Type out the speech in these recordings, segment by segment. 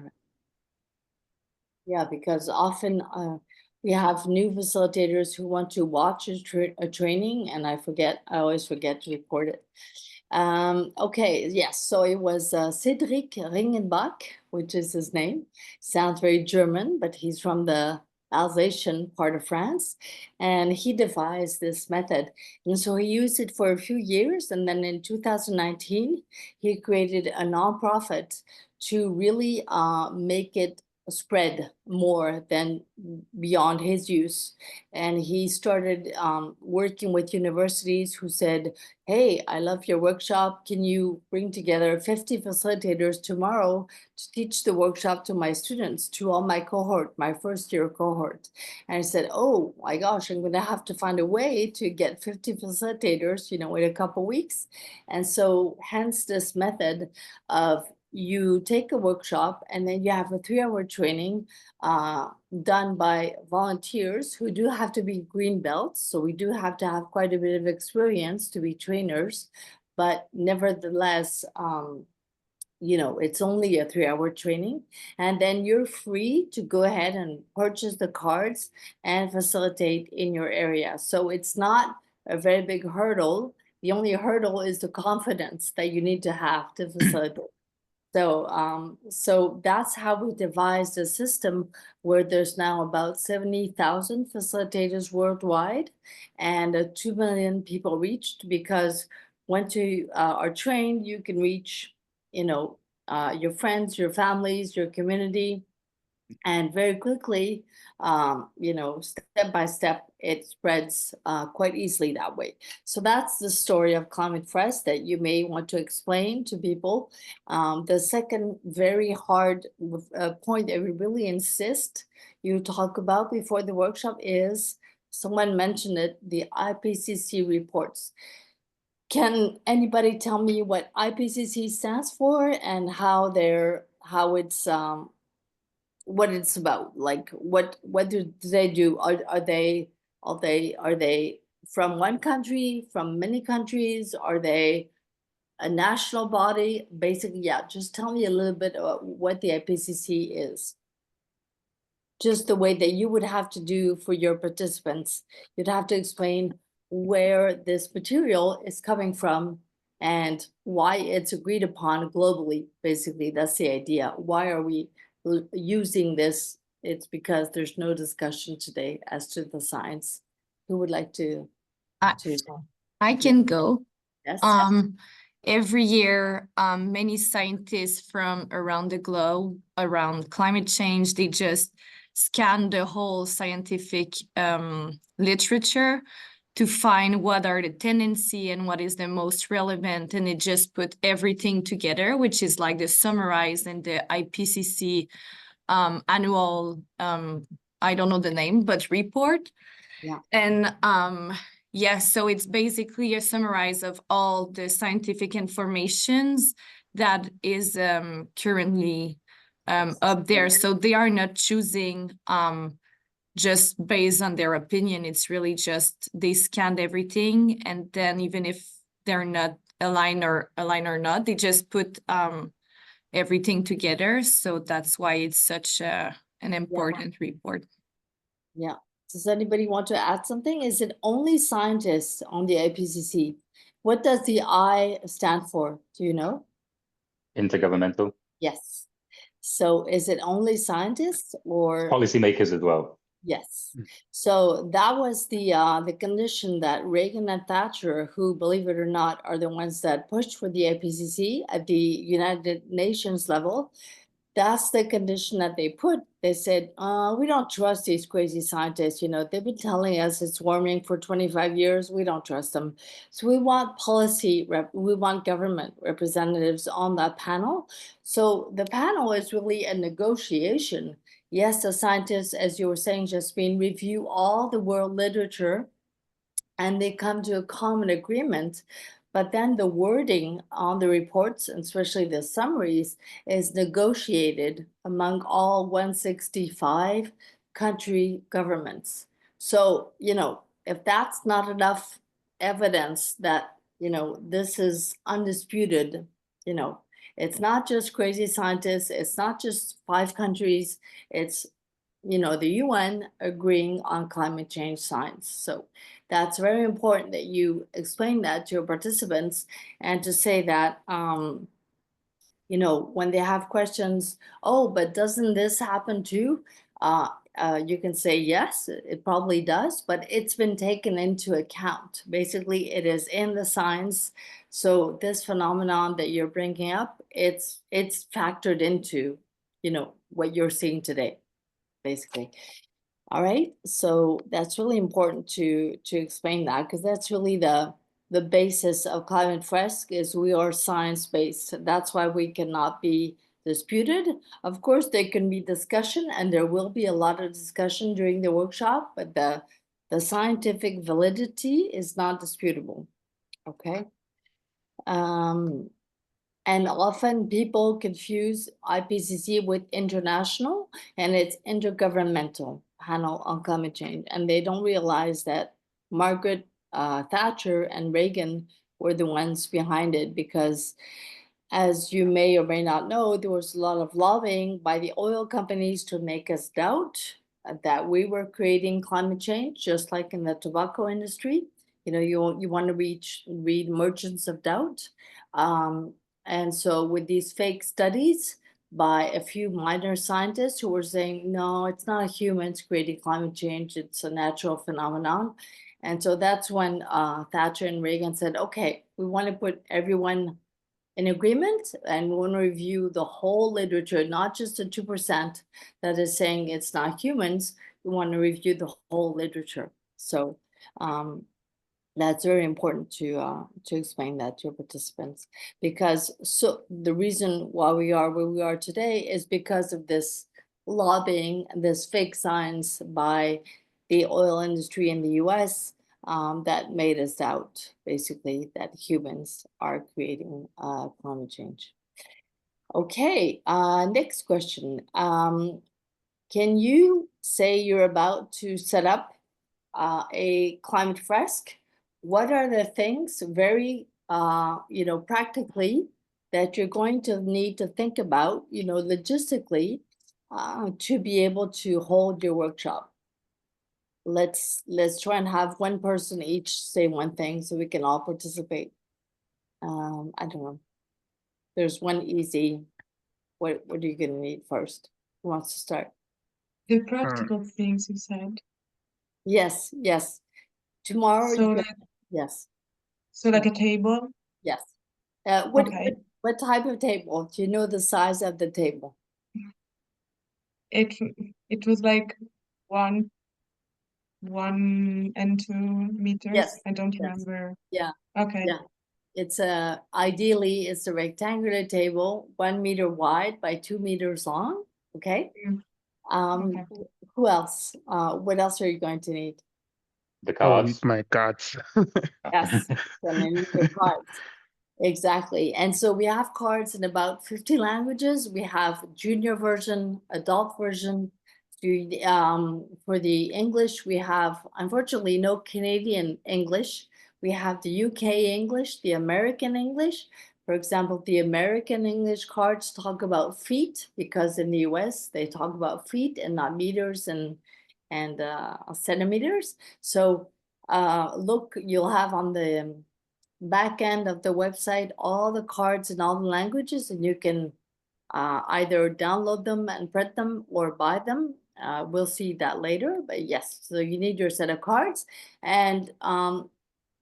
right. Yeah, because often we have new facilitators who want to watch a training, and I always forget to record it. Okay, yes, so it was Cédric Ringenbach, which is his name. Sounds very German, but he's from the Alsatian part of France, and he devised this method. And so he used it for a few years, and then in 2019, he created a nonprofit to really make it spread more than beyond his use. And he started working with universities who said, hey, I love your workshop. Can you bring together 50 facilitators tomorrow to teach the workshop to my students, to all my cohort, my first year cohort? And I said, oh my gosh, I'm going to have to find a way to get 50 facilitators, in a couple weeks. And so hence this method of you take a workshop and then you have a 3-hour training done by volunteers who do have to be green belts. So we do have to have quite a bit of experience to be trainers, but nevertheless, it's only a 3-hour training. And then you're free to go ahead and purchase the cards and facilitate in your area. So it's not a very big hurdle. The only hurdle is the confidence that you need to have to facilitate. So that's how we devised a system where there's now about 70,000 facilitators worldwide, and 2 million people reached, because once you are trained, you can reach, your friends, your families, your community, and very quickly, step by step, it spreads quite easily that way. So that's the story of Climate Fresk that you may want to explain to people. The second very hard point that we really insist you talk about before the workshop is, someone mentioned it, the IPCC reports. Can anybody tell me what IPCC stands for and how it's what it's about? Like what do they do? Are they from one country, from many countries? Are they a national body? Basically, yeah, just tell me a little bit about what the IPCC is. Just the way that you would have to do for your participants. You'd have to explain where this material is coming from and why it's agreed upon globally. Basically, that's the idea. Why are we using this? It's because there's no discussion today as to the science. Who would like to? I can go. Yes. Every year, many scientists from around the globe around climate change, they just scan the whole scientific literature to find what are the tendency and what is the most relevant, and it just put everything together, which is like the summarized in the IPCC annual, I don't know the name, but report. Yeah. And so it's basically a summarize of all the scientific informations that is currently up there. So they are not choosing just based on their opinion. It's really just they scanned everything, and then even if they're not aligned or not, they just put everything together. So that's why it's such an important report. Yeah. Does anybody want to add something? Is it only scientists on the IPCC? What does the I stand for? Do you know? Intergovernmental. Yes. So is it only scientists or policymakers as well? Yes. So that was the condition that Reagan and Thatcher, who, believe it or not, are the ones that pushed for the IPCC at the United Nations level. That's the condition that they put. They said, we don't trust these crazy scientists. They've been telling us it's warming for 25 years. We don't trust them. So we want we want government representatives on that panel. So the panel is really a negotiation. Yes, the scientists, as you were saying, Jasmine, review all the world literature and they come to a common agreement. But then the wording on the reports, and especially the summaries, is negotiated among all 165 country governments. So, if that's not enough evidence that, this is undisputed, It's not just crazy scientists. It's not just 5 countries. It's, you know, the UN agreeing on climate change science. So that's very important that you explain that to your participants, and to say that, you know, when they have questions, oh, but doesn't this happen too? You can say, yes, it probably does, but it's been taken into account. Basically, it is in the science. So this phenomenon that you're bringing up, it's factored into, you know, what you're seeing today, basically. All right, so that's really important to explain that, because that's really the basis of Climate Fresk, is we are science-based. That's why we cannot be disputed. Of course, there can be discussion, and there will be a lot of discussion during the workshop, but the scientific validity is not disputable. Okay. And often people confuse IPCC with international, and it's intergovernmental panel on climate change. And they don't realize that Margaret Thatcher and Reagan were the ones behind it, because, as you may or may not know, there was a lot of lobbying by the oil companies to make us doubt that we were creating climate change, just like in the tobacco industry. You know, you want to read Merchants of Doubt. And so with these fake studies by a few minor scientists who were saying, no, it's not humans creating climate change, it's a natural phenomenon. And so that's when Thatcher and Reagan said, okay, we want to put everyone in agreement, and we want to review the whole literature, not just the 2% that is saying it's not humans. We want to review the whole literature. So that's very important to explain that to your participants, because so the reason why we are where we are today is because of this lobbying, this fake science by the oil industry in the US, that made us doubt, basically, that humans are creating climate change. Okay, next question. Can you say you're about to set up a Climate Fresk? What are the things very, you know, practically, that you're going to need to think about, you know, logistically, to be able to hold your workshop? Let's try and have one person each say one thing so we can all participate. I don't know. There's one easy. What are you gonna need first? Who wants to start? The practical things you said. Yes, yes. Tomorrow. So Yes, like a table. yes. Okay. What type of table? Do you know the size of the table? It was like 1 and 2 meters. Yes, I don't yes. remember. Yeah. Okay. Yeah. It's ideally it's a rectangular table, 1 meter wide by 2 meters long. Okay. Okay. Who else? What else are you going to need? The Oh, cards. need my cards. Yes, then I need your cards. Exactly. And so we have cards in about 50 languages. We have junior version, adult version. For the English, we have, unfortunately, no Canadian English. We have the UK English, the American English. For example, the American English cards talk about feet, because in the US, they talk about feet and not meters and centimeters. So look, you'll have on the back end of the website all the cards in all the languages, and you can either download them and print them or buy them. We'll see that later, but yes, so you need your set of cards. And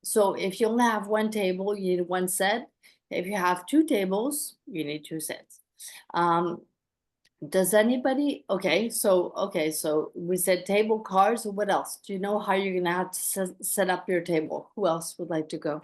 so if you only have one table, you need one set. If you have 2 tables, you need 2 sets. Does anybody, okay, so we said table, cards. What else? Do you know how you're gonna have to set up your table? Who else would like to go?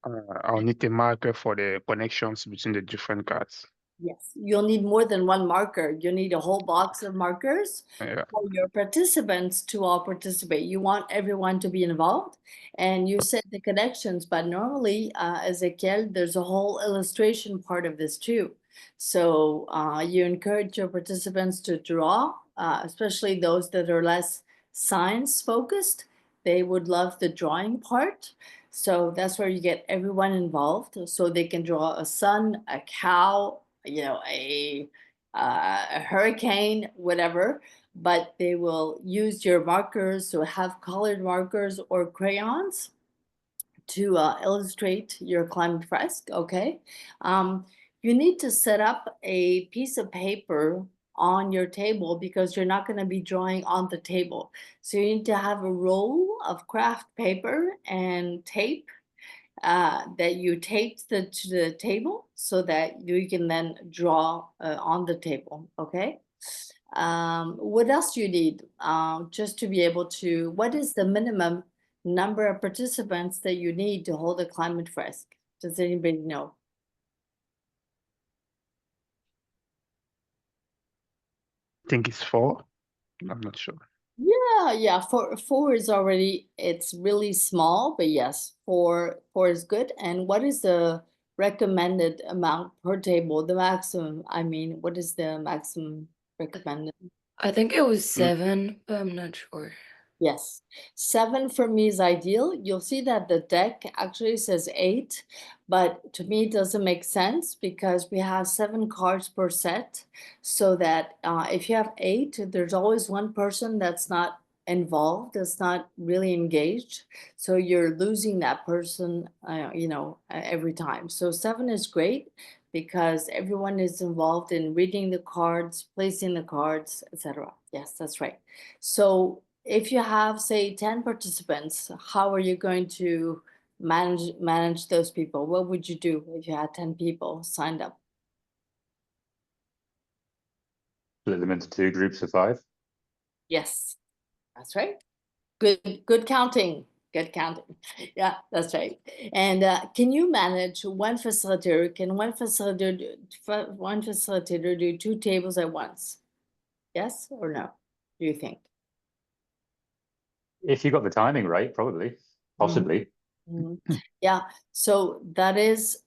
I'll need a marker for the connections between the different cards. Yes, you'll need more than one marker. You need a whole box of markers Yeah. for your participants to all participate. You want everyone to be involved, and you set the connections, but normally, Ezequiel, there's a whole illustration part of this too. So you encourage your participants to draw, especially those that are less science focused. They would love the drawing part. So that's where you get everyone involved, so they can draw a sun, a cow, you know, a hurricane, whatever, but they will use your markers, so have colored markers or crayons to illustrate your climate fresk, okay? You need to set up a piece of paper on your table because you're not going to be drawing on the table. So you need to have a roll of craft paper and tape that you tape to the table so that you can then draw on the table, okay? What else do you need just to be able to, what is the minimum number of participants that you need to hold a climate fresk? Does anybody know? I think it's 4. I'm not sure. Yeah, four is already, it's really small, but yes, four is good. And what is the recommended amount per table, the maximum? I mean, what is the maximum recommended? I think it was Mm. 7, but I'm not sure. Yes, 7 for me is ideal. You'll see that the deck actually says 8, but to me it doesn't make sense because we have 7 cards per set. So that if you have 8, there's always one person that's not involved, that's not really engaged. So you're losing that person, you know, every time. So 7 is great because everyone is involved in reading the cards, placing the cards, etc. Yes, that's right. So if you have, say, 10 participants, how are you going to manage those people? What would you do if you had 10 people signed up? Split them into 2 groups of 5. Yes, that's right. Good counting. Good counting. Yeah, that's right. And can you manage one facilitator? Can one facilitator do 2 tables at once? Yes or no? Do you think? If you got the timing right, probably, possibly. Mhm. Yeah, so that is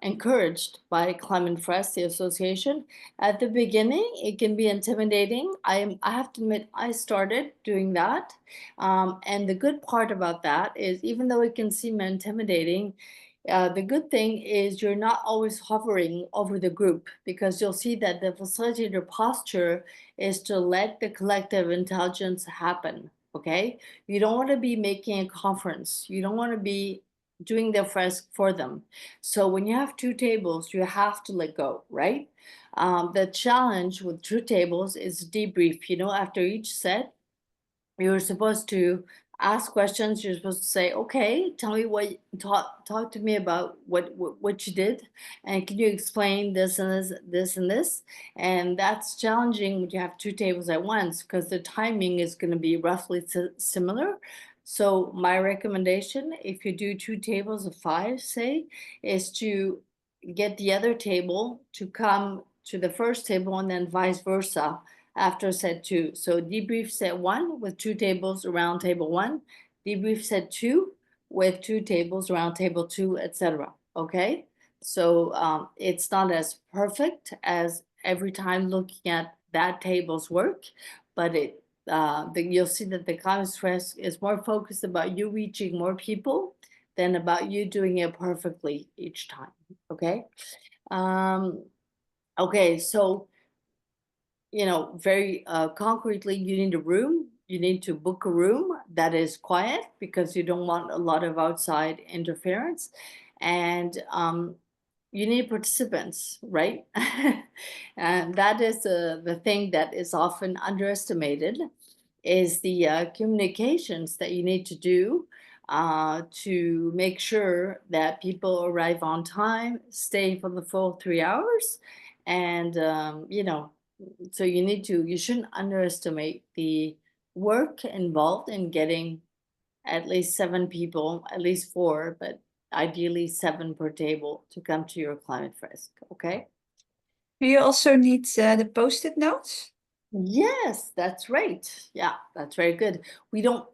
encouraged by Climate Fresk, the association. At the beginning, it can be intimidating. I have to admit, I started doing that. And the good part about that is, even though it can seem intimidating, the good thing is you're not always hovering over the group, because you'll see that the facilitator posture is to let the collective intelligence happen, okay? You don't want to be making a conference. You don't want to be doing the fresk for them. So when you have 2 tables, you have to let go, right? The challenge with 2 tables is debrief. You know, after each set, you're supposed to ask questions. You're supposed to say, okay, tell me what, talk to me about what you did, and can you explain this and this. And that's challenging when you have 2 tables at once, because the timing is going to be roughly similar. So my recommendation, if you do 2 tables of 5, say, is to get the other table to come to the first table and then vice versa after set 2. So debrief set 1 with 2 tables around table 1, debrief set 2 with 2 tables around table 2, etc. Okay, so it's not as perfect as every time looking at that table's work, but you'll see that the Climate Fresk is more focused about you reaching more people than about you doing it perfectly each time. Okay. Okay, so you know, very concretely, you need a room. You need to book a room that is quiet, because you don't want a lot of outside interference. And you need participants, right? And that is the thing that is often underestimated, is the communications that you need to do to make sure that people arrive on time, stay for the full 3 hours. And, you know, so you shouldn't underestimate the work involved in getting at least 7 people, at least 4, but ideally 7 per table to come to your Climate Fresk, okay? Do you also need the post-it notes? Yes, that's right. Yeah, that's very good.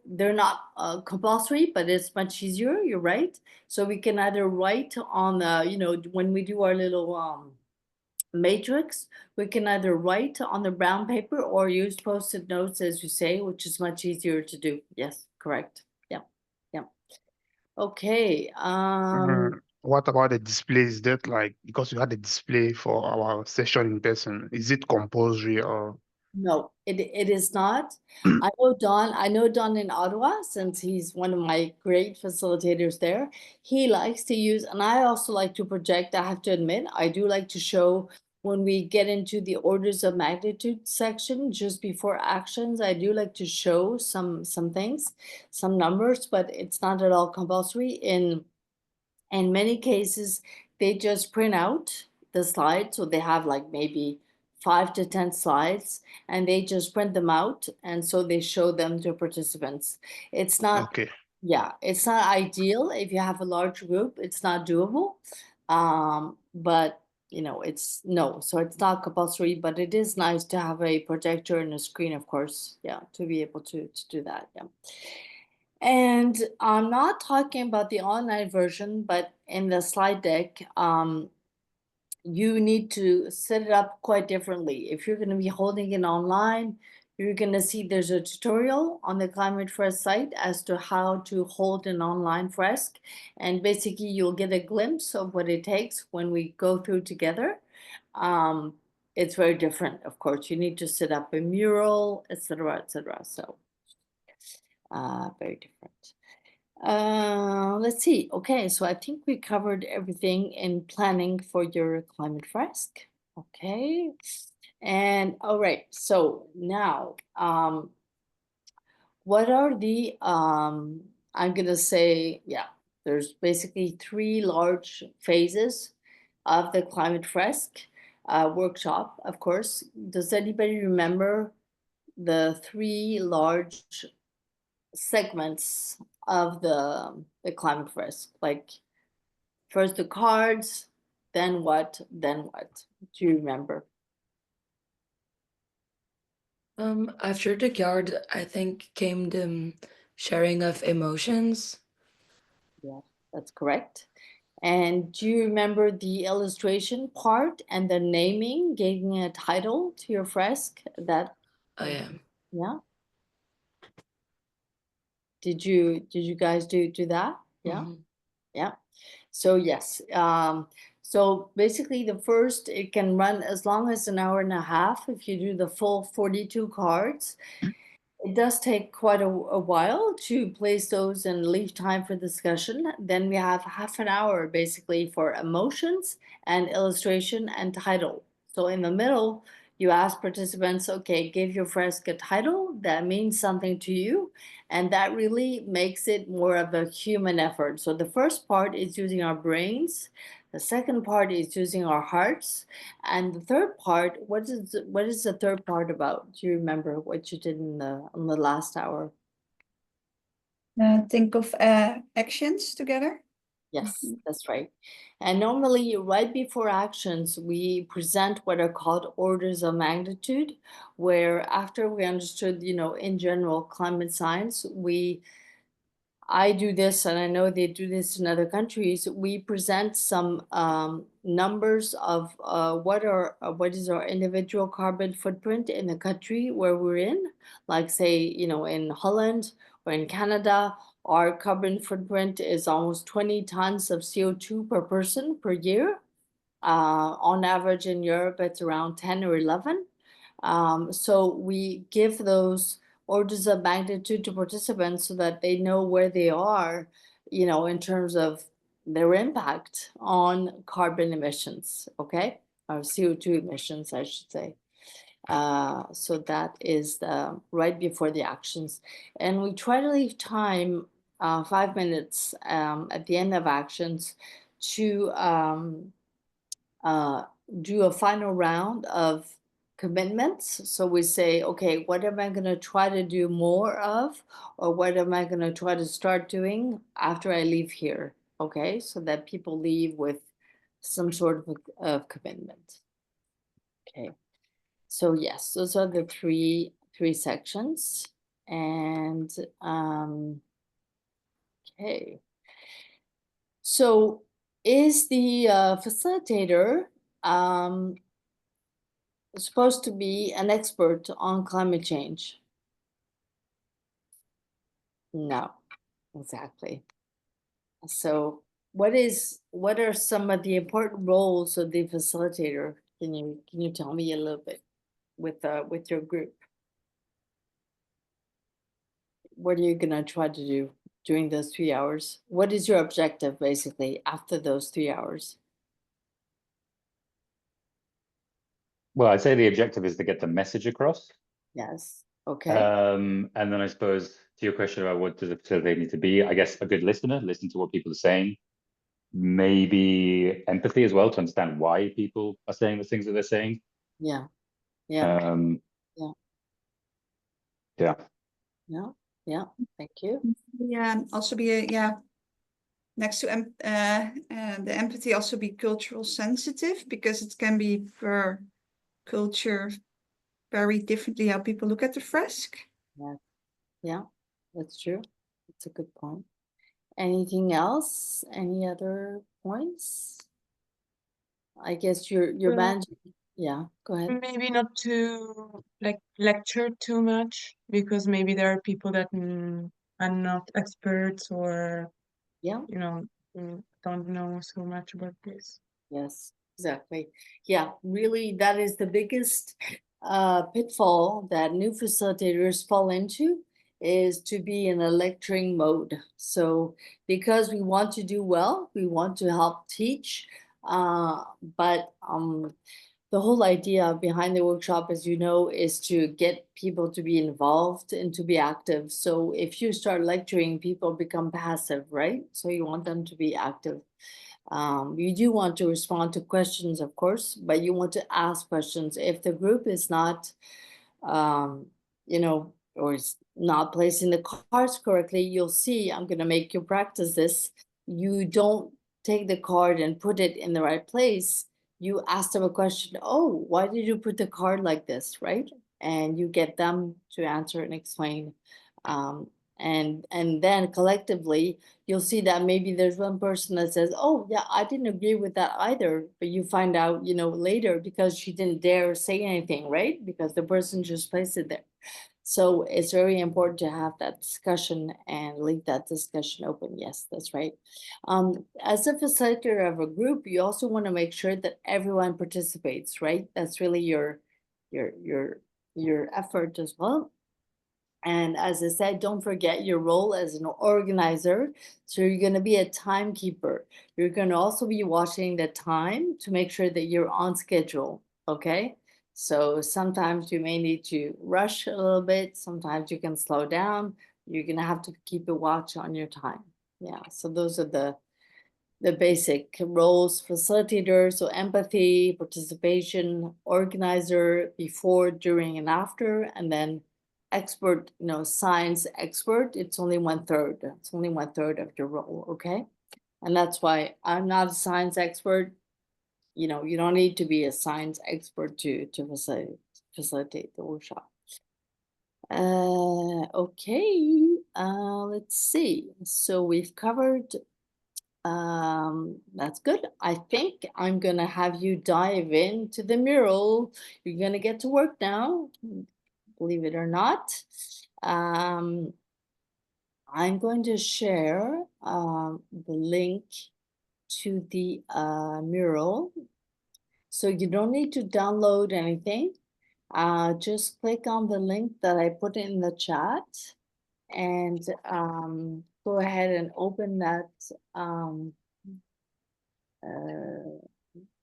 They're not compulsory, but it's much easier, you're right. So we can either write on the, you know, when we do our little matrix, we can either write on the brown paper or use post-it notes, as you say, which is much easier to do. Yes, correct. Yeah, yeah. Okay, What about the display? Is that like, because we had a display for our session in person, is it compulsory or? no, it is not. I know Don in Ottawa, since he's one of my great facilitators there. He likes to use, and I also like to project, I have to admit, I do like to show when we get into the orders of magnitude section, just before actions, I do like to show some things, some numbers, but it's not at all compulsory. In many cases, they just print out the slides, so they have like maybe 5 to 10 slides, and they just print them out, and so they show them to participants. It's not, Okay, yeah, it's not ideal if you have a large group, it's not doable. But you know, it's no, so it's not compulsory, but it is nice to have a projector and a screen, of course, yeah, to be able to do that, yeah. And I'm not talking about the online version, but in the slide deck, you need to set it up quite differently. If you're going to be holding it online, you're going to see there's a tutorial on the Climate Fresk site as to how to hold an online fresk. And basically, you'll get a glimpse of what it takes when we go through together. It's very different, of course. You need to set up a mural, etc., etc. So, very different. Let's see. Okay, so I think we covered everything in planning for your Climate Fresk. Okay. And all right, so now, what are the, I'm gonna say, yeah, there's basically 3 large phases of the Climate Fresk workshop, of course. Does anybody remember the 3 large segments of the Climate Fresk? Like first the cards, then what, then what? Do you remember? After the card, I think came the sharing of emotions. Yeah, that's correct. And do you remember the illustration part and the naming, giving a title to your fresk? That, I am. yeah. Did you guys do that? Yeah. Mhm. Yeah. So yes, so basically the first, it can run as long as an hour and a half if you do the full 42 cards. It does take quite a while to place those and leave time for discussion. Then we have half an hour basically for emotions and illustration and title. So in the middle, you ask participants, okay, give your fresk a title that means something to you. And that really makes it more of a human effort. So the first part is using our brains. The second part is using our hearts. And the third part, what is the third part about? Do you remember what you did in the last hour? Think of actions together. Yes, that's right. And normally, right before actions, we present what are called orders of magnitude, where after we understood, you know, in general climate science, I do this, and I know they do this in other countries. We present some numbers of what is our individual carbon footprint in the country where we're in. Like say, you know, in Holland or in Canada, our carbon footprint is almost 20 tons of CO2 per person per year. On average in Europe, it's around 10 or 11. So we give those orders of magnitude to participants so that they know where they are, you know, in terms of their impact on carbon emissions, okay? Or CO2 emissions, I should say. So that is right before the actions. And we try to leave time, 5 minutes at the end of actions to do a final round of commitments. So we say, okay, what am I going to try to do more of, or what am I going to try to start doing after I leave here? Okay, so that people leave with some sort of commitment. Okay, so yes, those are the three sections, and okay. So is the facilitator supposed to be an expert on climate change? No, exactly. So what are some of the important roles of the facilitator? Can you tell me a little bit with your group? What are you gonna try to do during those 3 hours? What is your objective basically after those 3 hours? Well, I'd say the objective is to get the message across. Yes, okay, And then I suppose to your question about what does a facilitator need to be, I guess a good listener, listen to what people are saying. Maybe empathy as well to understand why people are saying the things that they're saying. yeah, Yeah. Yeah. Yeah, thank you. Yeah, also be next to the empathy, also be cultural sensitive, because it can be per culture very differently how people look at the fresk. Yeah, that's true. That's a good point. Anything else? Any other points? I guess your Well, managing. Yeah, go ahead. maybe not to like lecture too much, because maybe there are people that are not experts, or Yeah. don't know so much about this. Yes, exactly. Yeah, really, that is the biggest pitfall that new facilitators fall into, is to be in a lecturing mode. So because we want to do well, we want to help teach, but the whole idea behind the workshop, as you know, is to get people to be involved and to be active. So if you start lecturing, people become passive, right? So you want them to be active. You do want to respond to questions, of course, but you want to ask questions. If the group is not, or is not placing the cards correctly, you'll see, I'm going to make you practice this. You don't take the card and put it in the right place. You ask them a question. Oh, why did you put the card like this, right? And you get them to answer and explain. And then collectively, you'll see that maybe there's one person that says, oh yeah, I didn't agree with that either, but you find out later because she didn't dare say anything, right? Because the person just placed it there. So it's very important to have that discussion and leave that discussion open. Yes, that's right. As a facilitator of a group, you also want to make sure that everyone participates, right? That's really your effort as well. And as I said, don't forget your role as an organizer. So you're going to be a timekeeper. You're going to also be watching the time to make sure that you're on schedule. Okay. So sometimes you may need to rush a little bit. Sometimes you can slow down. You're going to have to keep a watch on your time. Yeah. So those are the basic roles: facilitator, so empathy, participation, organizer, before, during, and after, and then expert, science expert. It's only 1/3. It's only 1/3 of your role, okay? And that's why I'm not a science expert. You don't need to be a science expert to facilitate the workshop. Okay, let's see. So we've covered. That's good. I think I'm gonna have you dive into the mural. You're gonna get to work now, believe it or not. I'm going to share the link to the mural. So you don't need to download anything. Just click on the link that I put in the chat and go ahead and open that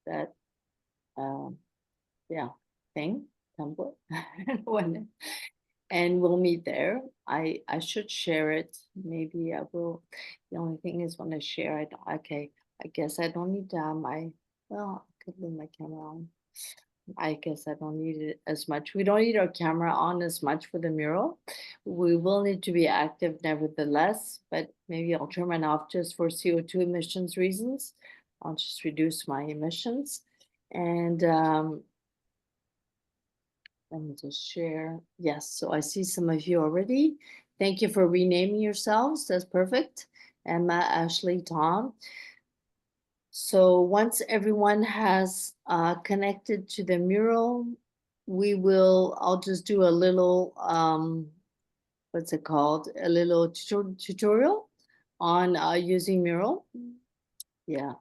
that thing template and we'll meet there. I should share it. Maybe I will. The only thing is when I share it, okay, I guess I don't need to have well, I could leave my camera on. I guess I don't need it as much. We don't need our camera on as much for the mural. We will need to be active nevertheless, but maybe I'll turn mine off just for CO2 emissions reasons. I'll just reduce my emissions. And let me just share. Yes, so I see some of you already. Thank you for renaming yourselves. That's perfect. Emma, Ashley, Tom. So once everyone has connected to the mural, I'll just do a little, what's it called? A little tutorial on using Mural. Yeah,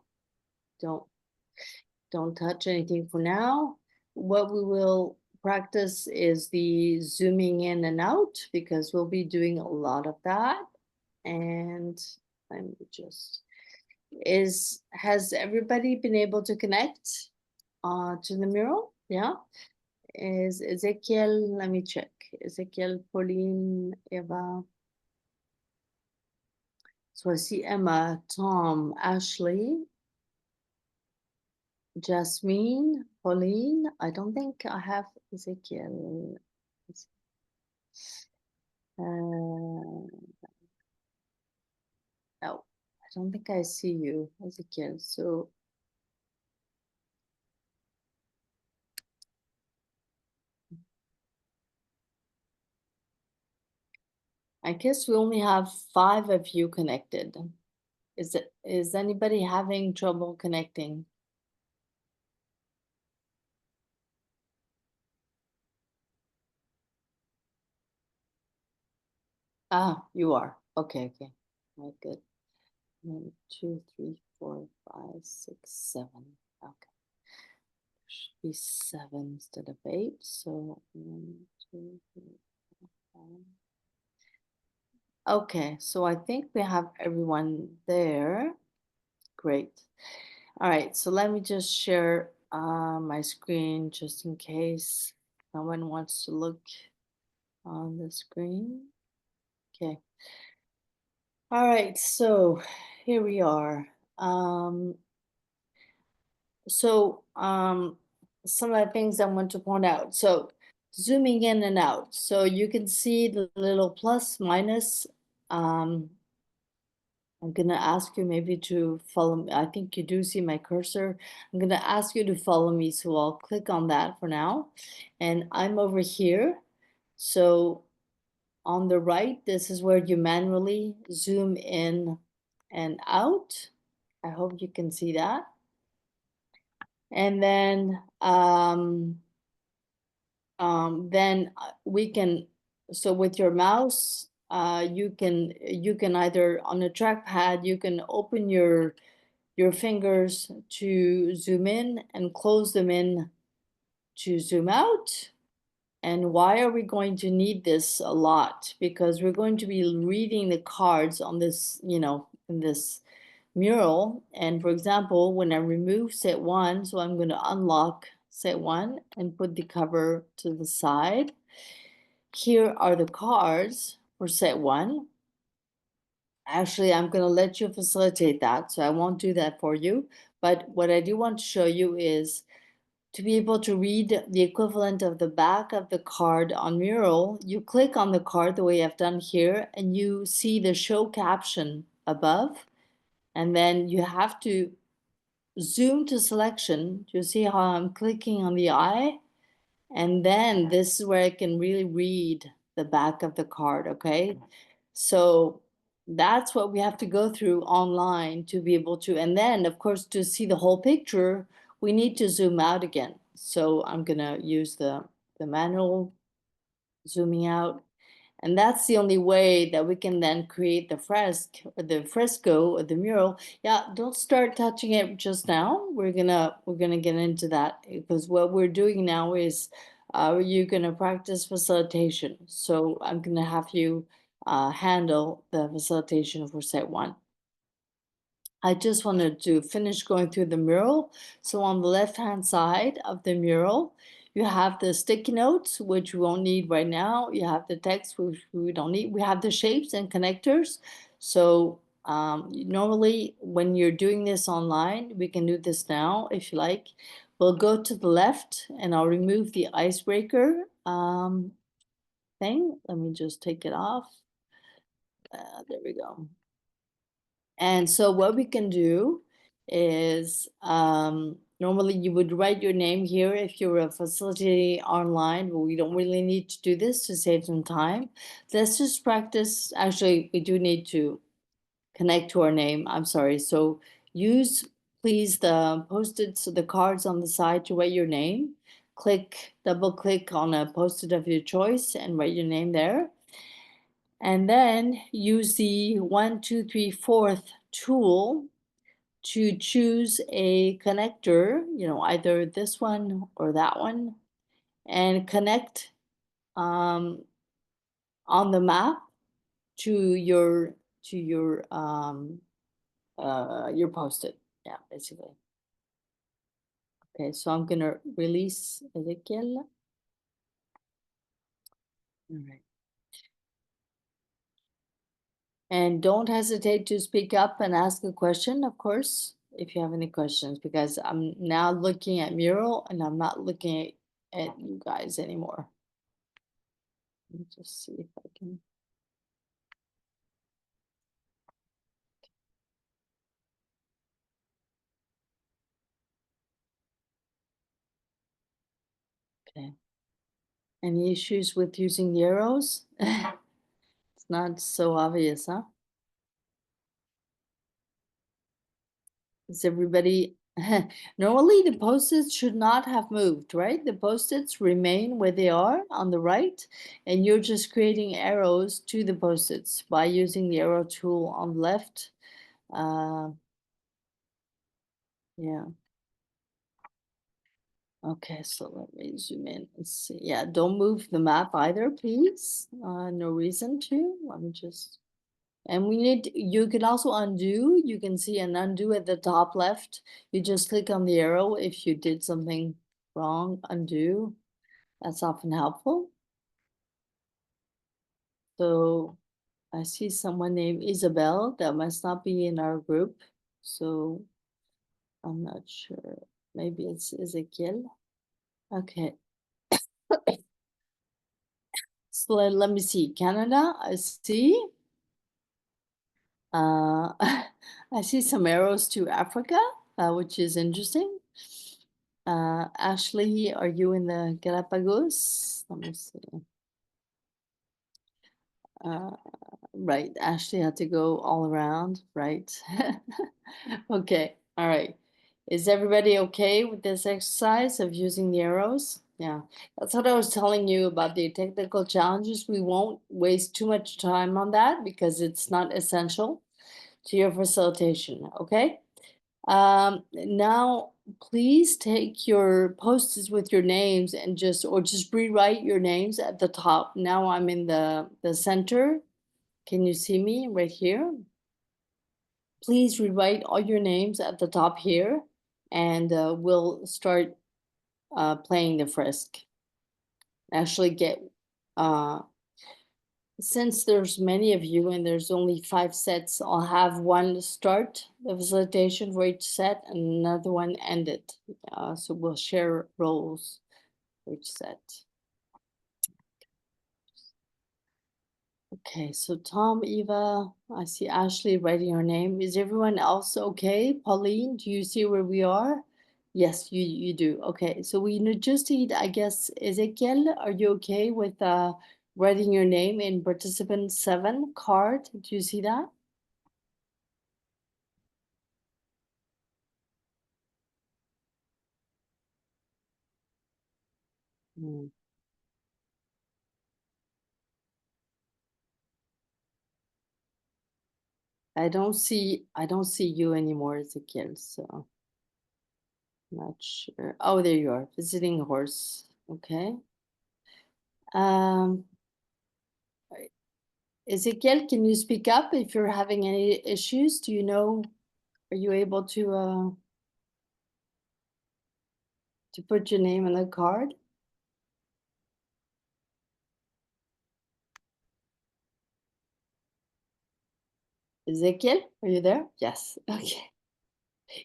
don't touch anything for now. What we will practice is the zooming in and out, because we'll be doing a lot of that. And let me just, has everybody been able to connect to the Mural? Yeah. Is Ezekiel, let me check. Ezekiel, Pauline, Eva. So I see Emma, Tom, Ashley, Jasmine, Pauline. I don't think I have Ezekiel. No, I don't think I see you, Ezekiel. So I guess we only have 5 of you connected. Is anybody having trouble connecting? Ah, you are. Okay, okay. All right, good. 1, 2, 3, 4, 5, 6, 7. Okay. Should be 7 instead of 8. So 1, 2, 3, 4, 5. Okay, so I think we have everyone there. Great. All right, so let me just share my screen just in case no one wants to look on the screen. Okay. All right, so here we are. Some of the things I want to point out. So zooming in and out. So you can see the little plus minus. I'm gonna ask you maybe to follow me. I think you do see my cursor. I'm gonna ask you to follow me. So I'll click on that for now. And I'm over here. So on the right, this is where you manually zoom in and out. I hope you can see that. And then we can, so with your mouse, you can either on a trackpad, you can open your fingers to zoom in and close them in to zoom out. And why are we going to need this a lot? Because we're going to be reading the cards on this, in this mural. And for example, when I remove set 1, so I'm going to unlock set 1 and put the cover to the side. Here are the cards for set 1. Actually, I'm going to let you facilitate that, so I won't do that for you. But what I do want to show you is to be able to read the equivalent of the back of the card on Mural. You click on the card the way I've done here, and you see the show caption above. And then you have to zoom to selection. You see how I'm clicking on the eye? And then this is where I can really read the back of the card, okay? So that's what we have to go through online to be able to, and then of course, to see the whole picture, we need to zoom out again. So I'm gonna use the manual zooming out. And that's the only way that we can then create the fresco or the mural. Yeah, don't start touching it just now. We're gonna get into that, because what we're doing now is you're gonna practice facilitation. So I'm gonna have you handle the facilitation for set 1. I just wanted to finish going through the mural. So on the left-hand side of the mural, you have the sticky notes, which we won't need right now. You have the text, which we don't need. We have the shapes and connectors. So normally when you're doing this online, we can do this now if you like. We'll go to the left and I'll remove the icebreaker thing. Let me just take it off. There we go. And so what we can do is normally you would write your name here if you're a facilitator online, but we don't really need to do this to save some time. Let's just practice. Actually, we do need to connect to our name. I'm sorry. So use, please, the post-it, so the cards on the side to write your name. Double click on a post-it of your choice and write your name there. And then use the 1, 2, 3, 4th tool to choose a connector, either this one or that one, and connect on the map to your post-it. Yeah, basically. Okay, so I'm gonna release Ezequiel. All right. And don't hesitate to speak up and ask a question, of course, if you have any questions, because I'm now looking at Mural and I'm not looking at you guys anymore. Let me just see if I can. Okay. Any issues with using the arrows? It's not so obvious, huh? Is everybody, normally the post-its should not have moved, right? The post-its remain where they are on the right, and you're just creating arrows to the post-its by using the arrow tool on the left. Yeah. Okay, so let me zoom in and see. Yeah, don't move the map either, please. No reason to. Let me just. And you can also undo. You can see an undo at the top left. You just click on the arrow if you did something wrong, undo. That's often helpful. So I see someone named Isabel. That must not be in our group. So I'm not sure. Maybe it's Ezequiel. Okay. So let me see. Canada, I see. I see some arrows to Africa, which is interesting. Ashley, are you in the Galapagos? Let me see. Right, Ashley had to go all around, right? Okay, all right. Is everybody okay with this exercise of using the arrows? Yeah, that's what I was telling you about the technical challenges. We won't waste too much time on that because it's not essential to your facilitation, okay? Now, please take your post-its with your names and just rewrite your names at the top. Now I'm in the center. Can you see me right here? Please rewrite all your names at the top here, and we'll start playing the frisk. Actually get, since there's many of you and there's only 5 sets, I'll have one start the facilitation for each set and another one end it. So we'll share roles for each set. Okay, so Tom, Eva, I see Ashley writing her name. Is everyone else okay? Pauline, do you see where we are? Yes, you do. Okay, so we just need, I guess, Ezequiel, are you okay with writing your name in participant 7 card? Do you see that? Hmm. I don't see you anymore, Ezequiel, so not sure. Oh, there you are, visiting horse. Okay. Ezequiel, can you speak up if you're having any issues? Do you know, are you able to put your name on the card? Ezequiel, are you there? Yes, okay.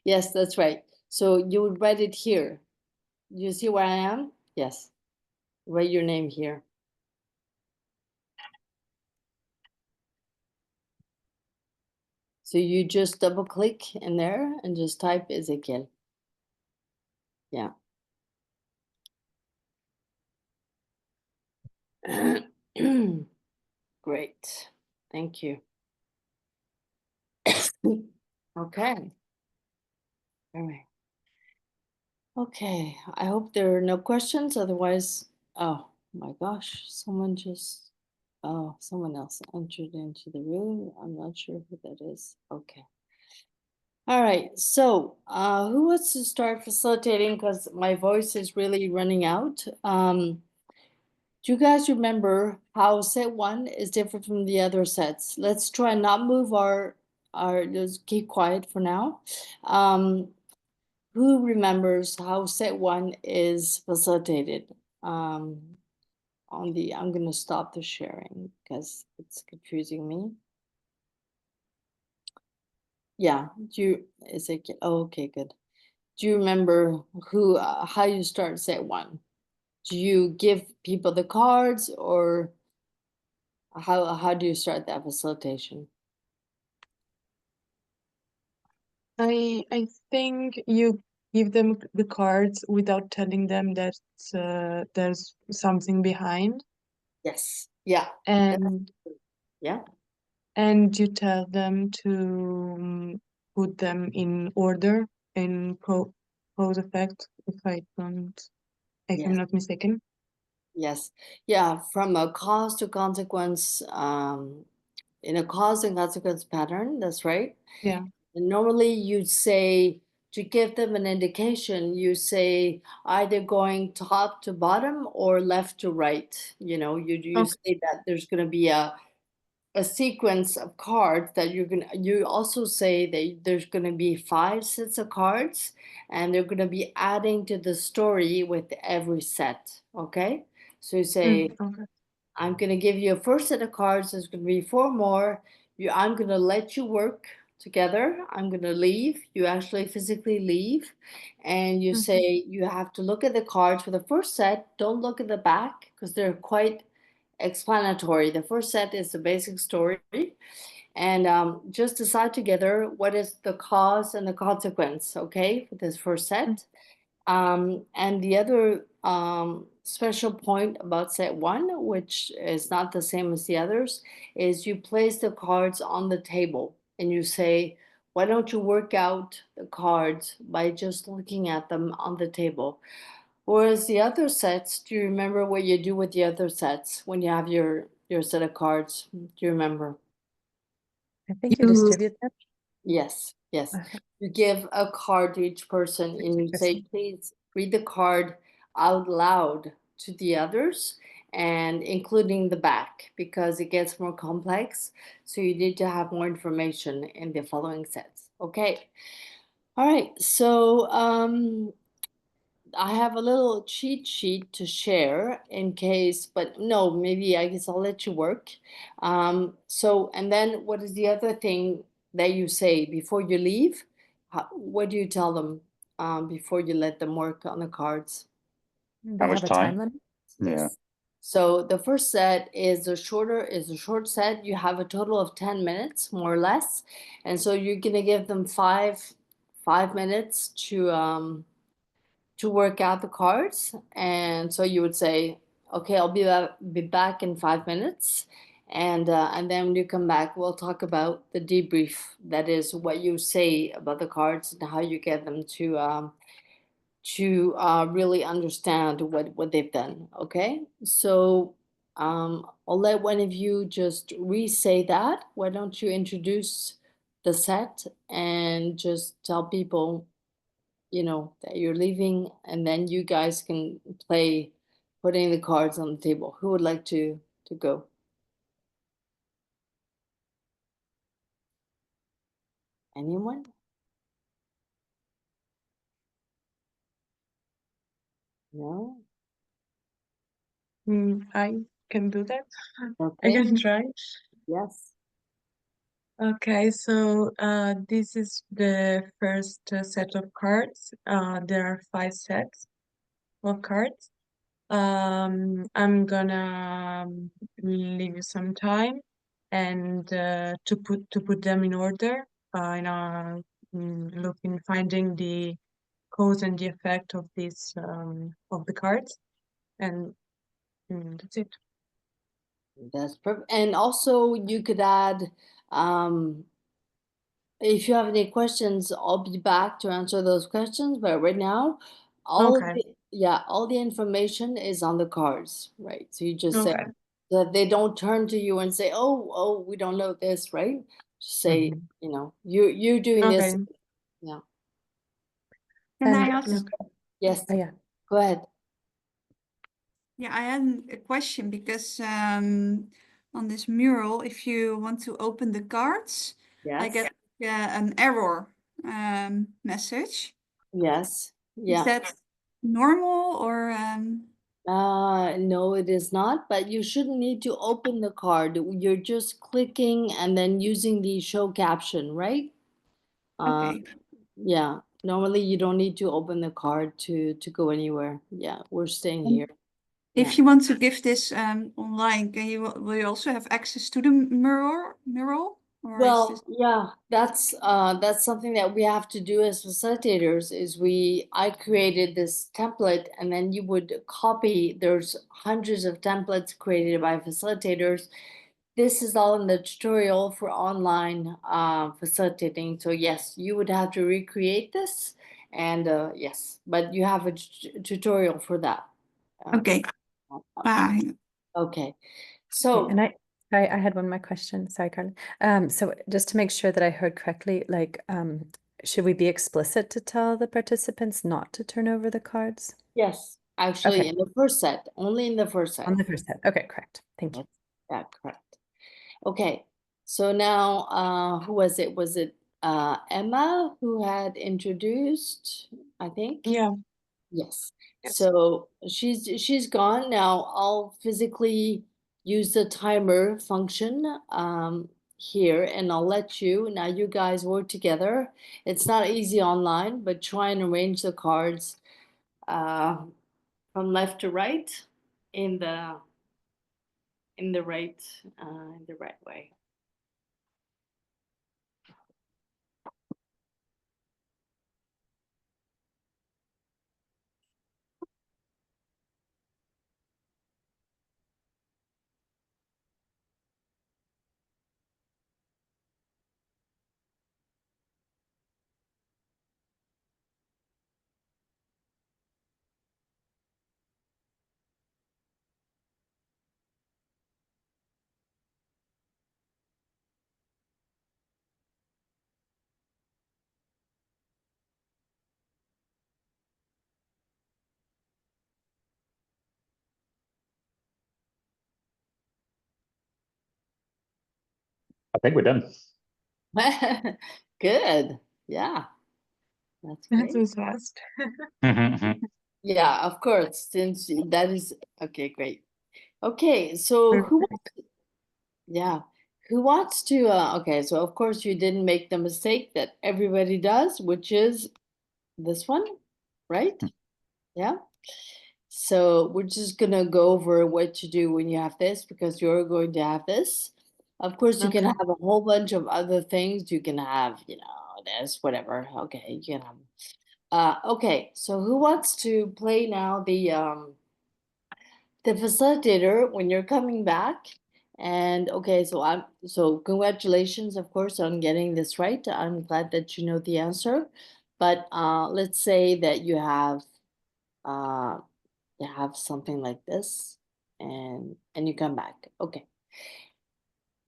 Yes, that's right. So you would write it here. Do you see where I am? Yes. Write your name here. So you just double click in there and just type Ezequiel. Yeah. Great. Thank you. Okay. All right. Okay, I hope there are no questions, otherwise, oh my gosh, someone just Oh, someone else entered into the room. I'm not sure who that is. Okay. All right. So, who wants to start facilitating? Because my voice is really running out. Do you guys remember how set one is different from the other sets? Let's try and not move just keep quiet for now. Who remembers how set one is facilitated? I'm gonna stop the sharing because it's confusing me. Yeah, oh, okay, good. Do you remember how you start set one? Do you give people the cards, or how do you start that facilitation? I think you give them the cards without telling them that there's something behind, Yes. Yeah. and Yeah. you tell them to put them in order in cause effect, if I'm Yes. not mistaken. Yes. Yeah. From a cause to consequence, in a cause and consequence pattern. That's right. Yeah. And normally you say, to give them an indication, you say either going top to bottom or left to right. You Okay. say that there's going to be a sequence of cards that you also say that there's going to be 5 sets of cards, and they're going to be adding to the story with every set. Okay, so you say, Okay. I'm going to give you a first set of cards. There's going to be 4 more. I'm going to let you work together. I'm going to leave. You actually physically leave. And you say you have to look at the cards for the first set. Don't look at the back because they're quite explanatory. The first set is the basic story. And just decide together what is the cause and the consequence, okay, for this first set. And the other special point about set one, which is not the same as the others, is you place the cards on the table and you say, why don't you work out the cards by just looking at them on the table? Whereas the other sets, do you remember what you do with the other sets when you have your set of cards? Do you remember? I think you distribute them. Yes, yes. Uh-huh. You give a card to each person and you say, please read the card out loud to the others, and including the back, because it gets more complex. So you need to have more information in the following sets. Okay. All right. So I have a little cheat sheet to share in case, but no, maybe I guess I'll let you work. And then what is the other thing that you say before you leave? What do you tell them before you let them work on the cards? They much have a time? time limit. Yeah. So the first set is a short set. You have a total of 10 minutes, more or less. And so you're gonna give them five minutes to work out the cards. And so you would say, okay, I'll be back in 5 minutes. And then when you come back, we'll talk about the debrief. That is what you say about the cards and how you get them to really understand what they've done. Okay, so I'll let one of you just re-say that. Why don't you introduce the set and just tell people that you're leaving, and then you guys can play putting the cards on the table. Who would like to go? Anyone? No? I can do that. I Okay. can try. Yes. Okay, so this is the first set of cards. There are 5 sets of cards. I'm gonna leave you some time and to put them in order, looking finding the cause and the effect of this of the cards, and that's it. That's perfect. And also you could add, if you have any questions, I'll be back to answer those questions. But right now, Okay. all the information is on the cards, right? So you just say, Okay. so that they don't turn to you and say, oh, we don't know this, right? Just say, Mhm. you know, you're doing this. Okay. Yeah. Can I And ask? Yes. oh yeah, Go ahead. Yeah, I had a question because on this mural, if you want to open the cards, I Yes. get an error message. Yes. Is Yeah. that normal or No, it is not, but you shouldn't need to open the card. You're just clicking and then using the show caption, right? okay? Yeah. Normally you don't need to open the card to go anywhere. Yeah, we're staying Um, here. Yeah. If you want to give this online, will you also have access to the mural? Or is this Well, yeah, that's something that we have to do as facilitators is I created this template and then you would copy, there's hundreds of templates created by facilitators. This is all in the tutorial for online facilitating. So yes, you would have to recreate this and yes, but you have a tutorial for that. okay? Okay, okay, so and I had one more question. Sorry, Carla. So just to make sure that I heard correctly, like, should we be explicit to tell the participants not to turn over the cards yes, actually Okay. in the first set, only in the first set. on the first set? Okay, correct. Thank you. Yeah, correct. Okay, so now who was it? Was it Emma who had introduced, I think? Yeah. Yes. Yes. So she's gone now. I'll physically use the timer function here and I'll let you now you guys work together. It's not easy online, but try and arrange the cards uh, from left to right in the in the right way. I think we're done. Good. Yeah. That's That great. was fast. Yeah, of course, since that is okay, great. Okay, so yeah, who wants to okay, so of course you didn't make the mistake that everybody does, which is this one, right? Yeah. So we're just gonna go over what to do when you have this because you're going to have this. Of course, you can Okay. have a whole bunch of other things. You can have, you know, this, whatever. Okay, you can have. Okay, so who wants to play now the facilitator when you're coming back? And okay, so congratulations, of course, on getting this right. I'm glad that you know the answer. But let's say that uh you have something like this and you come back. Okay.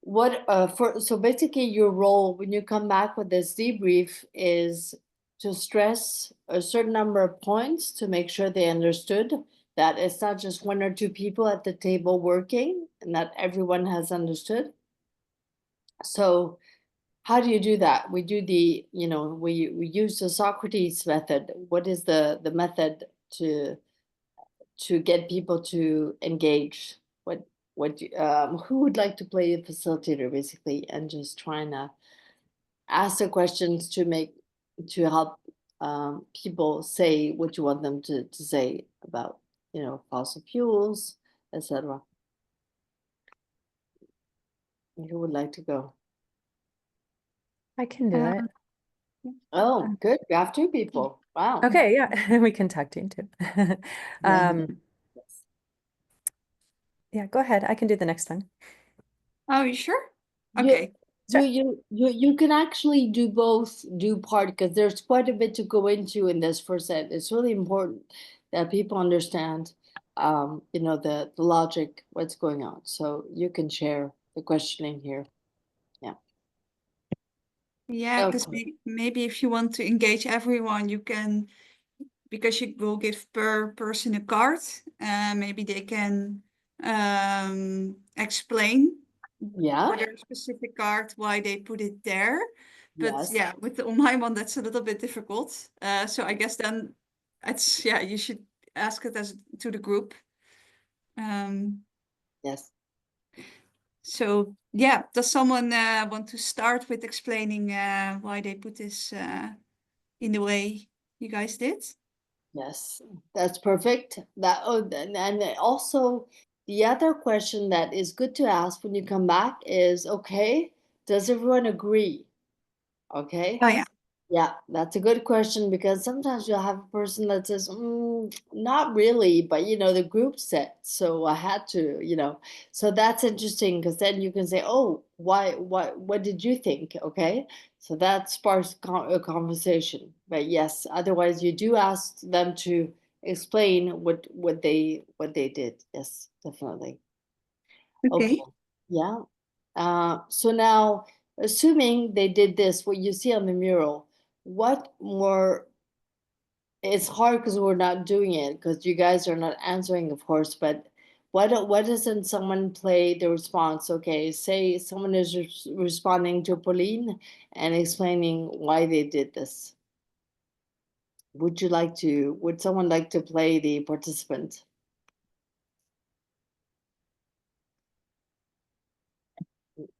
What for so basically your role when you come back with this debrief is to stress a certain number of points to make sure they understood that it's not just one or two people at the table working and that everyone has understood. So how do you do that? We do we use the Socrates method. What is the method to get people to engage? Who would like to play a facilitator basically and just trying to ask the questions to help people say what you want them to say about fossil fuels, etc. Who would like to go? I can do it. Oh, good. You have two people. Wow. Okay, yeah, we can tag team too. Yes. Yeah, go ahead. I can do the next one. Oh, you sure? You, Okay. Sure. you can actually do part because there's quite a bit to go into in this first set. It's really important that people understand you know, the logic, what's going on. So you can share the questioning here. Yeah, because Okay. maybe if you want to engage everyone, you can, because you will give per person a card, maybe they can explain Yeah, for their specific card why they put it there. But yes, yeah, with the online one, that's a little bit difficult. So I guess then it's, yeah, you should ask it as to the group. yes. So yeah, does someone want to start with explaining why they put this in the way you guys did? Yes, that's perfect. That and then also the other question that is good to ask when you come back is, okay, does everyone agree? Okay. Oh yeah. Yeah, that's a good question because sometimes you'll have a person that says, not really, but you know, the group said, so I had to, you know. So that's interesting because then you can say, oh, why, what did you think? Okay. So that sparks a conversation. But yes, otherwise you do ask them to explain what they did. Yes, definitely. Okay. Okay. Yeah. So now, assuming they did this, what you see on the mural, what more? It's hard because we're not doing it because you guys are not answering, of course. But what doesn't someone play the response? Okay, say someone is responding to Pauline and explaining why they did this. Would you like to? Would someone like to play the participant?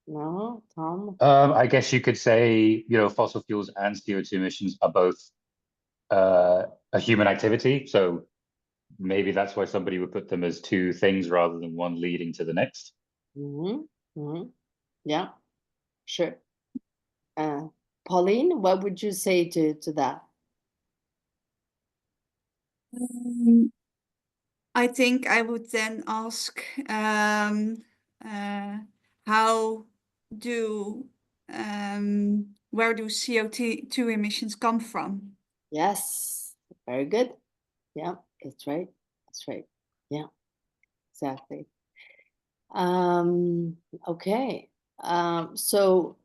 No, Tom. I guess you could say, you know, fossil fuels and CO2 emissions are both a human activity. So maybe that's why somebody would put them as two things rather than one leading to the next. Yeah, sure. Pauline, what would you say to that? I think I would then ask how do where do CO2 emissions come from? Yes, very good. Yeah, that's right. That's right. Yeah, exactly. Okay. So,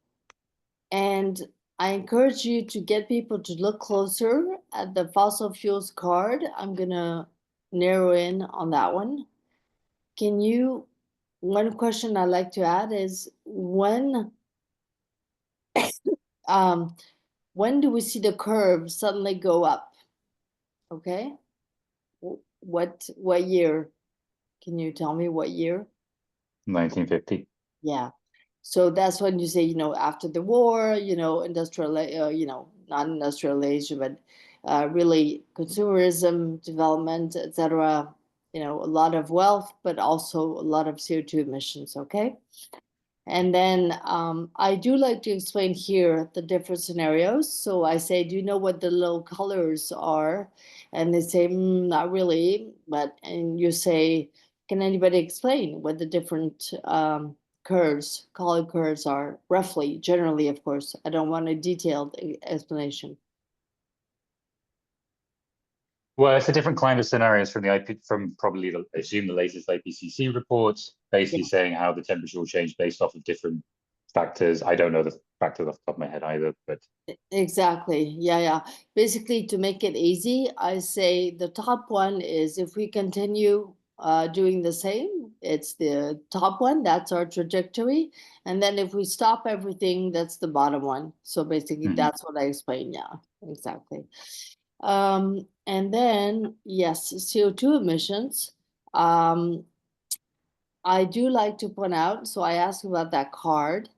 and I encourage you to get people to look closer at the fossil fuels card. I'm gonna narrow in on that one. Can you, one question I'd like to add is when do we see the curve suddenly go up? Okay. What year? Can you tell me what year? 1950. Yeah. So that's when you say, you know, after the war, you know, you know, not industrialization, but really consumerism, development, etc. You know, a lot of wealth, but also a lot of CO2 emissions. Okay. And then I do like to explain here the different scenarios. So I say, do you know what the little colors are? And they say, not really. And you say, can anybody explain what the different curves, color curves are roughly, generally, of course. I don't want a detailed explanation. Well, it's the different climate scenarios from the IP, from probably the, I assume the latest IPCC reports, basically saying how the temperature will change based off of different factors. I don't know the factors off the top of my head either, but Exactly. Yeah. Basically, to make it easy, I say the top one is if we continue doing the same, it's the top one, that's our trajectory. And then if we stop everything, that's the bottom one. So basically, that's what I explained. Yeah, exactly. And then, yes, CO2 emissions. I do like to point out, so I asked about that card.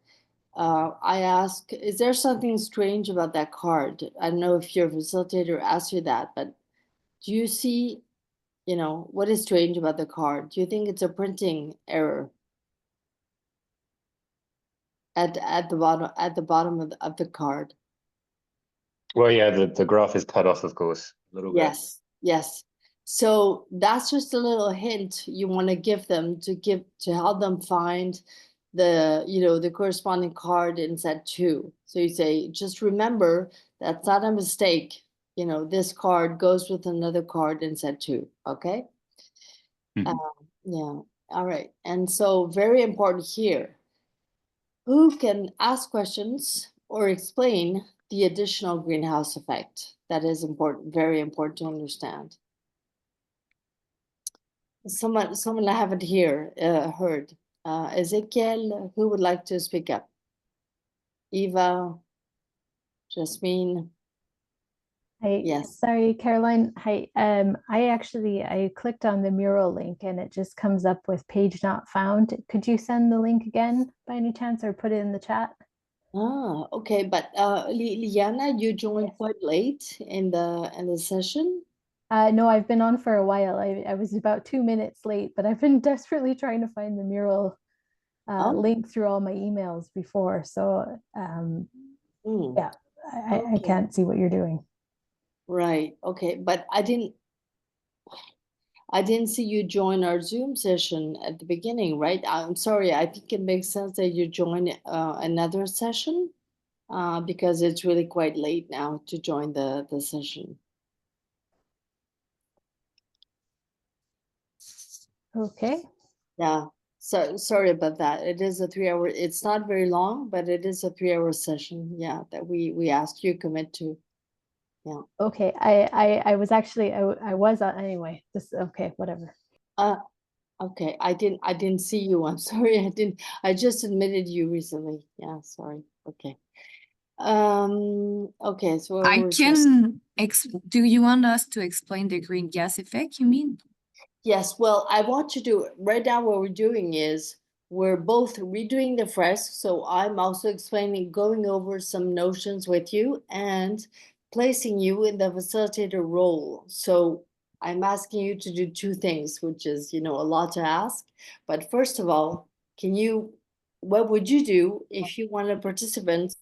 I ask, is there something strange about that card? I don't know if your facilitator asked you that, but do you see, you know, what is strange about the card? Do you think it's a printing error at the bottom of the card? well, yeah, the graph is cut off, of course, a little bit. Yes. So that's just a little hint you want to give them to help them find the, you know, the corresponding card in set 2. So you say, just remember that's not a mistake. You know, this card goes with another card in set 2. Okay. Yeah, all right. And so very important here. Who can ask questions or explain the additional greenhouse effect? That is important, very important to understand. Someone I haven't heard. Ezekiel, who would like to speak up? Eva, Jasmine, Hi, yes. sorry, Caroline. Hi, I clicked on the mural link and it just comes up with page not found. Could you send the link again by any chance or put it in the chat? Ah, okay, but Liana, you joined quite late in the session. No, I've been on for a while. I was about 2 minutes late, but I've been desperately trying to find the mural Oh. link through all my emails before. So yeah, I Okay. can't see what you're doing. Right, okay, but I didn't see you join our Zoom session at the beginning, right? I'm sorry, I think it makes sense that you join another session because it's really quite late now to join the session. Okay. Yeah, so sorry about that. It is a 3 hour, it's not very long, but it is a 3 hour session, yeah, that we asked you commit to. Yeah. Okay, I was actually I was anyway. This okay, whatever. Okay, I didn't see you. I'm sorry, I just admitted you recently. Yeah, sorry. Okay. Okay, so I we're just. can, do you want us to explain the green gas effect, you mean? Yes, well, I want you to, right now what we're doing is we're both redoing the fresk. So I'm also explaining, going over some notions with you and placing you in the facilitator role. So I'm asking you to do two things, which is, a lot to ask. But first of all, what would you do if you wanted participants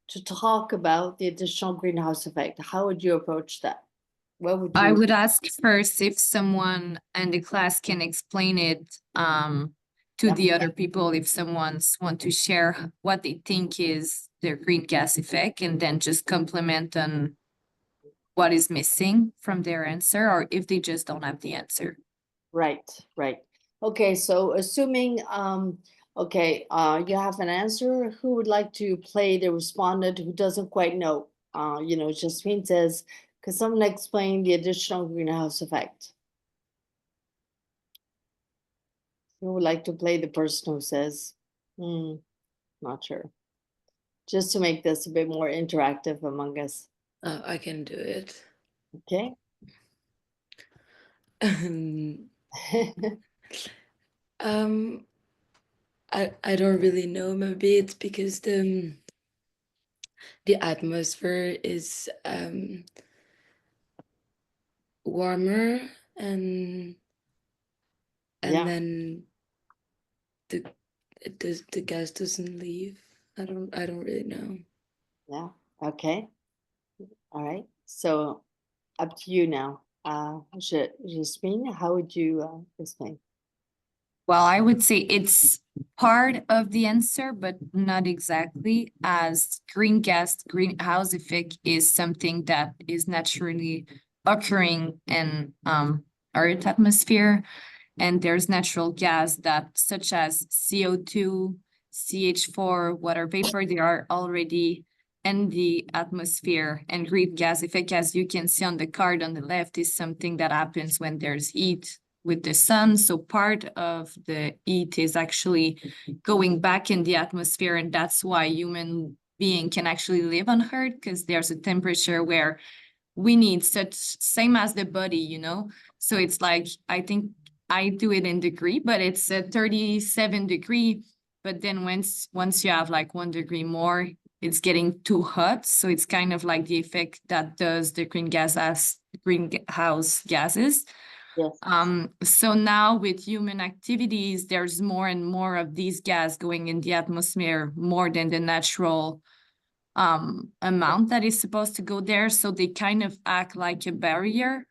to talk about the additional greenhouse effect? How would you approach that? What would I you? would ask first if someone in the class can explain it to Yeah. the other people, if someone's want to share what they think is their green gas effect, and then just complement on what is missing from their answer, or if they just don't have the answer. Right, right. Okay, so assuming, you have an answer, who would like to play the respondent who doesn't quite know? Jasmine says, could someone explain the additional greenhouse effect? Who would like to play the person who says, not sure. Just to make this a bit more interactive among us. I can do it. Okay. I don't really know. Maybe it's because the atmosphere is warmer and Yeah. then the gas doesn't leave. I don't really know. Yeah. Okay. All right. So up to you now. Jasmine, how would you explain? Well, I would say it's part of the answer, but not exactly, as greenhouse effect is something that is naturally occurring in Earth atmosphere. And there's natural gas that, such as CO2, CH4, water vapor, they are already in the atmosphere. And green gas effect, as you can see on the card on the left, is something that happens when there's heat with the sun. So part of the heat is actually going back in the atmosphere, and that's why human being can actually live on Earth, because there's a temperature where we need same as the body, So it's like, I think I do it in degree, but it's a 37 degree. But then once you have like 1 degree more, it's getting too hot. So it's kind of like the effect that does the greenhouse gases. Yes. So now with human activities, there's more and more of these gas going in the atmosphere, more than the natural amount that is supposed to go there. So they kind of act like a barrier.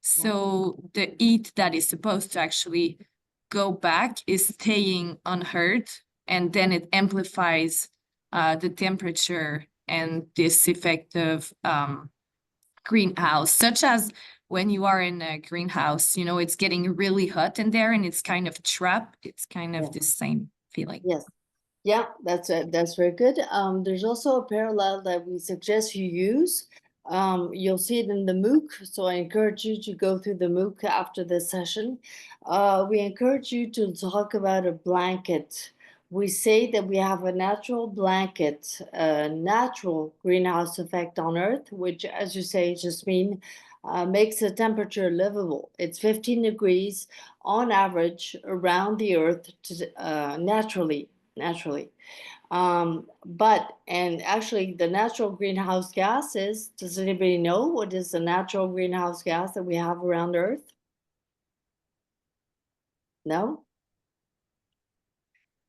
So the heat that is supposed to actually go back is staying on Earth, and then it amplifies the temperature and this effect of greenhouse, such as when you are in a greenhouse, you know, it's getting really hot in there and it's kind of trapped. It's kind of Yeah. the same feeling. Yes. Yeah, that's very good. There's also a parallel that we suggest you use. You'll see it in the MOOC, so I encourage you to go through the MOOC after this session. We encourage you to talk about a blanket. We say that we have a natural blanket, a natural greenhouse effect on Earth, which, as you say, Jasmine, makes the temperature livable. It's 15 degrees on average around the Earth naturally. And actually the natural greenhouse gases, does anybody know what is the natural greenhouse gas that we have around Earth? No?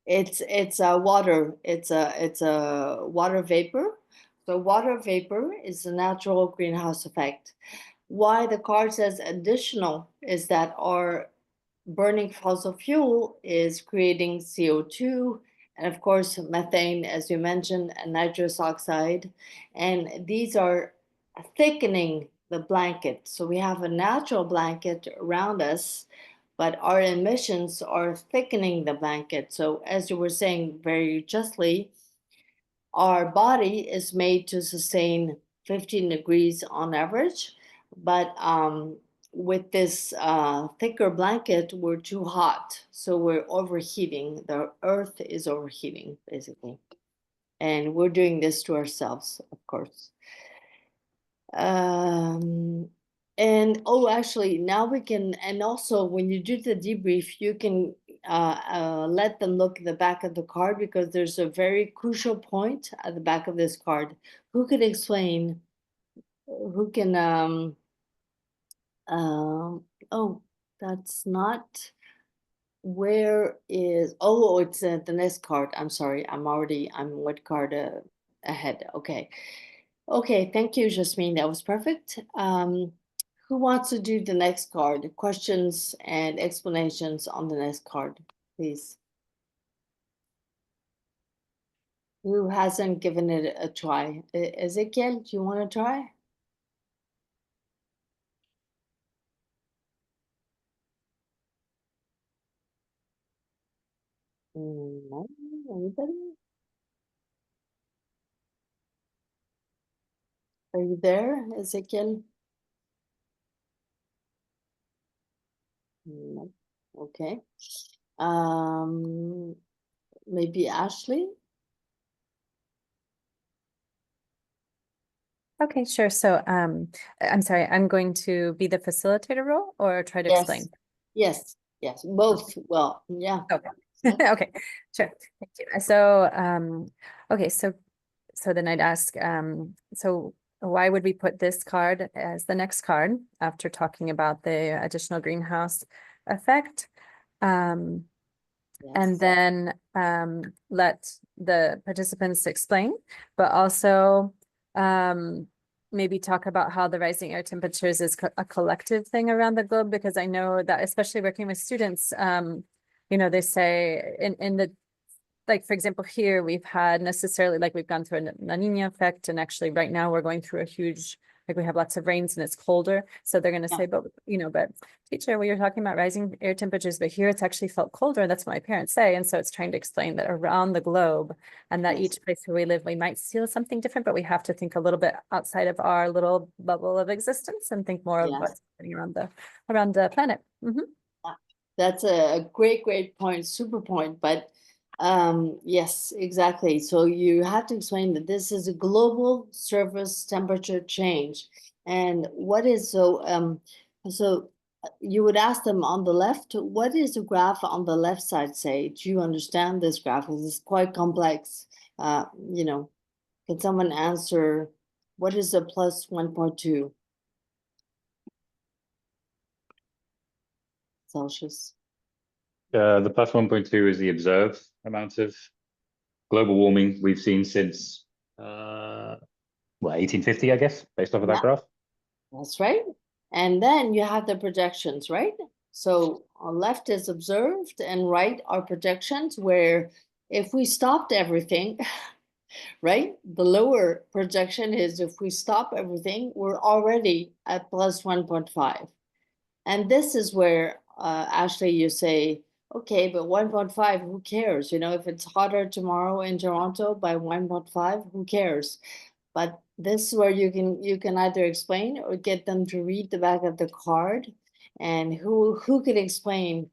It's water. It's a water vapor. So water vapor is the natural greenhouse effect. Why the card says additional is that our burning fossil fuel is creating CO2 and of course methane, as you mentioned, and nitrous oxide, and these are thickening the blanket. So we have a natural blanket around us, but our emissions are thickening the blanket. So as you were saying very justly, our body is made to sustain 15 degrees on average, but with this thicker blanket, we're too hot. So we're overheating. The Earth is overheating, basically. And we're doing this to ourselves, of course. And oh, actually, now we can, and also when you do the debrief, you can let them look at the back of the card because there's a very crucial point at the back of this card. Who could explain? Who can? Oh, that's not. Where is? Oh, it's the next card. I'm sorry. I'm one card ahead. Okay. Okay, thank you, Jasmine. That was perfect. Who wants to do the next card? Questions and explanations on the next card, please. Who hasn't given it a try? Ezekiel, do you want to try? No, anybody? Are you there, Ezekiel? No. Okay. Maybe Ashley? Okay, sure. So I'm sorry, I'm going to be the facilitator role or try to explain? Yes, both. Well, yeah. Okay. Yeah. Okay, sure. Thank you. So okay, so then I'd ask, so why would we put this card as the next card after talking about the additional greenhouse effect? And Yes. then let the participants explain, but also maybe talk about how the rising air temperatures is a collective thing around the globe, because I know that especially working with students, you know, they say in the, like, for example, here we've had necessarily, like, we've gone through a La Nina effect, and actually right now we're going through a huge, like, we have lots of rains and it's colder. So they're going to say, but, you know, but teacher, we were talking about rising air temperatures, but here it's actually felt colder. That's what my parents say. And so it's trying to explain that around the globe, and that each place where we live, we might feel something different, but we have to think a little bit outside of our little bubble of existence and think more of what's happening around the planet. That's a great point, super point. But yes, exactly. So you have to explain that this is a global surface temperature change. And what is so you would ask them on the left, what is the graph on the left side say? Do you understand this graph? Because it's quite complex. You know, can someone answer what is the plus 1.2 Celsius? The plus 1.2 is the observed amount of global warming we've seen since 1850, I guess, based off of that graph. That's right. And then you have the projections, right? So on left is observed and right are projections, where if we stopped everything, right? The lower projection is if we stop everything, we're already at plus 1.5. And this is where, Ashley, you say, okay, but 1.5, who cares? You know, if it's hotter tomorrow in Toronto by 1.5, who cares? But this is where you can either explain or get them to read the back of the card. And who could explain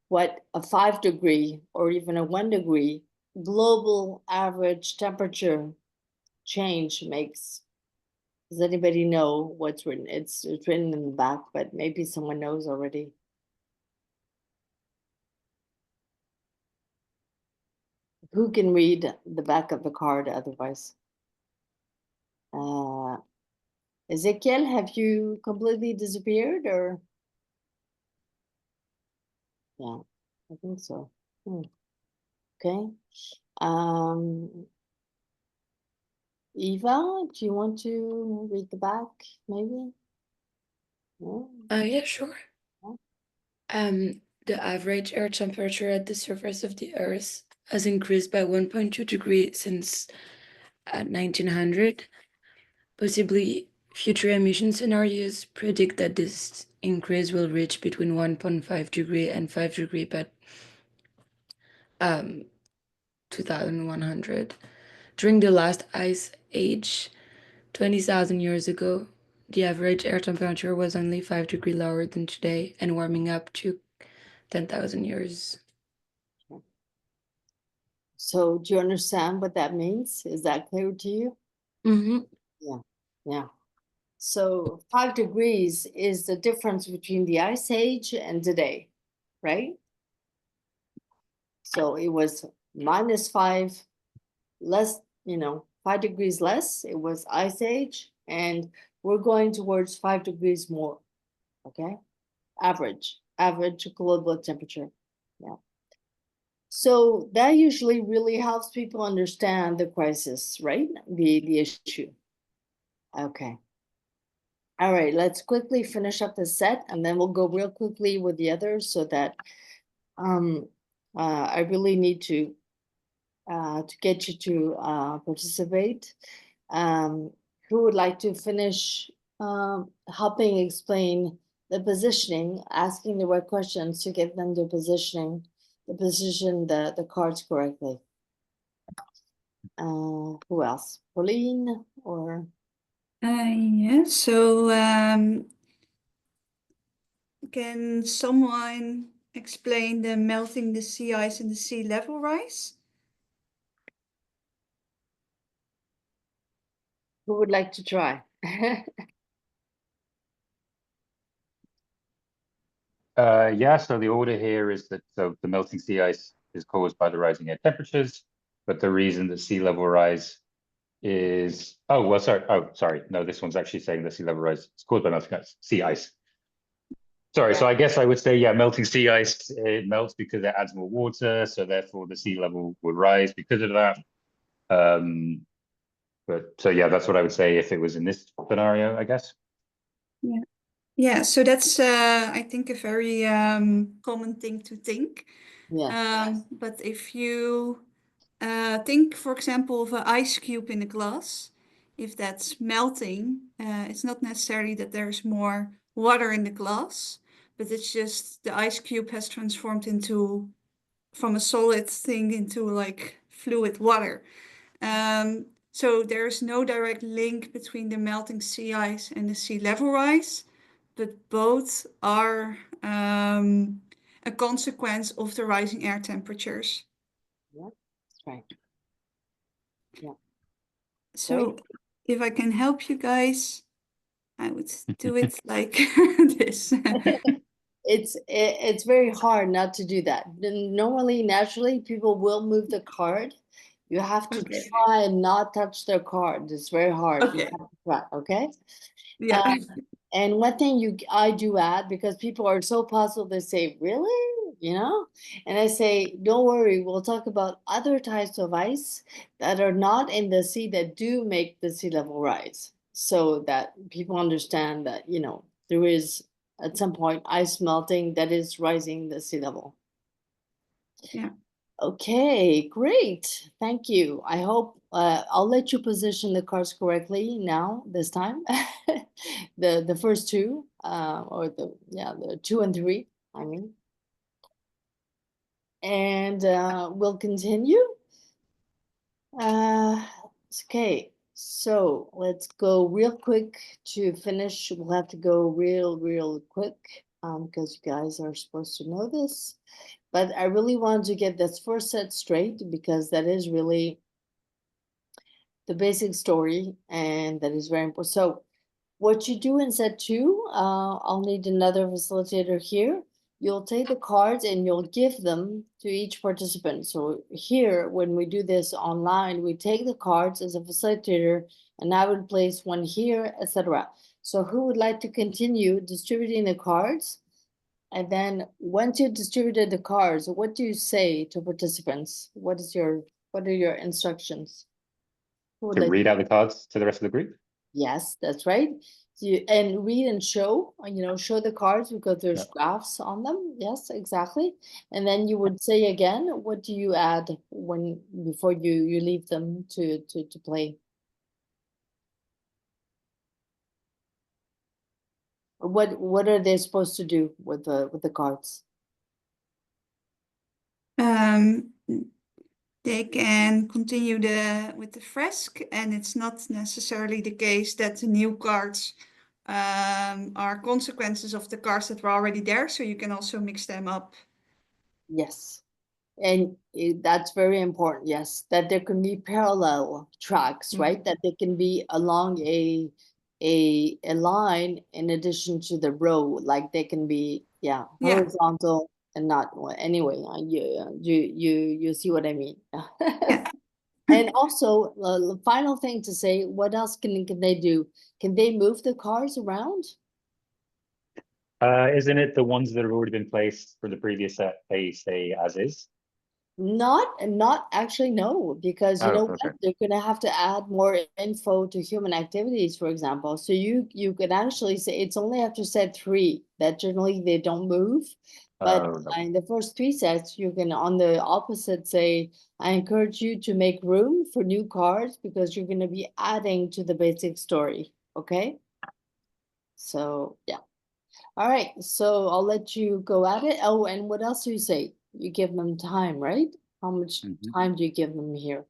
what a 5 degree or even a 1 degree global average temperature change makes? Does anybody know what's written? It's written in the back, but maybe someone knows already. Who can read the back of the card otherwise? Ezekiel, have you completely disappeared or? Yeah, I think so. Okay. Eva, do you want to read the back, maybe? No? Yeah, sure. Yeah. The average air temperature at the surface of the Earth has increased by 1.2 degrees since 1900. Possibly future emission scenarios predict that this increase will reach between 1.5 degree and 5 degree by 2100. During the last ice age, 20,000 years ago, the average air temperature was only 5 degrees lower than today and warming up to 10,000 years. So do you understand what that means? Is that clear to you? Mm-hmm. Yeah. So 5 degrees is the difference between the ice age and today, right? So it was -5, less, 5 degrees less, it was ice age, and we're going towards 5 degrees more, okay? Average global temperature, yeah. So that usually really helps people understand the crisis, right? The issue. Okay. All right, let's quickly finish up the set and then we'll go real quickly with the others so that I really need to get you to participate. Who would like to finish helping explain the positioning, asking the right questions to get them to position the cards correctly? Who else? Pauline or? Yeah, so can someone explain the melting the sea ice and the sea level rise? Who would like to try? Yeah, so the order here is that the melting sea ice is caused by the rising air temperatures, but the reason that sea level rise is, sorry. No, this one's actually saying the sea level rise is caused by melting sea ice. Sorry, so I guess I would say, yeah, melting sea ice, it melts because it adds more water, so therefore the sea level would rise because of that. So yeah, that's what I would say if it was in this scenario, I guess. Yeah. Yeah, so that's I think a very common thing to think. Yeah. But if you think, for example, of an ice cube in a glass, if that's melting, it's not necessarily that there's more water in the glass, but it's just the ice cube has transformed from a solid thing into like fluid water. So there's no direct link between the melting sea ice and the sea level rise, but both are a consequence of the rising air temperatures. Yeah, that's right. Yeah. So if I can help you guys, I would do it like this. It's very hard not to do that. Normally, naturally, people will move the card. You have to Okay. try and not touch their card. It's very hard. You Okay. have to try, okay? Yeah. And one thing I do add, because people are so puzzled, they say, really? And I say, don't worry, we'll talk about other types of ice that are not in the sea that do make the sea level rise. So that people understand that, there is at some point ice melting that is rising the sea level. Yeah. Okay, great. Thank you. I hope I'll let you position the cards correctly now this time. The first two, or the 2 and 3, I mean. And we'll continue. Okay, so let's go real quick to finish. We'll have to go real quick because you guys are supposed to know this. But I really wanted to get this first set straight because that is really the basic story and that is very important. So what you do in set 2, I'll need another facilitator here. You'll take the cards and you'll give them to each participant. So here, when we do this online, we take the cards as a facilitator and I would place one here, etc. So who would like to continue distributing the cards? And then once you distributed the cards, what do you say to participants? What are your instructions? Who would To like read out the cards to the rest of the group? Yes, that's right. And read and show, show the cards because there's Yeah. graphs on them. Yes, exactly. And then you would say again, what do you add before you leave them to play? What are they supposed to do with the cards? They can continue with the fresk, and it's not necessarily the case that the new cards are consequences of the cards that were already there, so you can also mix them up. Yes. And that's very important, yes, that there can be parallel tracks, right? That they can be along a line in addition to the row, like they can be, Yeah. horizontal and not, anyway, you see what I mean. Yeah. And also, the final thing to say, what else can they do? Can they move the cars around? Isn't it the ones that have already been placed for the previous set, they stay as is? Not actually, no, because you Oh, know okay. what? They're gonna have to add more info to human activities, for example. So you could actually say it's only after set 3 that generally they don't move. But Oh, no. in the first 3 sets, you can on the opposite say, I encourage you to make room for new cards because you're gonna be adding to the basic story. Okay? So yeah. All right, so I'll let you go at it. Oh, and what else do you say? You give them time, right? How much Mhm. time do you give them here?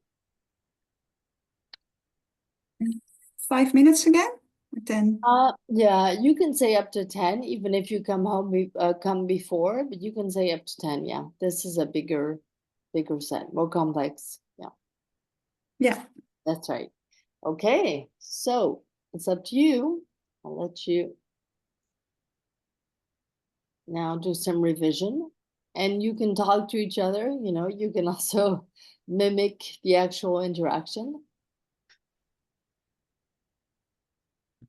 5 minutes again? Then Yeah, you can say up to 10, even if you come before, but you can say up to 10. Yeah, this is a bigger set, more complex. Yeah, yeah. that's right. Okay, so it's up to you. I'll let you now do some revision, and you can talk to each other. You can also mimic the actual interaction.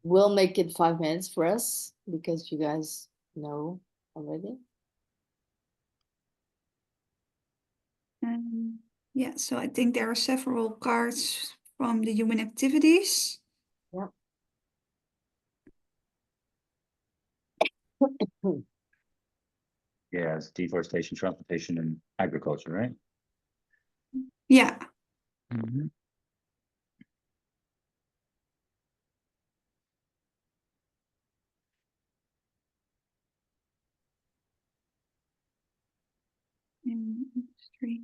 We'll make it 5 minutes for us because you guys know already. Yeah, so I think there are several cards from the human activities. Yeah. Yeah, it's deforestation, transportation, and agriculture, right? Yeah. Mhm. Industry.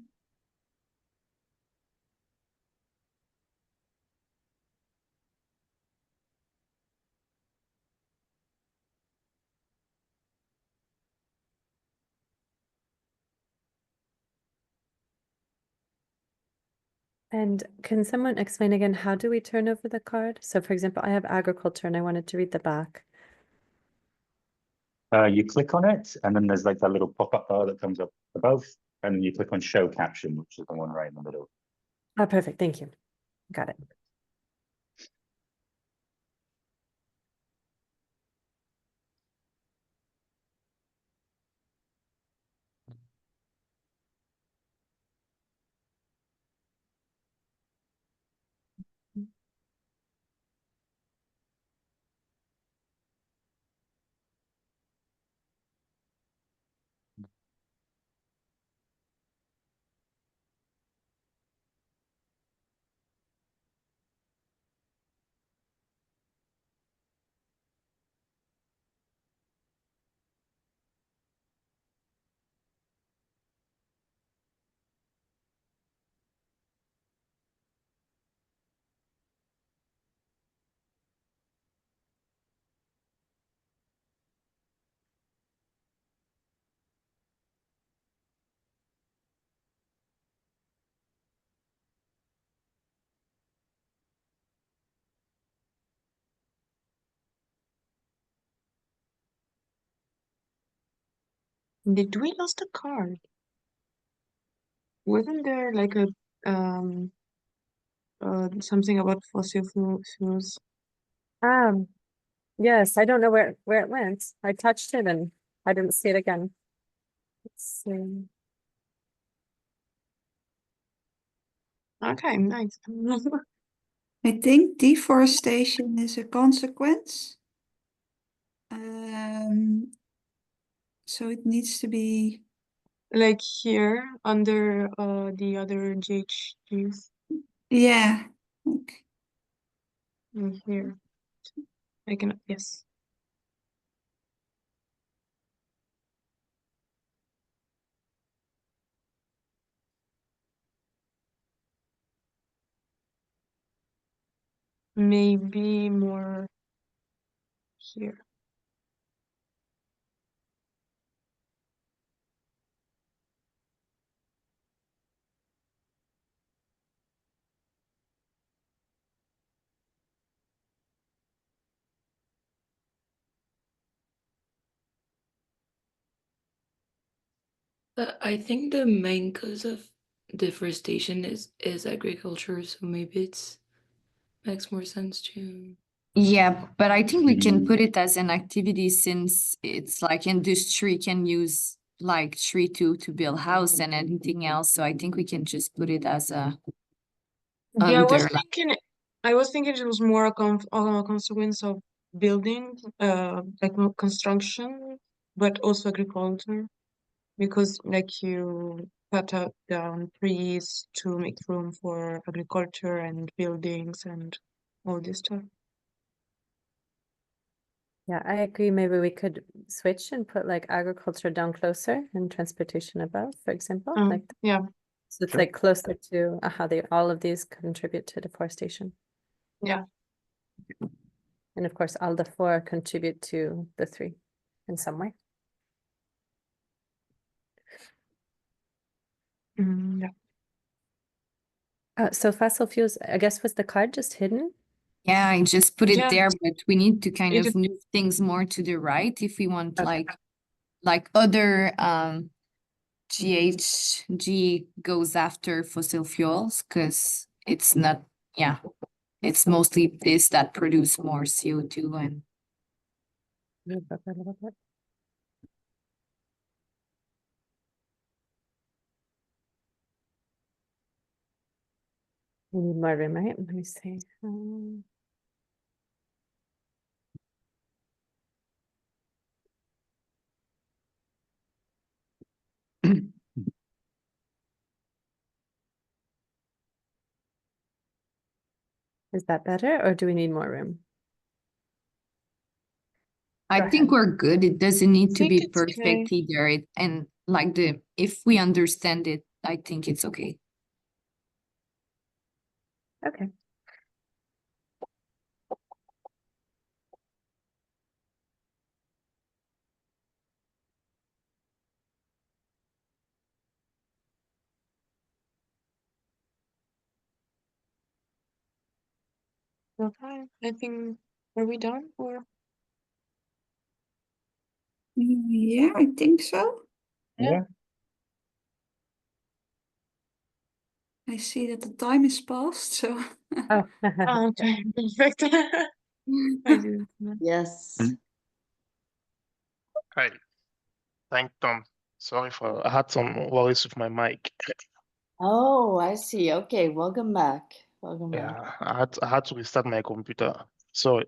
And can someone explain again, how do we turn over the card? So for example, I have agriculture and I wanted to read the back. You click on it, and then there's like that little pop-up bar that comes up above, and you click on show caption, which is the one right in the middle. Oh, perfect. Thank you. Got it. Did we lost a card? Wasn't there like a something about fossil fuels? Yes, I don't know where it went. I touched it and I didn't see it again. Let's see. Okay, nice. I think deforestation is a consequence. So it needs to be, Like here under the other GHGs yeah. Like, in here. I can, yes. Maybe more here. But I think the main cause of deforestation is agriculture, so maybe it's makes more sense to. Yeah, but I think we can Mm. put it as an activity since it's like industry can use like tree to build house and anything else. So I think we can just put it as a Yeah, under. I was thinking it was more a consequence of building, like construction, but also agriculture, because like you cut out down trees to make room for agriculture and buildings and all this stuff. Yeah, I agree. Maybe we could switch and put like agriculture down closer and transportation above, for example. Like Yeah, so it's Sure. like closer to how they all of these contribute to deforestation. yeah. And of course, all the four contribute to the three in some way. Yeah. So fossil fuels, I guess, was the card just hidden? Yeah, I just put it Yeah. there, but we need to kind It of is- move things more to the right if we want Okay. like other GHG goes after fossil fuels because it's not, yeah, it's mostly this that produce more CO2 and Move up a little bit. We need more room, right? Let me see. Is that better or do we need more room? I Go think ahead. we're good. It doesn't need to think be it's okay. perfect either. And like if we understand it, I think it's okay. Okay. Okay, I think, are we done or? yeah, I think so. Yeah. I see that the time is passed, so. Oh. Oh, okay, perfect. I didn't know. Yes. Mm. Hi. Thank Tom. Sorry I had some worries with my mic. Oh, I see. Okay, welcome back. Welcome back. Yeah, I had to restart my computer. Sorry.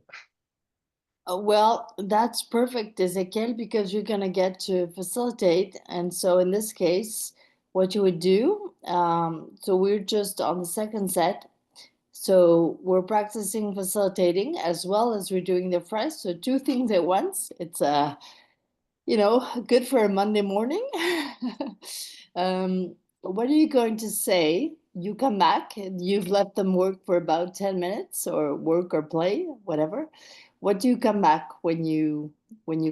Well, that's perfect, Ezekiel, because you're gonna get to facilitate. And so in this case, what you would do, so we're just on the second set. So we're practicing facilitating as well as we're doing the fresh. So two things at once. It's good for a Monday morning. What are you going to say? You come back and you've let them work for about 10 minutes or work or play, whatever. What do you come back when you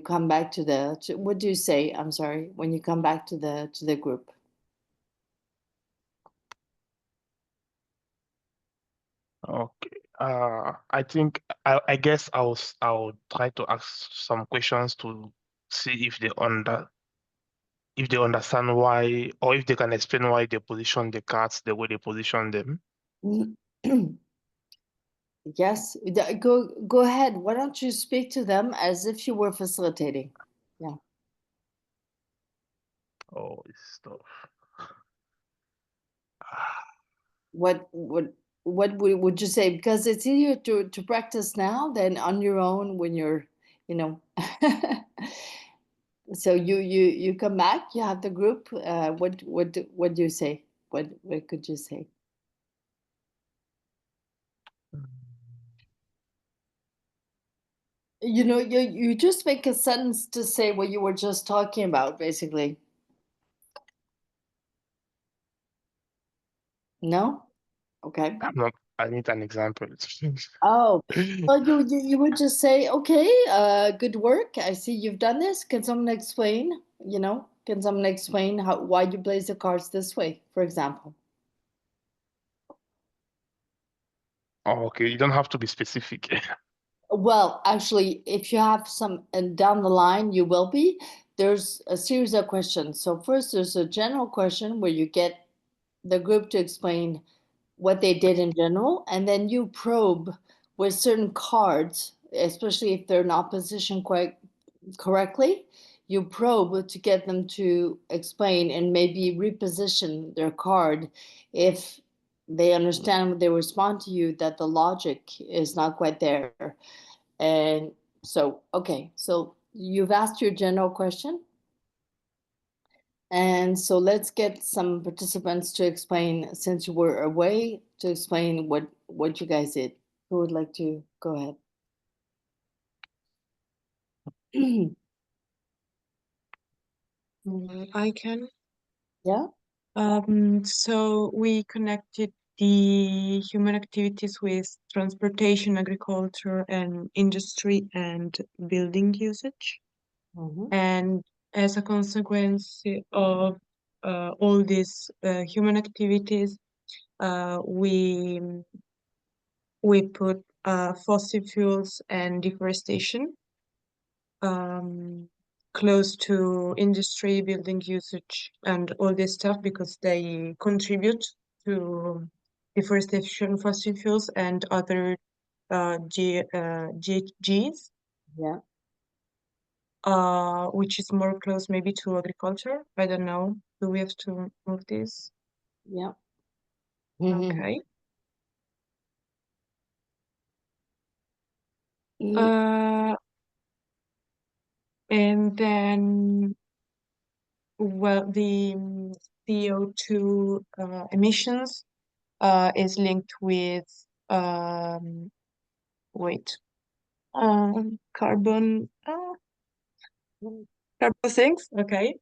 come back what do you say? I'm sorry, when you come back to the group? Okay. I think I guess I'll try to ask some questions to see if they if they understand why, or if they can explain why they position the cards the way they position them. Yes, go ahead. Why don't you speak to them as if you were facilitating? Yeah. Oh, it's stuff. What would you say? Because it's easier to practice now than on your own when you're, you know. So you come back, you have the group. What do you say? What could you say? You know, you just make a sentence to say what you were just talking about, basically. No? Okay. I need an example. Oh, well, you would just say, okay, good work. I see you've done this. Can someone explain, can someone explain why you place the cards this way, for example? Oh, okay, you don't have to be specific. Well, actually, if you have some and down the line, you will be. There's a series of questions. So first, there's a general question where you get the group to explain what they did in general, and then you probe with certain cards, especially if they're not positioned quite correctly. You probe to get them to explain and maybe reposition their card if they understand when they respond to you that the logic is not quite there. And so, okay, so you've asked your general question. And so let's get some participants to explain, since you were away, to explain what you guys did. Who would like to go ahead? I can. Yeah. So we connected the human activities with transportation, agriculture, and industry and building usage. Mhm. And as a consequence of all these human activities, we put fossil fuels and deforestation close to industry, building usage, and all this stuff because they contribute to deforestation, fossil fuels, and other GHGs, Yeah. which is more close maybe to agriculture. I don't know. Do we have to move this? Yeah. Okay. And then, well, the CO2 emissions is linked with wait, carbon sinks. Okay.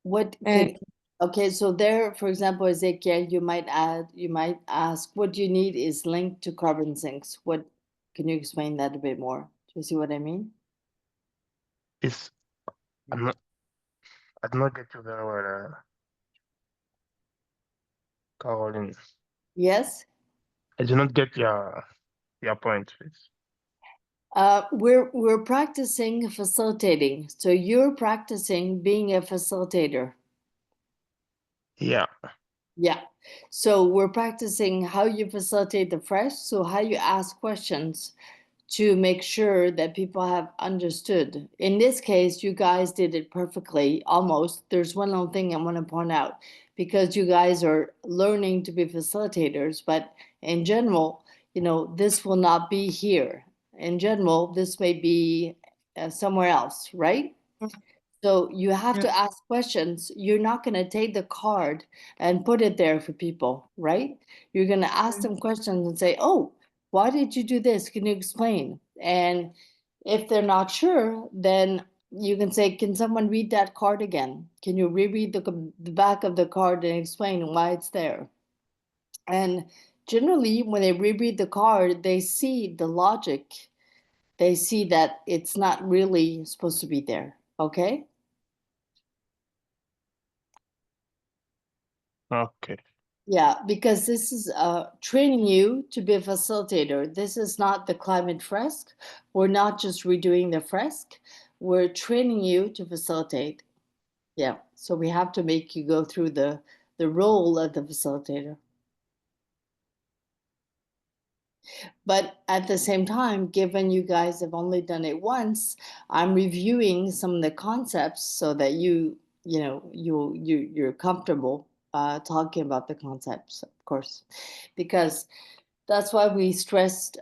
What And could, okay, so there, for example, Ezekiel, you might ask, what you need is linked to carbon sinks. What, can you explain that a bit more? Do you see what I mean? It's I do not get you very well, Caroline. Yes? I do not get your point, please. We're practicing facilitating. So you're practicing being a facilitator. Yeah. Yeah. So we're practicing how you facilitate the fresh. So how you ask questions to make sure that people have understood. In this case, you guys did it perfectly, almost. There's one little thing I want to point out, because you guys are learning to be facilitators, but in general, this will not be here. In general, this may be somewhere else, right? So you have to ask questions. You're not going to take the card and put it there for people, right? You're going to ask them questions and say, oh, why did you do this? Can you explain? And if they're not sure, then you can say, can someone read that card again? Can you reread the back of the card and explain why it's there? And generally, when they reread the card, they see the logic. They see that it's not really supposed to be there, okay? Okay. Yeah, because this is training you to be a facilitator. This is not the Climate Fresk. We're not just redoing the fresk. We're training you to facilitate. Yeah, so we have to make you go through the role of the facilitator. But at the same time, given you guys have only done it once, I'm reviewing some of the concepts so that you're comfortable talking about the concepts, of course, because that's why we stressed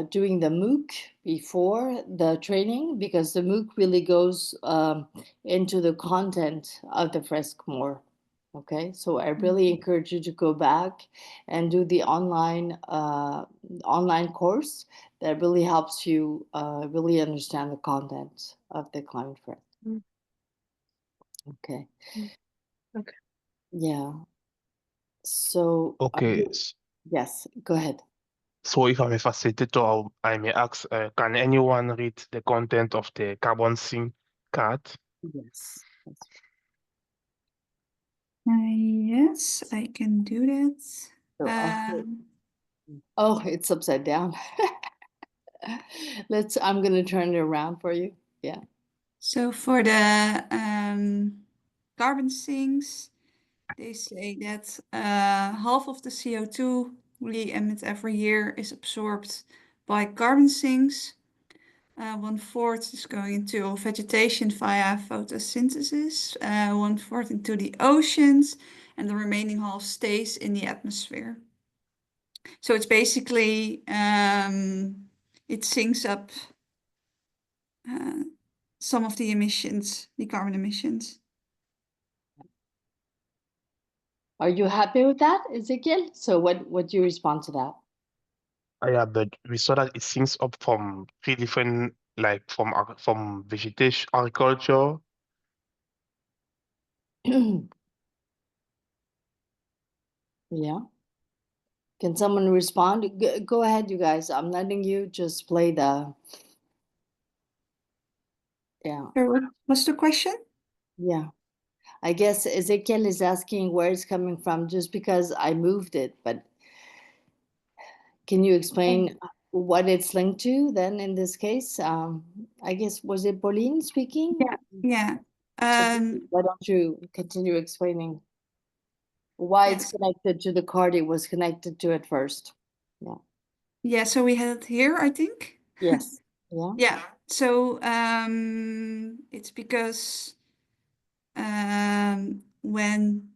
doing the MOOC before the training, because the MOOC really goes into the content of the Fresk more. Okay, so I really encourage you to go back and do the online course that really helps you really understand the content of the Climate Fresk. Mm. Okay. Okay. Yeah. So Okay, yes, go ahead. so if I'm a facilitator, I may ask, can anyone read the content of the carbon sink card? Yes. That's Yes, I can do that. so oh, it's upside down. I'm gonna turn it around for you. Yeah. So for the carbon sinks, they say that half of the CO2 we emit every year is absorbed by carbon sinks. 1/4 is going into vegetation via photosynthesis, 1/4 into the oceans, and the remaining half stays in the atmosphere. So it's basically, it sinks up some of the emissions, the carbon emissions. Are you happy with that, Ezekiel? So what do you respond to that? Yeah, but we saw that it sinks up from 3 different, like from vegetation, agriculture. Yeah. Can someone respond? Go ahead, you guys. I'm letting you just play the. Yeah. What's the question? Yeah. I guess Ezekiel is asking where it's coming from just because I moved it, but can you explain what it's linked to then in this case? I guess, was it Pauline speaking? Yeah. Why don't you continue explaining why it's Yes. connected to the card it was connected to at first? Yeah. Yeah, so we had it here, I think. Yes. Yeah. Yeah. So it's because when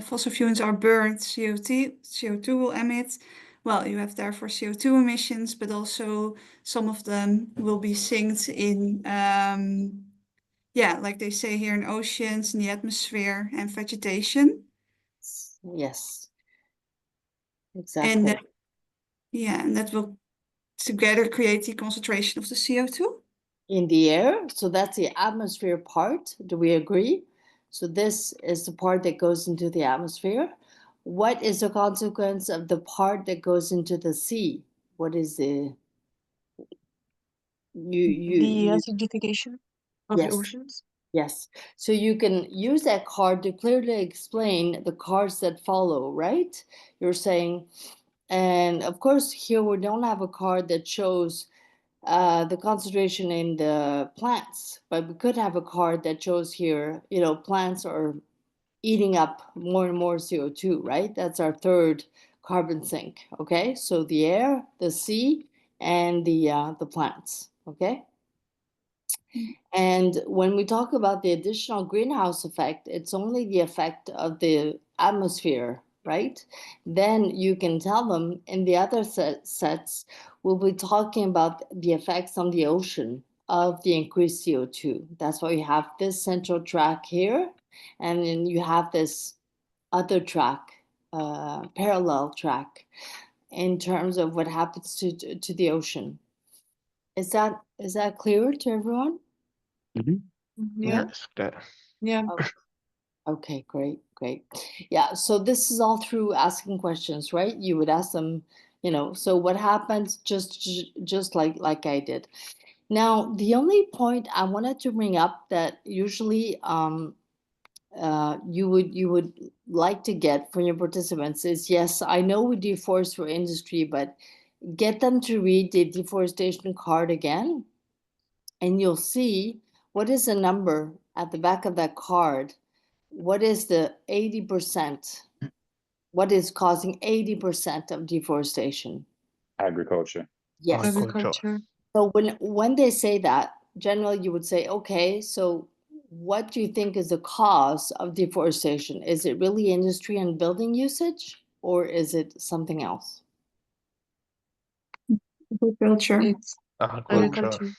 fossil fuels are burned, CO2 will emit. Well, you have therefore CO2 emissions, but also some of them will be synced in, yeah, like they say here, in oceans, in the atmosphere, and vegetation. Yes. And Exactly. that, yeah, and that will together create the concentration of the CO2. In the air, so that's the atmosphere part. Do we agree? So this is the part that goes into the atmosphere. What is the consequence of the part that goes into the sea? What is the The acidification of the yes, oceans. yes. So you can use that card to clearly explain the cards that follow, right? You're saying, and of course here we don't have a card that shows the concentration in the plants, but we could have a card that shows here, plants are eating up more and more CO2, right? That's our third carbon sink, okay? So the air, the sea, and the plants, okay? And when we talk about the additional greenhouse effect, it's only the effect of the atmosphere, right? Then you can tell them in the other sets, we'll be talking about the effects on the ocean of the increased CO2. That's why you have this central track here, and then you have this other track, parallel track, in terms of what happens to the ocean. Is that clear to everyone? Yeah. Yes, that. Yeah. Okay, great. Yeah, so this is all through asking questions, right? You would ask them, so what happens, just like I did. Now, the only point I wanted to bring up that usually you would like to get from your participants is, yes, I know we deforest for industry, but get them to read the deforestation card again, and you'll see what is the number at the back of that card. What is the 80%? What is causing 80% of deforestation? Agriculture. Yes. Agriculture. So when they say that, generally you would say, okay, so what do you think is the cause of deforestation? Is it really industry and building usage, or is it something else? Agriculture. It's agriculture.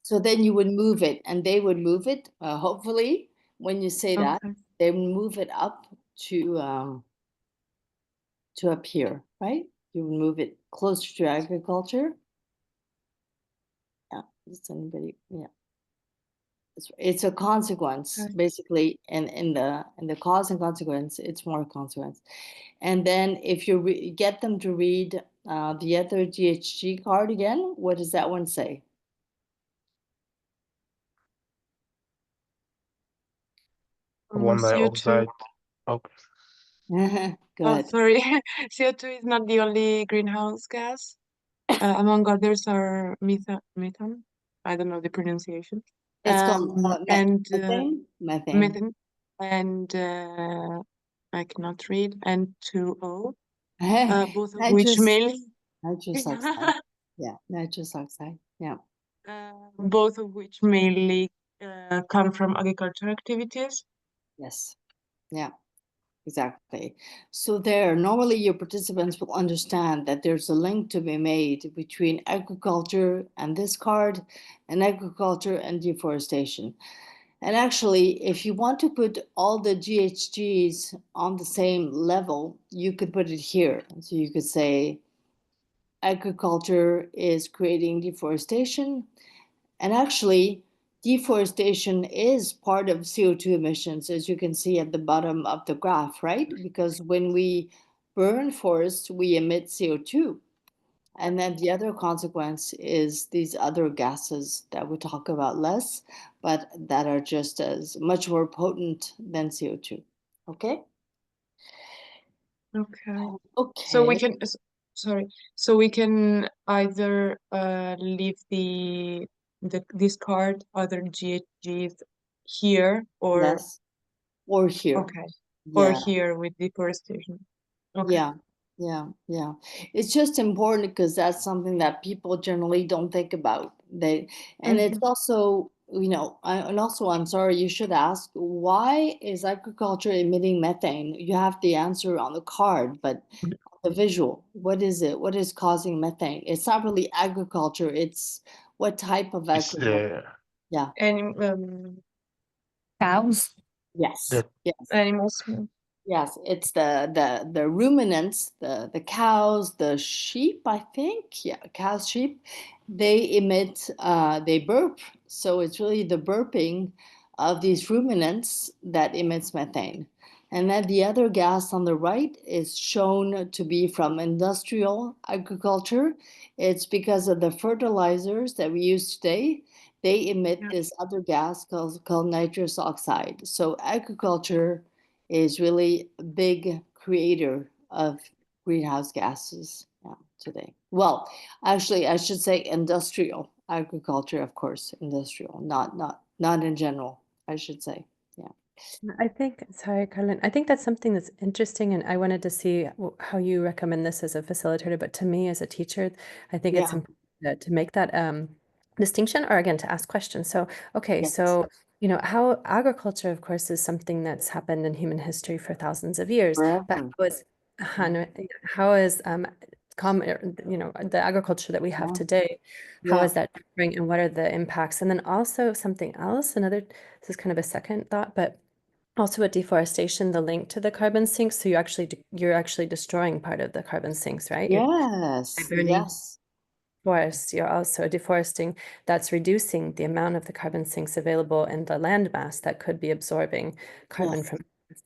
So then you would move it, and they would move it, hopefully, when you say that, Okay. they would move it up to up here, right? You would move it closer to agriculture. Yeah, does anybody, yeah. It's a consequence, Okay. basically, and in the cause and consequence, it's more consequence. And then if you get them to read the other GHG card again, what does that one say? Carbon CO2. dioxide. Okay. Oh, Good. sorry. CO2 is not the only greenhouse gas. Among others are methane. I don't know the pronunciation. It's called And methane. methane. And I cannot read. And 2O. Both of which mainly. Nitrous oxide. Yeah, nitrous oxide. Yeah. Both of which mainly come from agricultural activities. Yes. Yeah. Exactly. So there, normally your participants will understand that there's a link to be made between agriculture and this card, and agriculture and deforestation. And actually, if you want to put all the GHGs on the same level, you could put it here. So you could say agriculture is creating deforestation, and actually, deforestation is part of CO2 emissions, as you can see at the bottom of the graph, right? Because when we burn forests, we emit CO2. And then the other consequence is these other gases that we talk about less, but that are just as much more potent than CO2. Okay? Okay. Okay. So we can, sorry. So we can either leave this card, either GHGs here or Yes. Or here. okay, or Yeah. here with deforestation. Okay. Yeah. It's just important because that's something that people generally don't think about. And it's also, and also I'm sorry, you should ask, why is agriculture emitting methane? You have the answer on the card, but the visual, what is it? What is causing methane? It's not really agriculture, it's what type of It's agriculture? Yeah. And Cows. Yes. Yes. animals. Yes, it's the ruminants, the cows, the sheep, I think. Yeah, cows, sheep. They emit, they burp. So it's really the burping of these ruminants that emits methane. And then the other gas on the right is shown to be from industrial agriculture. It's because of the fertilizers that we use today. They emit this other gas called nitrous oxide. So agriculture is really a big creator of greenhouse gases today. Well, actually, I should say industrial agriculture, of course, industrial, not in general, I should say. Yeah. I think, sorry, Carlin, I think that's something that's interesting, and I wanted to see how you recommend this as a facilitator, but to me as a teacher, I think it's Yeah. important to make that distinction, or again, to ask questions. So, okay, Yes. so, how agriculture, of course, is something that's happened in human history for thousands of years, but Forever. how is the agriculture that we have Yeah. today, how Yeah. is that differing, and what are the impacts? And then also something else, this is kind of a second thought, but also with deforestation, the link to the carbon sinks. So you're actually destroying part of the carbon sinks, right? Yes. By burning Yes. forests, you're also deforesting. That's reducing the amount of the carbon sinks available in the land mass that could be absorbing carbon Yes. from.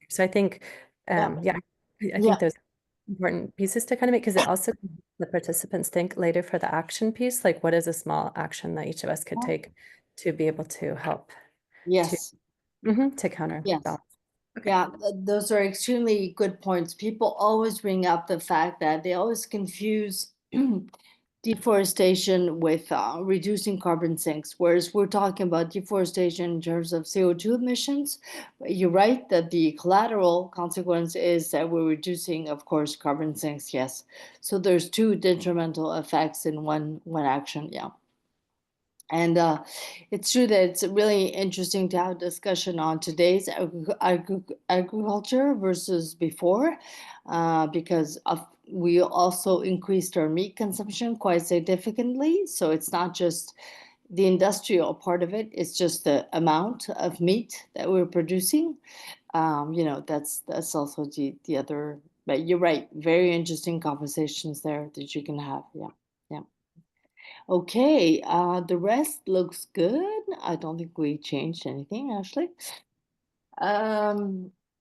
So I think, I Yeah. think those important pieces to kind of make, because it also the participants think later for the action piece, like what is a small action that each of us could take to be able to help Yes. to counter Yes. balance. Yeah, those are extremely good points. People always bring up the fact that they always confuse deforestation with reducing carbon sinks, whereas we're talking about deforestation in terms of CO2 emissions. You're right that the collateral consequence is that we're reducing, of course, carbon sinks, yes. So there's two detrimental effects in one action, yeah. And it's true that it's really interesting to have a discussion on today's agriculture versus before, because we also increased our meat consumption quite significantly. So it's not just the industrial part of it, it's just the amount of meat that we're producing. That's also the other, but you're right, very interesting conversations there that you can have, yeah. Yeah. Okay, the rest looks good. I don't think we changed anything, actually.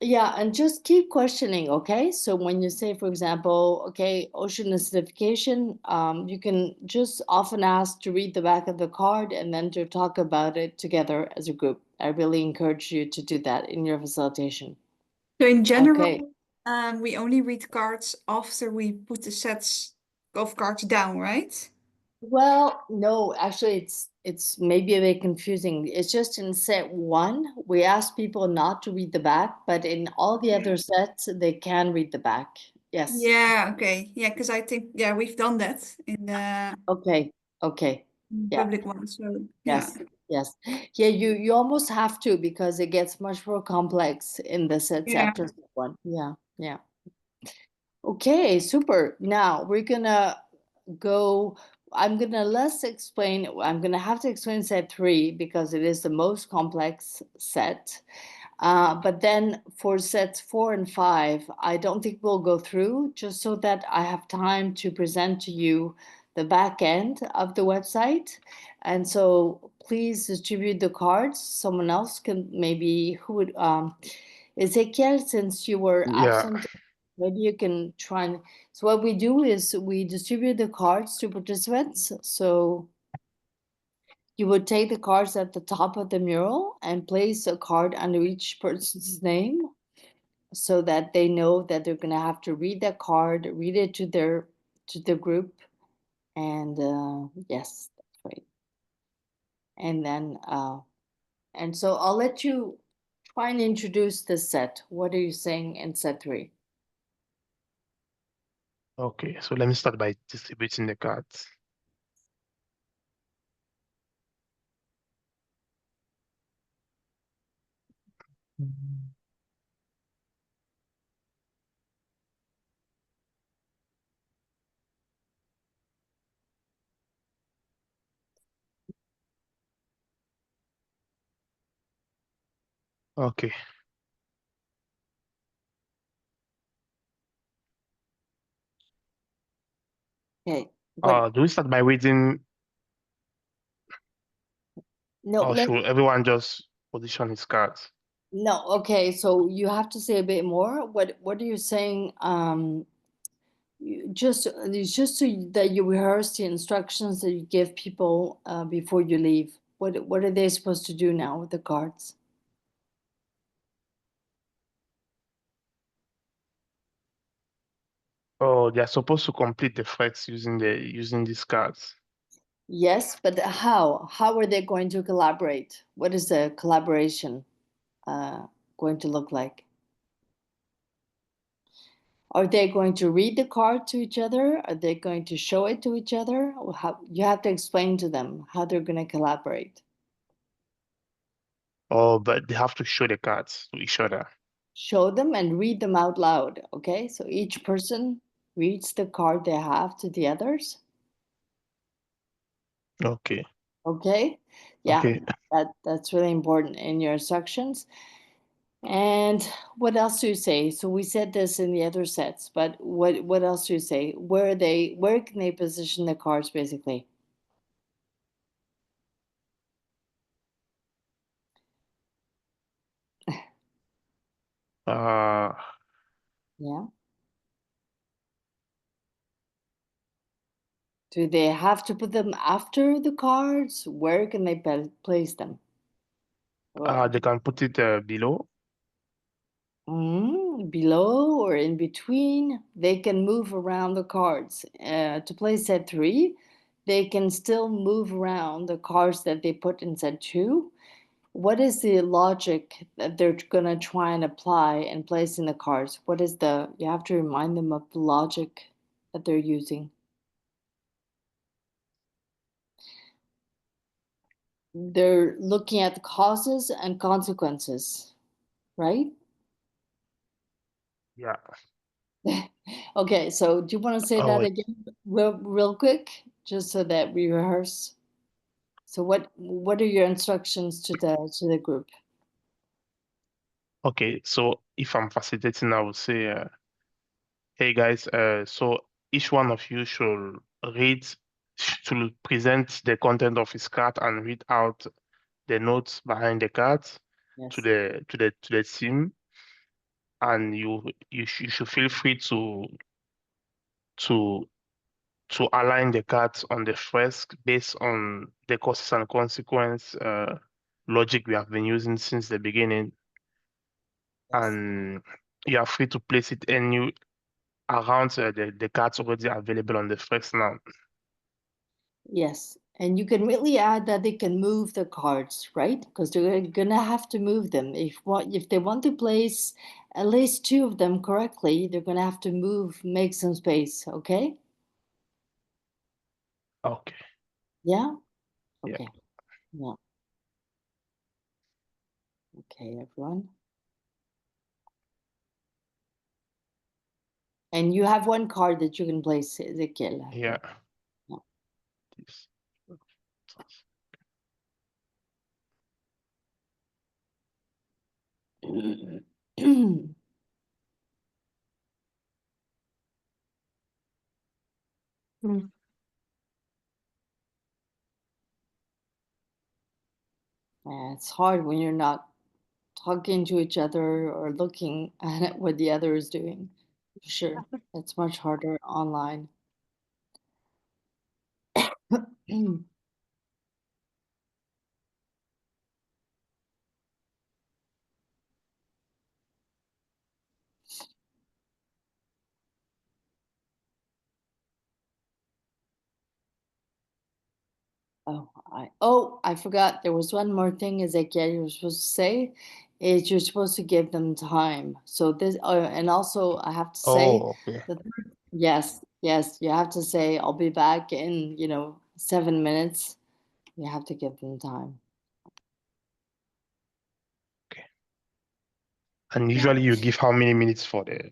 Yeah, and just keep questioning, okay? So when you say, for example, okay, ocean acidification, you can just often ask to read the back of the card and then to talk about it together as a group. I really encourage you to do that in your facilitation. So in general, Okay. we only read cards after we put the sets of cards down, right? Well, no, actually, it's maybe a bit confusing. It's just in set one, we ask people not to read the back, but in all the other sets, they can read the back. Yes. Yeah, okay. Yeah, because I think, yeah, we've done that in the Okay. Okay. Yeah. public one. So, yeah. Yes. Yes. Yeah, you almost have to because it gets much more complex in the sets Yeah. after set one. Yeah. Yeah. Okay, super. Now we're gonna go. I'm gonna I'm gonna have to explain set three because it is the most complex set. But then for sets 4 and 5, I don't think we'll go through just so that I have time to present to you the back end of the website. And so please distribute the cards. Someone else can maybe, who would, Ezekiel, since you were Yeah. absent, maybe you can try and, so what we do is we distribute the cards to participants. So you would take the cards at the top of the mural and place a card under each person's name so that they know that they're going to have to read that card, read it to the group. And yes, that's right. And then, and so I'll let you try and introduce the set. What are you saying in set 3? Okay, so let me start by distributing the cards. Okay. Okay. What? Do we start by reading, No, or should everyone just position his cards? no. Okay. So you have to say a bit more. What are you saying? It's just so that you rehearse the instructions that you give people before you leave. What are they supposed to do now with the cards? Oh, they're supposed to complete the facts using these cards. Yes, but how? How are they going to collaborate? What is the collaboration going to look like? Are they going to read the card to each other? Are they going to show it to each other? Or how, you have to explain to them how they're going to collaborate. Oh, but they have to show the cards to each other. Show them and read them out loud. Okay, so each person reads the card they have to the others. Okay. Okay, yeah, Okay. that's really important in your instructions. And what else do you say? So we said this in the other sets, but what else do you say? Where can they position the cards basically? Uh, Yeah. Do they have to put them after the cards? Where can they place them? Well, they can put it below. below or in between, they can move around the cards. To play set 3, they can still move around the cards that they put in set 2. What is the logic that they're gonna try and apply and place in the cards? What is you have to remind them of the logic that they're using. They're looking at the causes and consequences, right? Yeah. Okay, so do you want to say Oh, that wait. again real quick, just so that we rehearse? So what are your instructions to the group? Okay, so if I'm facilitating, I would say, hey guys, so each one of you should read, to present the content of his card and read out the notes behind the cards to Yes. the team, and you should feel free to to align the cards on the fresk based on the causes and consequence logic we have been using since the beginning, Yes. and you are free to place it any around the cards already available on the fresk now. Yes, and you can really add that they can move the cards, right? Because they're gonna have to move them. If they want to place at least 2 of them correctly, they're gonna have to make some space, okay? Okay. Yeah? Yeah. Okay. Yeah. Okay, everyone. And you have 1 card that you can place, Ezekiel. Yeah. Yeah. This. It's hard when you're not talking to each other or looking at what the other is doing. For sure. It's much harder online. I forgot. There was one more thing, Ezekiel, you were supposed to say, is you're supposed to give them time. So this, and also I have to say Oh, okay. that, yes, you have to say, I'll be back in, 7 minutes. You have to give them time. Okay. And usually you give how many minutes for the?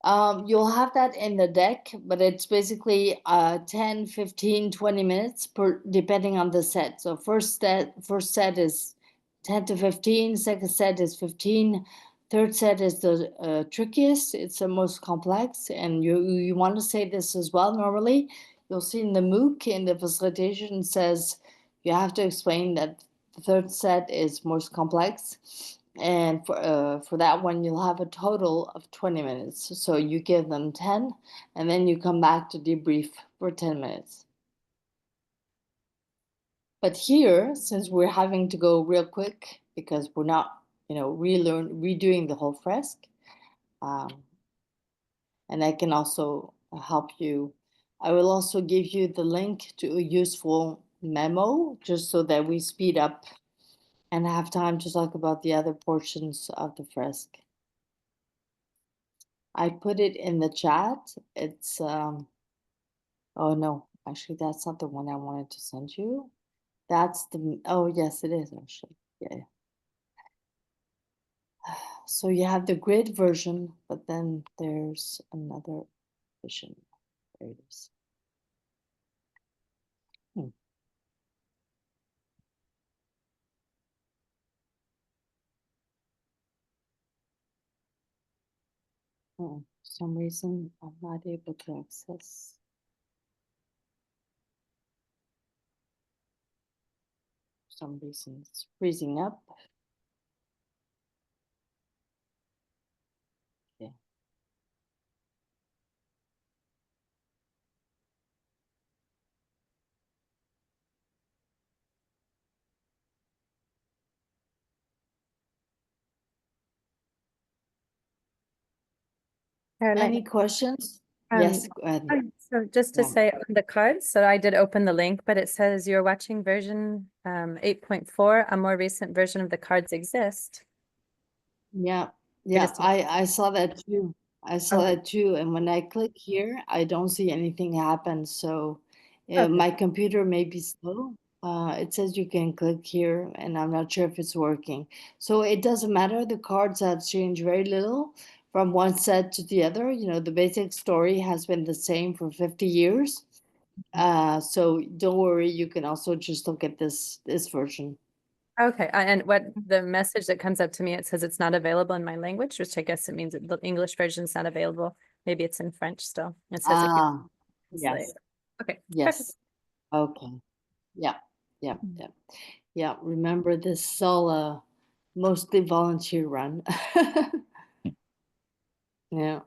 You'll have that in the deck, but it's basically 10, 15, 20 minutes per depending on the set. So first set is 10 to 15, second set is 15, third set is the trickiest, it's the most complex, and you want to say this as well normally. You'll see in the MOOC in the facilitation says you have to explain that the third set is most complex. And for that one, you'll have a total of 20 minutes. So you give them 10, and then you come back to debrief for 10 minutes. But here, since we're having to go real quick because we're not, redoing the whole fresk, and I can also help you. I will also give you the link to a useful memo just so that we speed up and have time to talk about the other portions of the fresk. I put it in the chat. It's oh no, actually that's not the one I wanted to send you. That's oh yes, it is actually. Yeah. So you have the grid version, but then there's another version. There it is. For some reason I'm not able to access. For some reason it's freezing up. Yeah. Caroline, Any questions? Um, Yes, go ahead. so just to Yeah. say on the cards, so I did open the link, but it says you're watching version 8.4. A more recent version of the cards exist. Yeah, yeah, just- I saw that too. I saw Okay. that too. And when I click here, I don't see anything happen. So Okay. my computer may be slow. It says you can click here, and I'm not sure if it's working. So it doesn't matter. The cards have changed very little from one set to the other. You know, the basic story has been the same for 50 years. So don't worry. You can also just look at this version. Okay, and what the message that comes up to me, it says it's not available in my language, which I guess it means that the English version is not available. Maybe it's in French still. It says it can translate. Yes. Okay. Yes. perfect. Okay. Yeah. Yeah. Yeah. Yeah. Remember, this is all a mostly volunteer run. Yeah.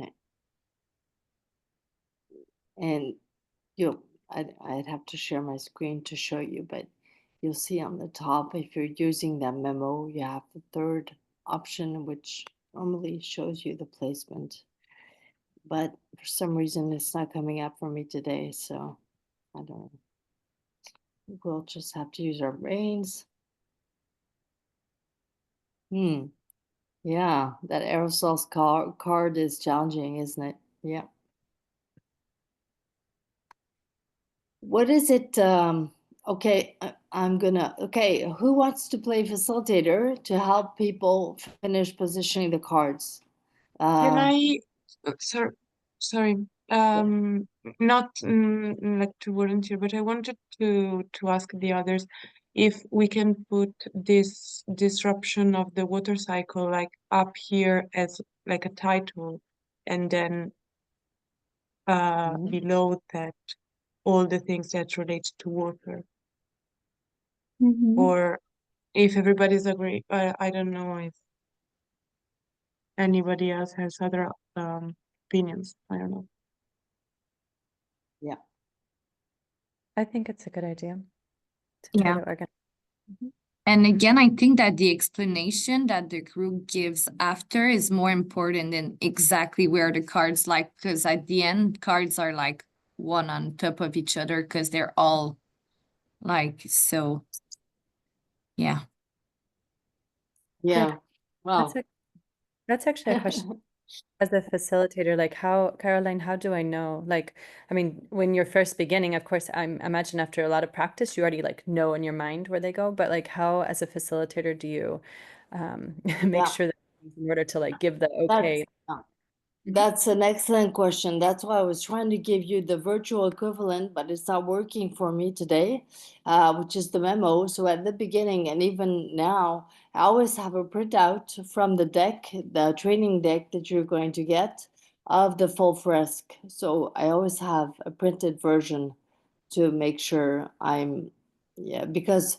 Okay. And I'd have to share my screen to show you, but you'll see on the top, if you're using that memo, you have the third option, which normally shows you the placement. But for some reason, it's not coming up for me today, so I don't know. We'll just have to use our brains. Yeah, that aerosols card is challenging, isn't it? Yeah. What is it? Okay, okay, who wants to play facilitator to help people finish positioning the cards? Can Um, I, sorry, not like to volunteer, but I wanted to ask the others if we can put this disruption of the water cycle like up here as like a title, and then Mhm. below that all the things that relate to water, Mm-hmm. or if everybody's agree. I don't know if anybody else has other opinions. I don't know. Yeah. I think it's a good idea to try Yeah. to organize. And again, I think that the explanation that the group gives after is more important than exactly where the cards like, because at the end, cards are like one on top of each other because they're all like, so yeah. Yeah. Wow. That's actually a question. As a facilitator, like how, Caroline, how do I know? Like, I mean, when you're first beginning, of course, I imagine after a lot of practice, you already like know in your mind where they go. But like, how, as a facilitator, do you make Yeah. sure that in order to like give the That's, okay? that's an excellent question. That's why I was trying to give you the virtual equivalent, but it's not working for me today, which is the memo. So at the beginning and even now, I always have a printout from the deck, the training deck that you're going to get of the full Fresk. So I always have a printed version to make sure yeah, because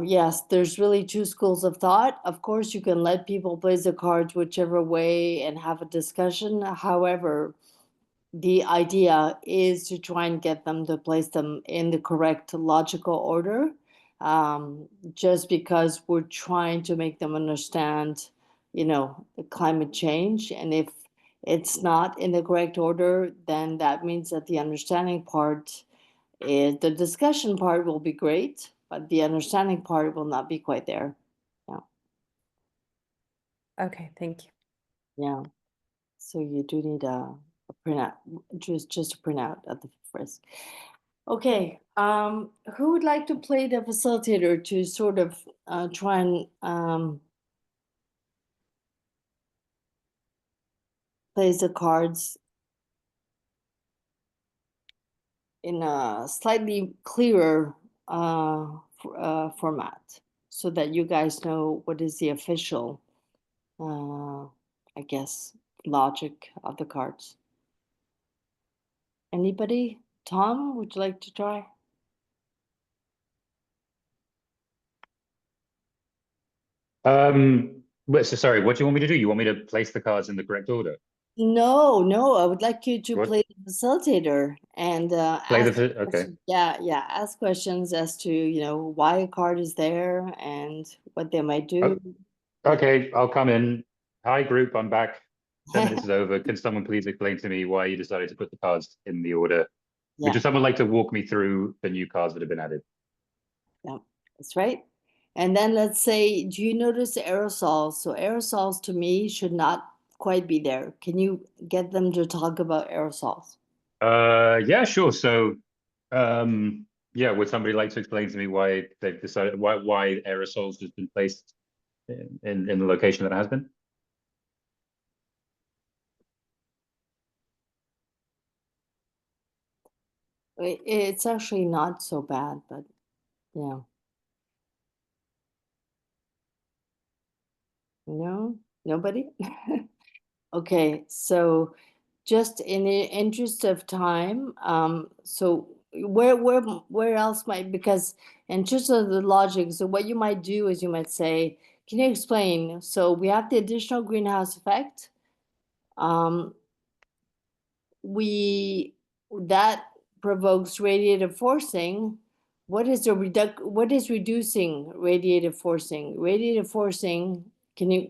yes, there's really two schools of thought. Of course, you can let people play the cards whichever way and have a discussion. However, the idea is to try and get them to place them in the correct logical order, just because we're trying to make them understand, the climate change. And if it's not in the correct order, then that means that the understanding part the discussion part will be great, but the understanding part will not be quite there. Yeah. Okay, thank you. Yeah. So you do need a printout, just a printout of the first. Okay. Who would like to play the facilitator to sort of try and place the cards in a slightly clearer format so that you guys know what is the official I guess, logic of the cards. Anybody? Tom, would you like to try? So sorry, what do you want me to do? You want me to place the cards in the correct order? No, I would like you to What? play the facilitator and Play ask okay. questions. Yeah, ask questions as to, why a card is there and what they might do. Okay, I'll come in. Hi, group, I'm back. 10 minutes is over. Can someone please explain to me why you decided to put the cards in the order? Yeah. Would someone like to walk me through the new cards that have been added? Yeah, that's right. And then let's say, do you notice aerosols? So aerosols to me should not quite be there. Can you get them to talk about aerosols? Yeah, sure. So, yeah, would somebody like to explain to me why they've decided why aerosols has been placed in the location that it has been? It's actually not so bad, but yeah. No, nobody? Okay, so just in the interest of time, so where else might, because in terms of the logic, so what you might do is you might say, can you explain? So we have the additional greenhouse effect. That provokes radiative forcing. What is reducing radiative forcing? Radiative forcing,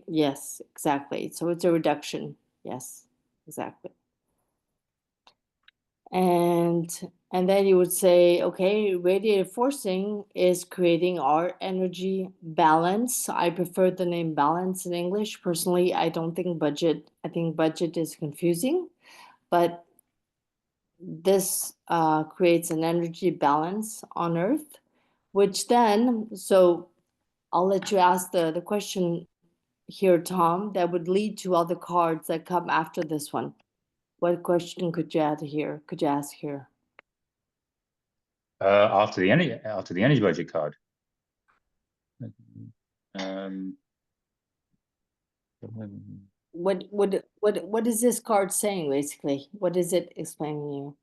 yes, exactly. So it's a reduction. Yes, exactly. And then you would say, okay, radiative forcing is creating our energy balance. I prefer the name balance in English. Personally, I don't think budget. I think budget is confusing, but this creates an energy balance on Earth, which then, so I'll let you ask the question here, Tom, that would lead to all the cards that come after this one. What question could you add here? Could you ask here? After the energy budget card. What is this card saying basically? What is it explaining you?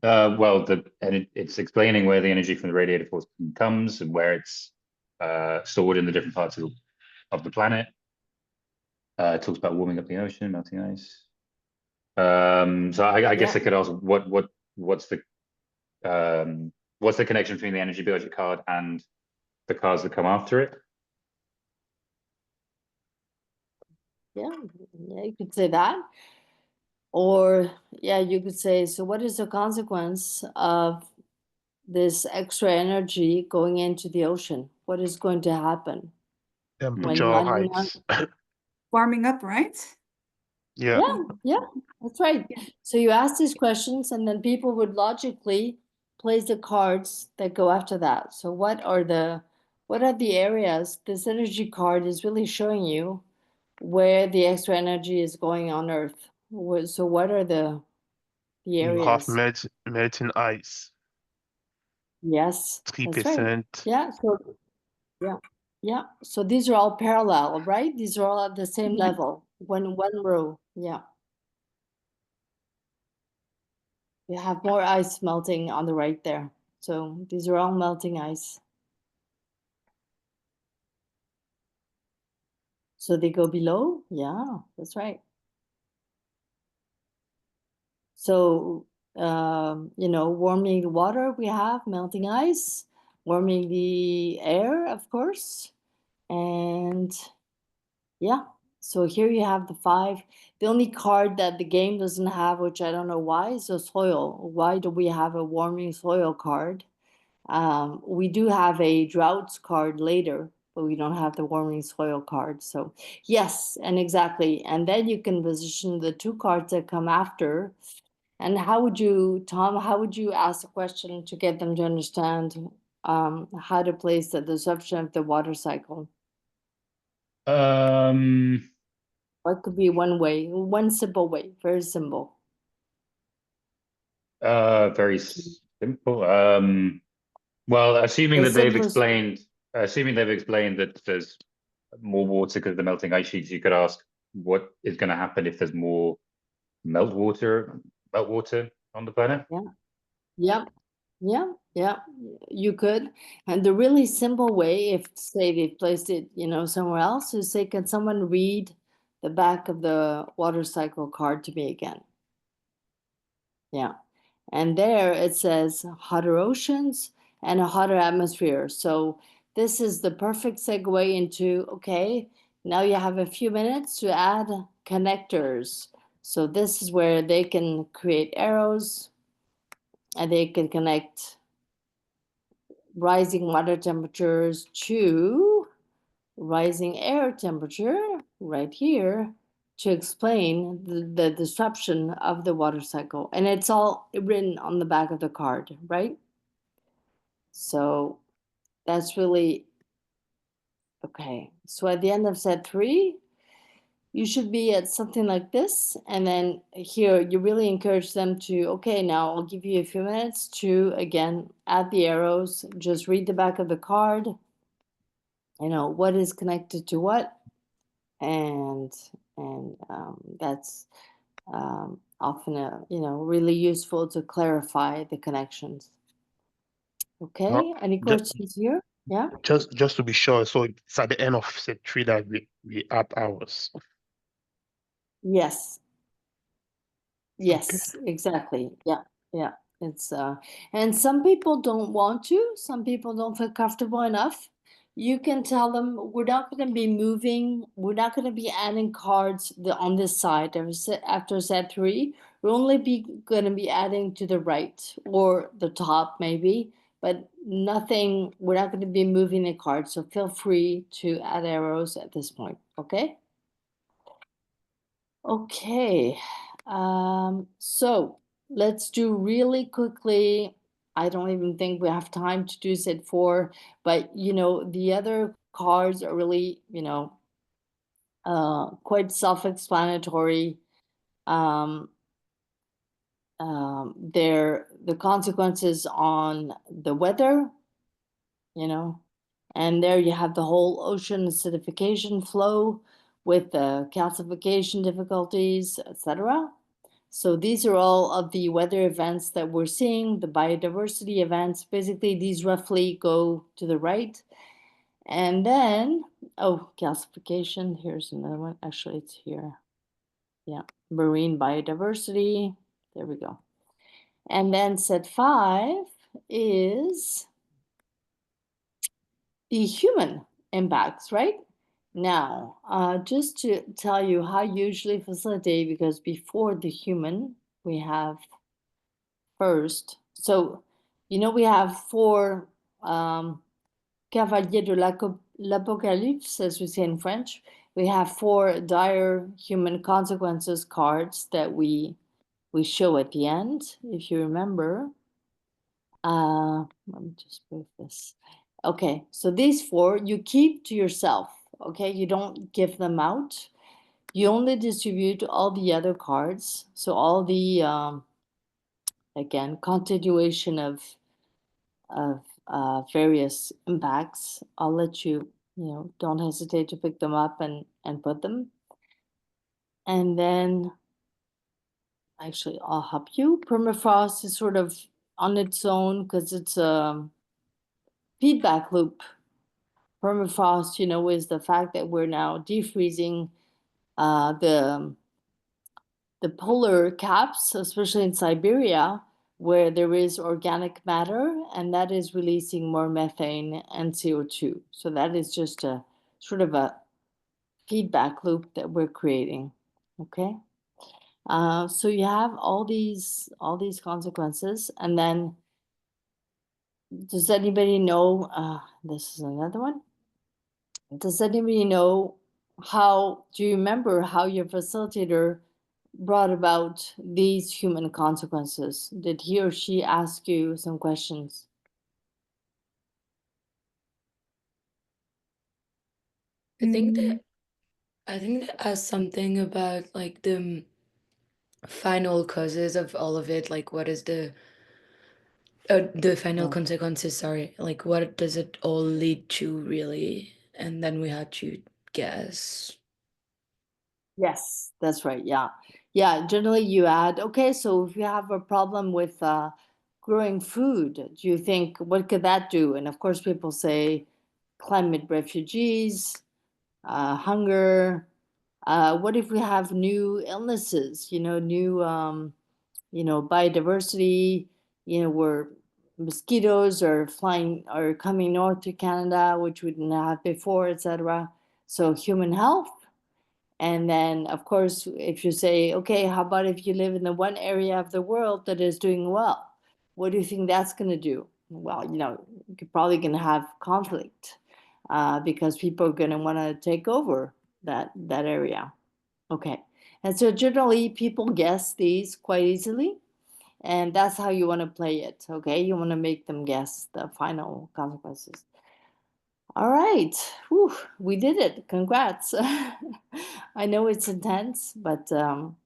Well, it's explaining where the energy from the radiative force comes and where it's stored in the different parts of the planet. It talks about warming up the ocean, melting ice. So I guess I could ask what's the connection between the energy budget card and the cards that come after it? Yeah, you could say that. Or yeah, you could say, so what is the consequence of this extra energy going into the ocean? What is going to happen? Temperature When rise. Warming up, right? Yeah. yeah, that's right. So you ask these questions, and then people would logically place the cards that go after that. So what are the areas? This energy card is really showing you where the extra energy is going on Earth. So what are the You have areas? melting ice, Yes, that's right. 3%. Yeah, so yeah. So these are all parallel, right? These are all at the same level. One row. Yeah. You have more ice melting on the right there. So these are all melting ice. So they go below? Yeah, that's right. So, warming the water, we have melting ice, warming the air, of course. And yeah, so here you have the 5. The only card that the game doesn't have, which I don't know why, is the soil. Why do we have a warming soil card? We do have a droughts card later, but we don't have the warming soil card. So yes, and exactly. And then you can position the 2 cards that come after. And how would you, Tom, ask a question to get them to understand how to place the disruption of the water cycle? What could be one way, one simple way, very simple. Very simple. Well, assuming The that they've simplest, explained that there's more water because of the melting ice sheets, you could ask what is going to happen if there's more meltwater on the planet. yeah, you could. And the really simple way, if say they placed it, somewhere else, is say, can someone read the back of the water cycle card to me again? Yeah. And there it says hotter oceans and a hotter atmosphere. So this is the perfect segue into, okay, now you have a few minutes to add connectors. So this is where they can create arrows and they can connect rising water temperatures to rising air temperature right here to explain the disruption of the water cycle. And it's all written on the back of the card, right? So that's really, okay. So at the end of set 3, you should be at something like this. And then here, you really encourage them to, okay, now I'll give you a few minutes to, again, add the arrows, just read the back of the card, you know, what is connected to what. And that's often, really useful to clarify the connections. Okay, any questions here? Yeah? Just to be sure, so it's at the end of set 3 that we add ours. Yes. Yes, exactly. Yeah, yeah. It's and some people don't want to, some people don't feel comfortable enough. You can tell them we're not going to be moving, we're not going to be adding cards on this side after set 3. We're only going to be adding to the right or the top maybe, but nothing, we're not going to be moving the cards. So feel free to add arrows at this point, okay? Okay, so let's do really quickly. I don't even think we have time to do set 4, but the other cards are really, quite self-explanatory. They're the consequences on the weather, and there you have the whole ocean acidification flow with the calcification difficulties, etc. So these are all of the weather events that we're seeing, the biodiversity events. Basically, these roughly go to the right. And then, calcification, here's another one. Actually, it's here. Yeah, marine biodiversity. There we go. And then set 5 is the human impacts, right? Now, just to tell you how I usually facilitate, because before the human, we have first. So, we have 4 cavaliers de l'Apocalypse, as we say in French. We have 4 dire human consequences cards that we show at the end, if you remember. Let me just move this. Okay, so these 4 you keep to yourself, okay? You don't give them out. You only distribute all the other cards. So all the, again, continuation of various impacts. I'll let you, don't hesitate to pick them up and put them. And then, actually, I'll help you. Permafrost is sort of on its own because it's a feedback loop. Permafrost, is the fact that we're now defreezing the polar caps, especially in Siberia, where there is organic matter, and that is releasing more methane and CO2. So that is just a sort of a feedback loop that we're creating. Okay. So you have all these consequences, and then does anybody know? This is another one. Does anybody know how? Do you remember how your facilitator brought about these human consequences? Did he or she ask you some questions? I think that has something about like the final causes of all of it. Like, what is the final Yeah. consequences? Sorry, like what does it all lead to really? And then we had to guess. Yes, that's right. Yeah. Yeah. Generally, you add, okay, so if you have a problem with growing food, do you think what could that do? And of course, people say climate refugees, hunger. What if we have new illnesses, new, biodiversity, we're mosquitoes are flying or coming north to Canada, which we didn't have before, etc. So human health. And then, of course, if you say, okay, how about if you live in the one area of the world that is doing well? What do you think that's going to do? Well, you're probably going to have conflict because people are going to want to take over that area. Okay. And so generally people guess these quite easily. And that's how you want to play it. Okay. You want to make them guess the final consequences. All right. Whew, we did it. Congrats. I know it's intense, but do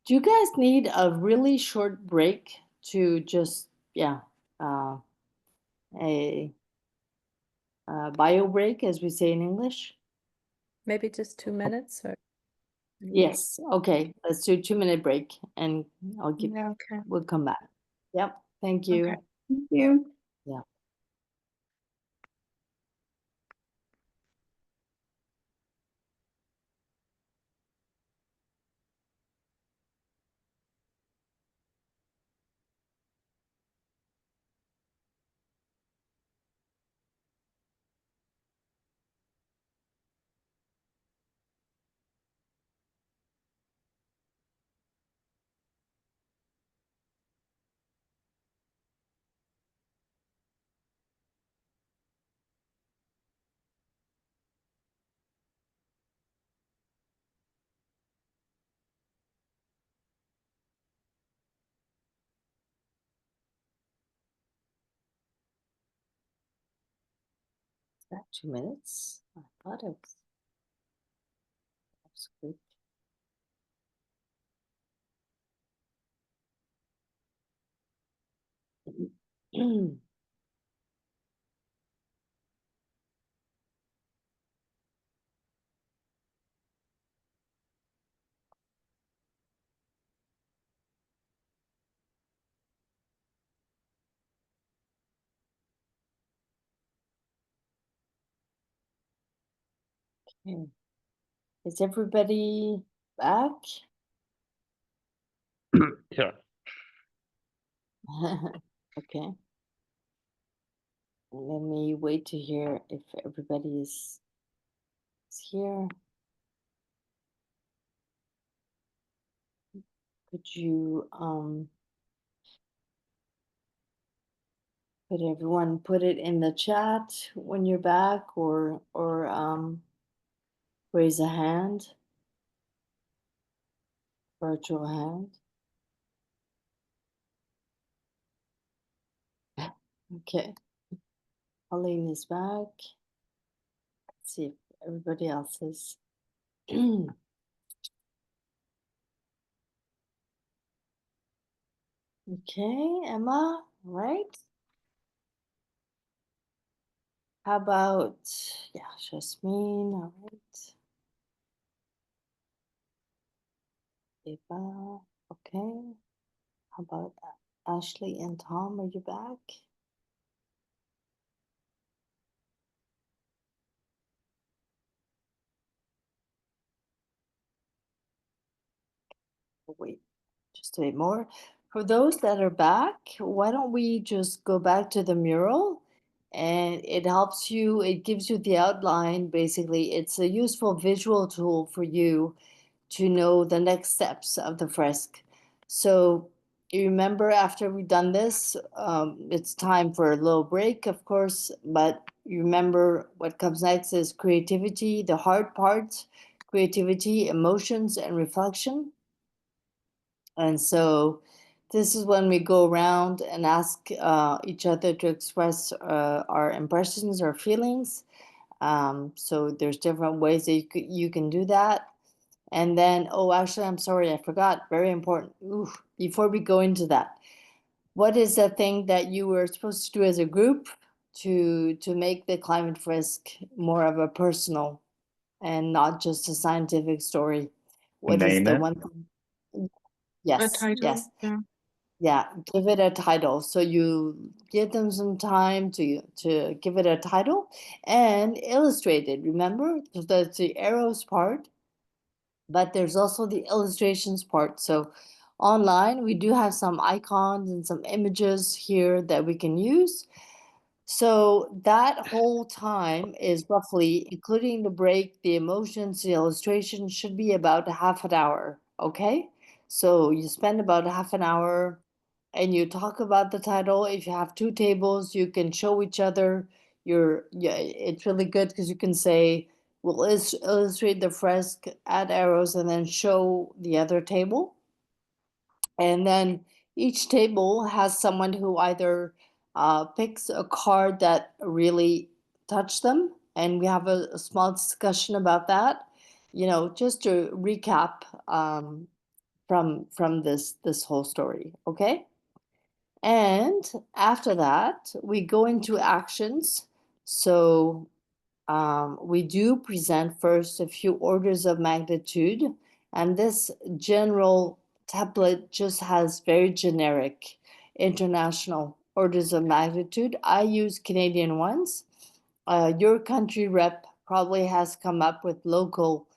you guys need a really short break to just, a bio break, as we say in English? Maybe just 2 minutes or? Yes. Okay. Let's do a 2-minute break and Yeah, okay. we'll come back. Yep. Thank you. Okay. Thank you. Yeah. Is that 2 minutes? I thought it was good. Okay. Is everybody back? Yeah. Okay. Let me wait to hear if everybody is here. Could you could everyone put it in the chat when you're back or raise a hand? Virtual hand. Okay. Pauline is back. Let's see if everybody else is. Okay, Emma, right? How about, Jasmine, all right. Eva, okay. How about Ashley and Tom, are you back? Wait, just a bit more. For those that are back, why don't we just go back to the mural? And it helps you, it gives you the outline, basically. It's a useful visual tool for you to know the next steps of the fresk. So you remember after we've done this, it's time for a little break, of course, but you remember what comes next is creativity, the hard part, creativity, emotions, and reflection. And so this is when we go around and ask each other to express our impressions or feelings. So there's different ways that you can do that. And then, oh, actually, I'm sorry, I forgot. Very important. Ooh, before we go into that, what is the thing that you were supposed to do as a group to make the climate risk more of a personal and not just a scientific story? What is Name the it. one thing? A Yes, title, yes. yeah. Yeah, give it a title. So you give them some time to give it a title and illustrate it. Remember, that's the arrows part, but there's also the illustrations part. So online. We do have some icons and some images here that we can use. So that whole time is roughly, including the break, the emotions, the illustration, should be about half an hour, okay? So you spend about half an hour and you talk about the title. If you have two tables, you can show each other yeah, it's really good because you can say, we'll illustrate the fresk, add arrows, and then show the other table. And then each table has someone who either picks a card that really touched them, and we have a small discussion about that. You know, just to recap from this whole story, okay? And after that, we go into actions. So we do present first a few orders of magnitude, and this general template just has very generic international orders of magnitude. I use Canadian ones. Your country rep probably has come up with local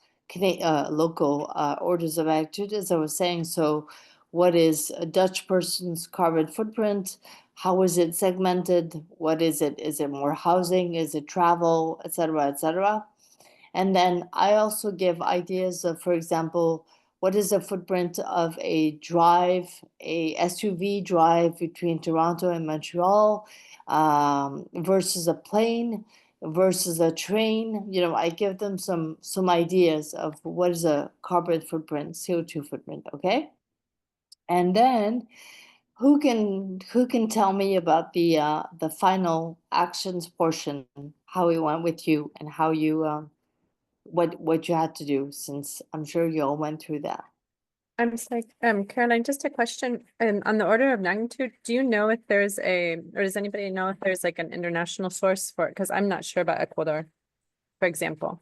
orders of magnitude, as I was saying. So what is a Dutch person's carbon footprint? How is it segmented? What is it? Is it more housing? Is it travel, etc., etc.? And then I also give ideas of, for example, what is the footprint of a drive, a SUV drive between Toronto and Montreal versus a plane versus a train? You know, I give them some ideas of what is a carbon footprint, CO2 footprint, okay? And then who can tell me about the final actions portion, how it went with you and how you what you had to do, since I'm sure you all went through that. I'm sorry, Caroline, just a question, on the order of magnitude, do you know if there's or does anybody know if there's like an international source for it? Because I'm not sure about Ecuador, for example.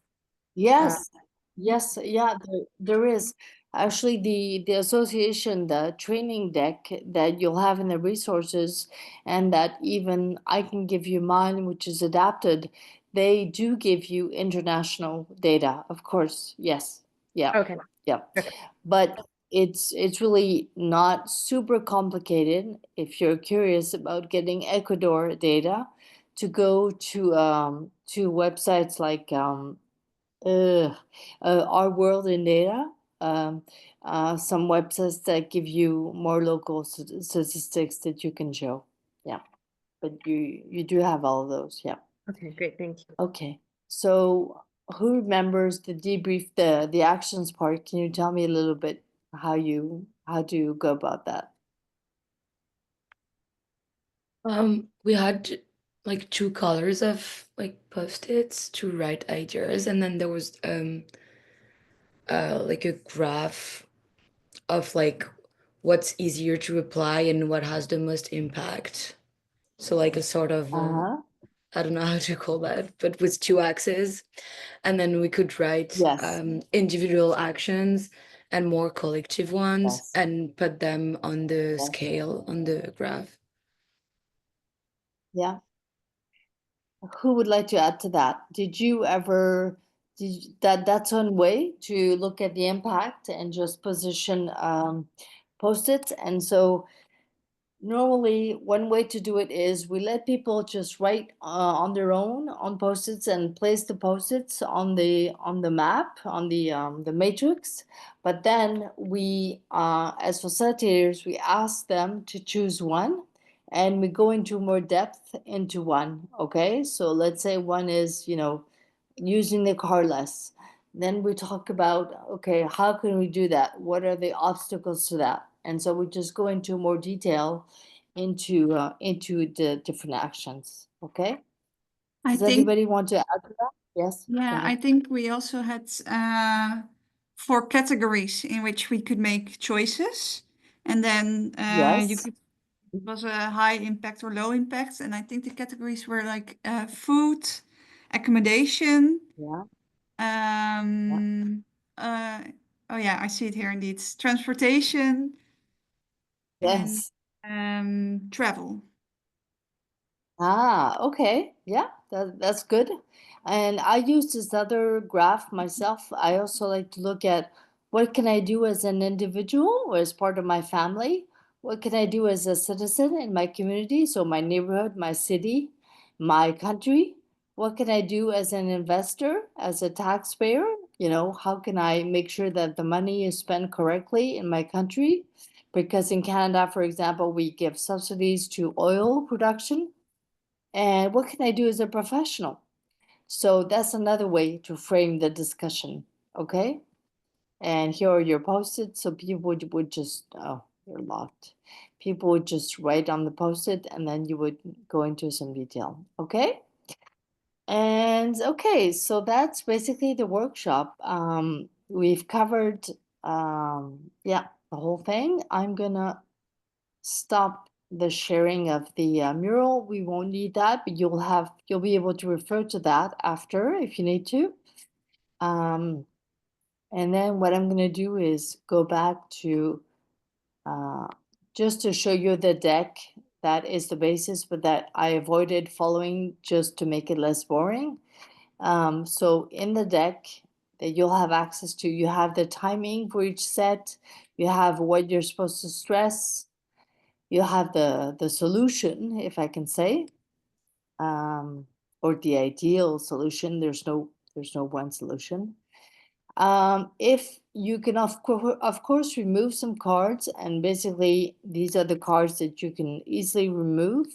Yes, yes, yeah, there is. Actually, the association, the training deck that you'll have in the resources, and that even I can give you mine, which is adapted, they do give you international data, of course. Yes. Yeah. Okay. Yeah. Okay. But it's really not super complicated if you're curious about getting Ecuador data, to go to websites like Our World in Data, um, some websites that give you more local statistics that you can show. Yeah, but you do have all of those. Yeah. Okay, great, thank you. Okay, so who remembers the debrief, the actions part? Can you tell me a little bit how do you go about that? We had like two colors of like post-its to write ideas, and then there was like a graph of like what's easier to apply and what has the most impact. So like a sort of I don't know how to call that, but with two axes. And then we could write Yes. individual actions and more collective ones Yes. and put them on the Yes. scale on the graph. Yeah. Who would like to add to that? Did you ever, that's one way to look at the impact and just position post-its. And so normally one way to do it is we let people just write on their own on post-its and place the post-its on the map, on the matrix. But then we as facilitators, we ask them to choose one, and we go into more depth into one. Okay, so let's say one is, you know, using the car less. Then we talk about, okay, how can we do that? What are the obstacles to that? And so we just go into more detail into the different actions. Okay. I Does think, anybody want to add to that? Yes. go yeah, ahead. I think we also had 4 categories in which we could make choices. And then you Yes. could, it was a high impact or low impact. And I think the categories were like food, accommodation, Yeah. oh yeah, I see it here indeed. Transportation and Yes. travel. Ah, okay. Yeah, that's good. And I use this other graph myself. I also like to look at What can I do as an individual or as part of my family? What can I do as a citizen in my community? So my neighborhood, my city, my country. What can I do as an investor, as a taxpayer? You know, how can I make sure that the money is spent correctly in my country? Because in Canada, for example, we give subsidies to oil production. And what can I do as a professional? So that's another way to frame the discussion, okay? And here are your post-it, so people would just, oh, you're locked. People would just write on the post-it and then you would go into some detail, okay? And okay, so that's basically the workshop. We've covered, yeah, the whole thing. I'm gonna stop the sharing of the mural. We won't need that, but you'll be able to refer to that after if you need to. And then what I'm gonna do is go back to just to show you the deck that is the basis, but that I avoided following just to make it less boring. So in the deck that you'll have access to, you have the timing for each set, you have what you're supposed to stress, you have the solution, if I can say, or the ideal solution. There's no one solution. If you can of course remove some cards, and basically these are the cards that you can easily remove.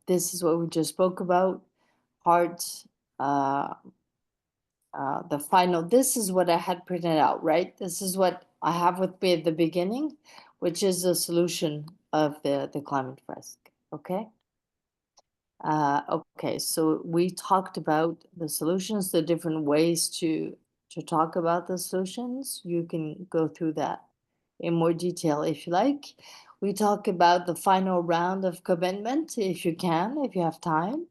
This is what we just spoke about. Parts, the final, this is what I had printed out, right? This is what I have with me at the beginning, which is the solution of the Climate Fresk, okay? Okay, so we talked about the solutions, the different ways to talk about the solutions. You can go through that in more detail if you like. We talk about the final round of commitment if you can, if you have time.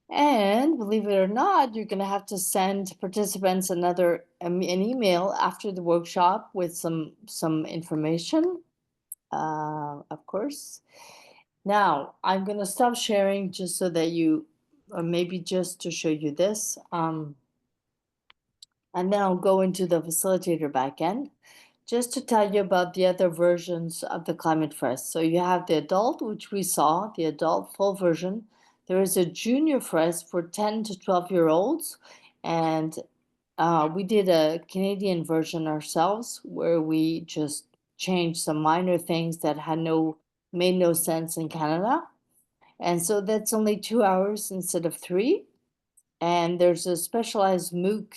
And believe it or not, you're going to have to send participants an email after the workshop with some information, of course. Now, I'm going to stop sharing just so that you, or maybe just to show you this. And then I'll go into the facilitator backend just to tell you about the other versions of the Climate Fresk. So you have the adult, which we saw, the adult full version. There is a junior Fresk for 10 to 12-year-olds. And we did a Canadian version ourselves where we just changed some minor things that made no sense in Canada. And so that's only 2 hours instead of 3. And there's a specialized MOOC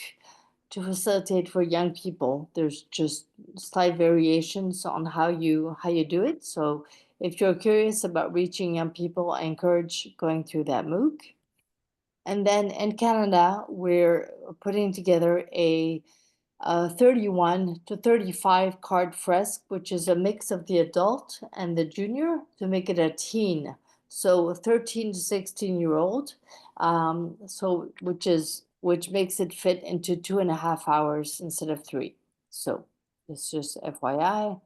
to facilitate for young people. There's just slight variations on how you do it. So if you're curious about reaching young people, I encourage going through that MOOC. And then in Canada, we're putting together a 31 to 35 card Fresk, which is a mix of the adult and the junior to make it a teen. So 13 to 16-year-old, so which makes it fit into 2.5 hours instead of 3. So it's just FYI.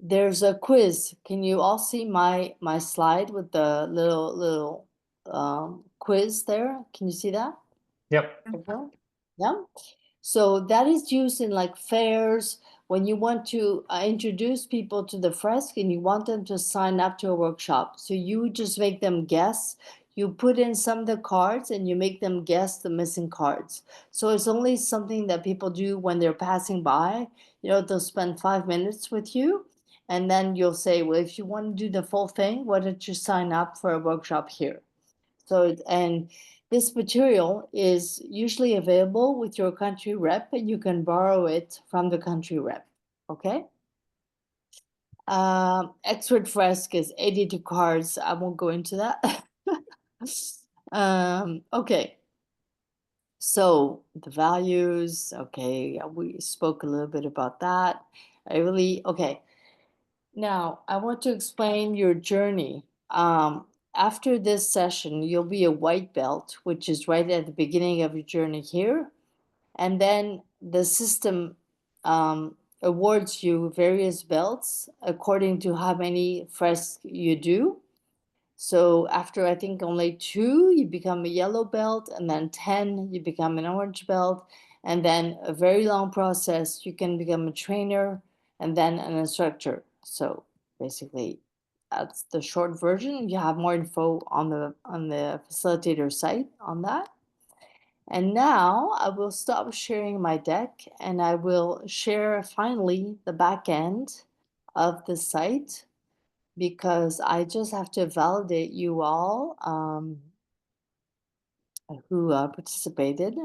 There's a quiz. Can you all see my slide with the little quiz there? Can you see that? Yep. Okay. Yeah. So that is used in like fairs when you want to introduce people to the Fresk and you want them to sign up to a workshop. So you just make them guess. You put in some of the cards and you make them guess the missing cards. So it's only something that people do when they're passing by. You know, they'll spend 5 minutes with you. And then you'll say, well, if you want to do the full thing, why don't you sign up for a workshop here? So, and this material is usually available with your country rep, and you can borrow it from the country rep, okay? Expert Fresk is 82 cards. I won't go into that. Okay. So the values, okay, we spoke a little bit about that. Okay. Now, I want to explain your journey. After this session, you'll be a white belt, which is right at the beginning of your journey here. And then the system awards you various belts according to how many fresks you do. So after I think only 2, you become a yellow belt, and then 10, you become an orange belt, and then a very long process, you can become a trainer and then an instructor. So basically, that's the short version. You have more info on the facilitator site on that. And now I will stop sharing my deck and I will share finally the back end of the site, because I just have to validate you all who participated.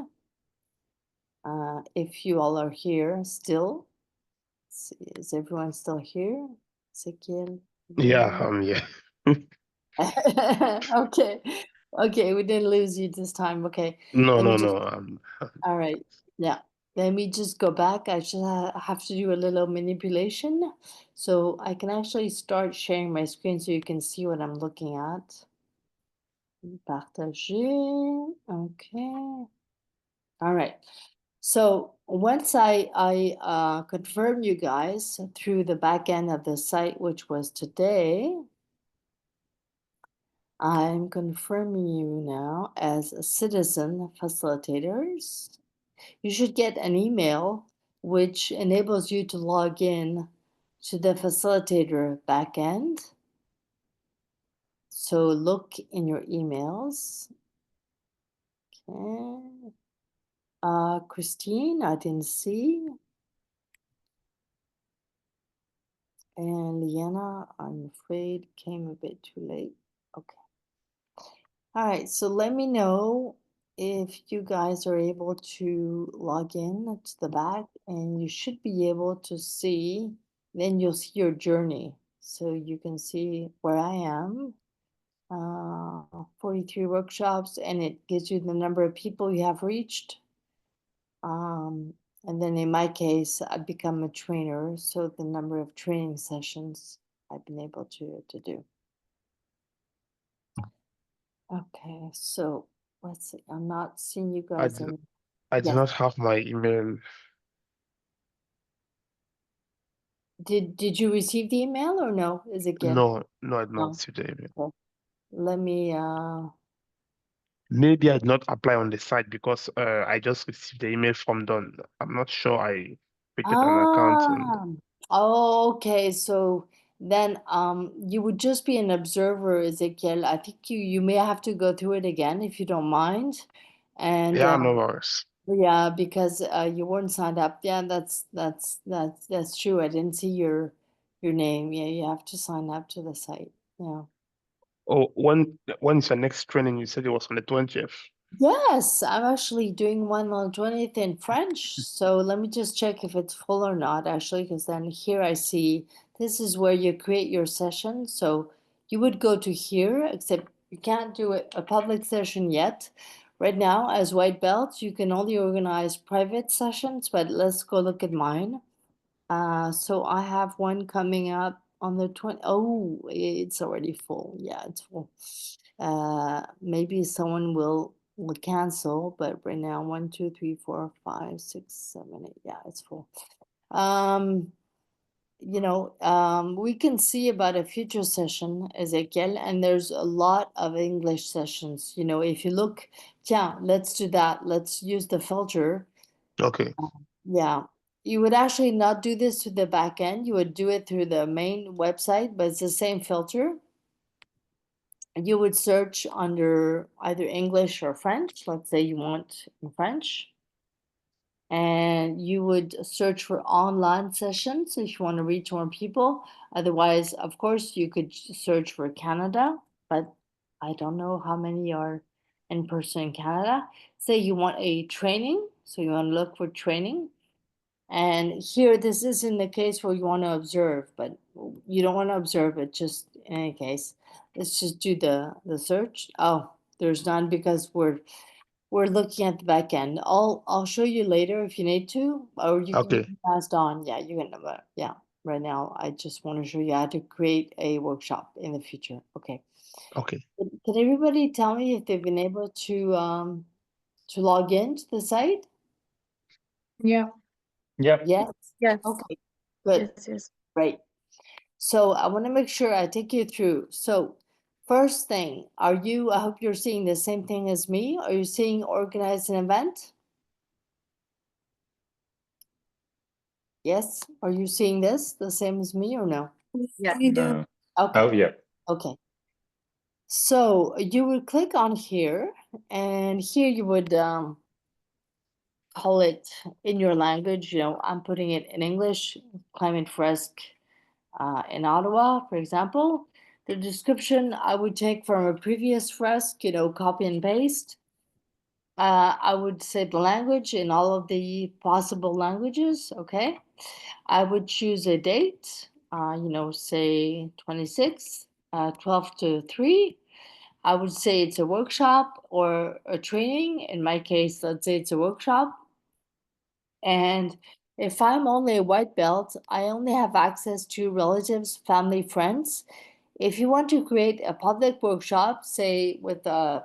If you all are here still, is everyone still here? Ezekiel? Yeah, yeah. Okay, okay, we didn't lose you this time. Okay, No, let me no, just. no. All right, yeah. Let me just go back. I just have to do a little manipulation. So I can actually start sharing my screen so you can see what I'm looking at. Partager. Okay. All right. So once I confirm you guys through the back end of the site, which was today, I'm confirming you now as a citizen facilitators. You should get an email which enables you to log in to the facilitator backend. So look in your emails. Okay. Christine, I didn't see. And Liana, I'm afraid came a bit too late. Okay. All right, so let me know if you guys are able to log in to the back, and you should be able to see, then you'll see your journey. So you can see where I am, 43 workshops, and it gives you the number of people you have reached. And then in my case, I've become a trainer, so the number of training sessions I've been able to do. Okay, so let's see. I'm not seeing you I guys do, any. I do Yes. not have my email. Did you receive the email or no? Is it again? No, no, I did not No. receive the email. Okay. Let me Maybe I did not apply on the site because I just received the email from Don. I'm not sure I created an account and oh, okay. So then you would just be an observer, Ezekiel. I think you may have to go through it again if you don't mind. And yeah, no worries. yeah, because you weren't signed up. Yeah, that's true. I didn't see your name. Yeah, you have to sign up to the site. Yeah. Oh, when's your next training? You said it was on the 20th. Yes, I'm actually doing one on 20th in French. So let me just check if it's full or not, actually, because then here I see this is where you create your session. So you would go to here, except you can't do a public session yet. Right now, as white belts, you can only organize private sessions, but let's go look at mine. So I have one coming up on the 20. Oh, it's already full. Yeah, it's full. Maybe someone will cancel, but right now 1, 2, 3, 4, 5, 6, 7, 8. Yeah, it's full. We can see about a future session, Ezekiel, and there's a lot of English sessions. If you look, yeah, let's do that. Let's use the filter. Okay. Yeah, you would actually not do this to the back end. You would do it through the main website, but it's the same filter. You would search under either English or French. Let's say you want in French. And you would search for online sessions if you want to reach more people. Otherwise, of course, you could search for Canada, but I don't know how many are in person in Canada. Say you want a training, so you want to look for training. And here, this is in the case where you want to observe, but you don't want to observe it, just in any case. Let's just do the search. Oh, there's none because we're looking at the back end. I'll show you later if you need to, or you Okay. can pass on. Yeah, you can, yeah. Right now, I just want to show you how to create a workshop in the future. Okay. Okay. Can everybody tell me if they've been able to log in to the site? Yeah. Yep. Yes. Yes. Okay. Good. Yes, yes. Great. So I want to make sure I take you through. So First thing, I hope you're seeing the same thing as me. Are you seeing organize an event? Yes, are you seeing this the same as me or no? Yeah. We do. No. Okay, Oh, yeah. okay. So you would click on here, and here you would call it in your language. You know, I'm putting it in English, Climate Fresk in Ottawa, for example. The description I would take from a previous fresk, you know, copy and paste. I would say the language in all of the possible languages, okay? I would choose a date, you know, say 26, 12 to 3. I would say it's a workshop or a training. In my case, let's say it's a workshop. And if I'm only a white belt, I only have access to relatives, family, friends. If you want to create a public workshop, say with an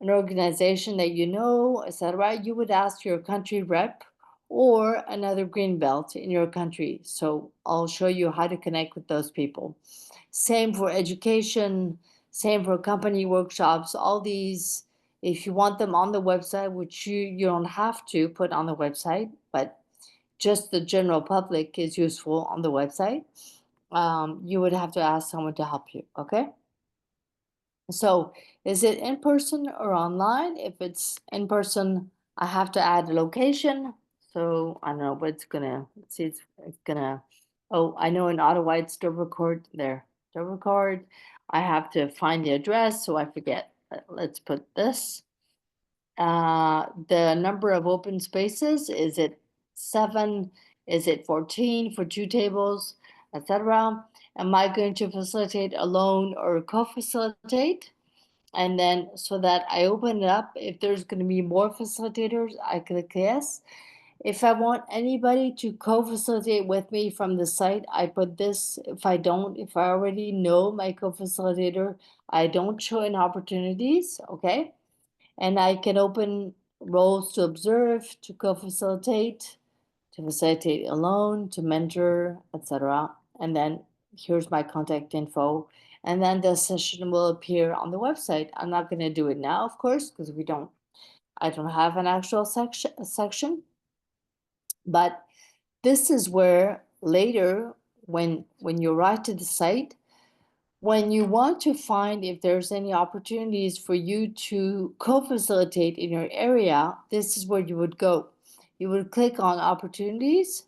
organization that you know, etc., you would ask your country rep or another green belt in your country. So I'll show you how to connect with those people. Same for education, same for company workshops, all these, if you want them on the website, which you don't have to put on the website, but just the general public is useful on the website. You would have to ask someone to help you, okay? So is it in person or online? If it's in person, I have to add a location. So I don't know, but it's gonna, let's see, it's gonna, oh, I know in Ottawa it's Dovercourt there, Dovercourt. I have to find the address, so I forget. Let's put this. The number of open spaces, is it 7? Is it 14 for 2 tables, etc.? Am I going to facilitate alone or co-facilitate? And then so that I open it up, if there's going to be more facilitators, I click yes. If I want anybody to co-facilitate with me from the site, I put this. If I don't, if I already know my co-facilitator, I don't show in opportunities, okay? And I can open roles to observe, to co-facilitate, to facilitate alone, to mentor, etc. And then here's my contact info. And then the session will appear on the website. I'm not going to do it now, of course, because I don't have an actual section. But this is where later, when you write to the site, when you want to find if there's any opportunities for you to co-facilitate in your area, this is where you would go. You would click on opportunities.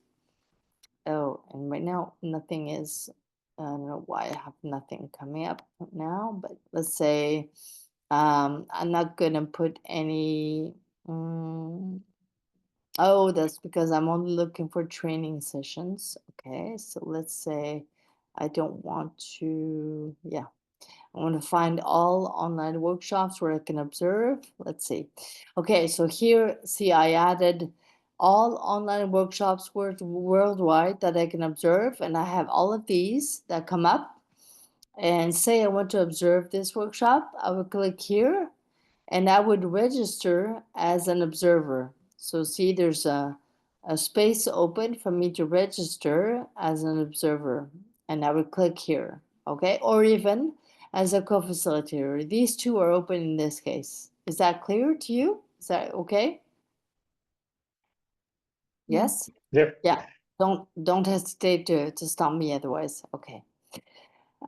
Oh, and right now nothing is, I don't know why I have nothing coming up now, but let's say I'm not gonna put any, oh, that's because I'm only looking for training sessions. Okay, so let's say I don't want to, yeah. I want to find all online workshops where I can observe. Let's see. Okay, so here, see, I added all online workshops worldwide that I can observe, and I have all of these that come up. And say I want to observe this workshop, I would click here, and I would register as an observer. So see, there's a space open for me to register as an observer, and I would click here, okay? Or even as a co-facilitator. These two are open in this case. Is that clear to you? Is that okay? Yes? Yep. Yeah, don't hesitate to stop me otherwise, okay.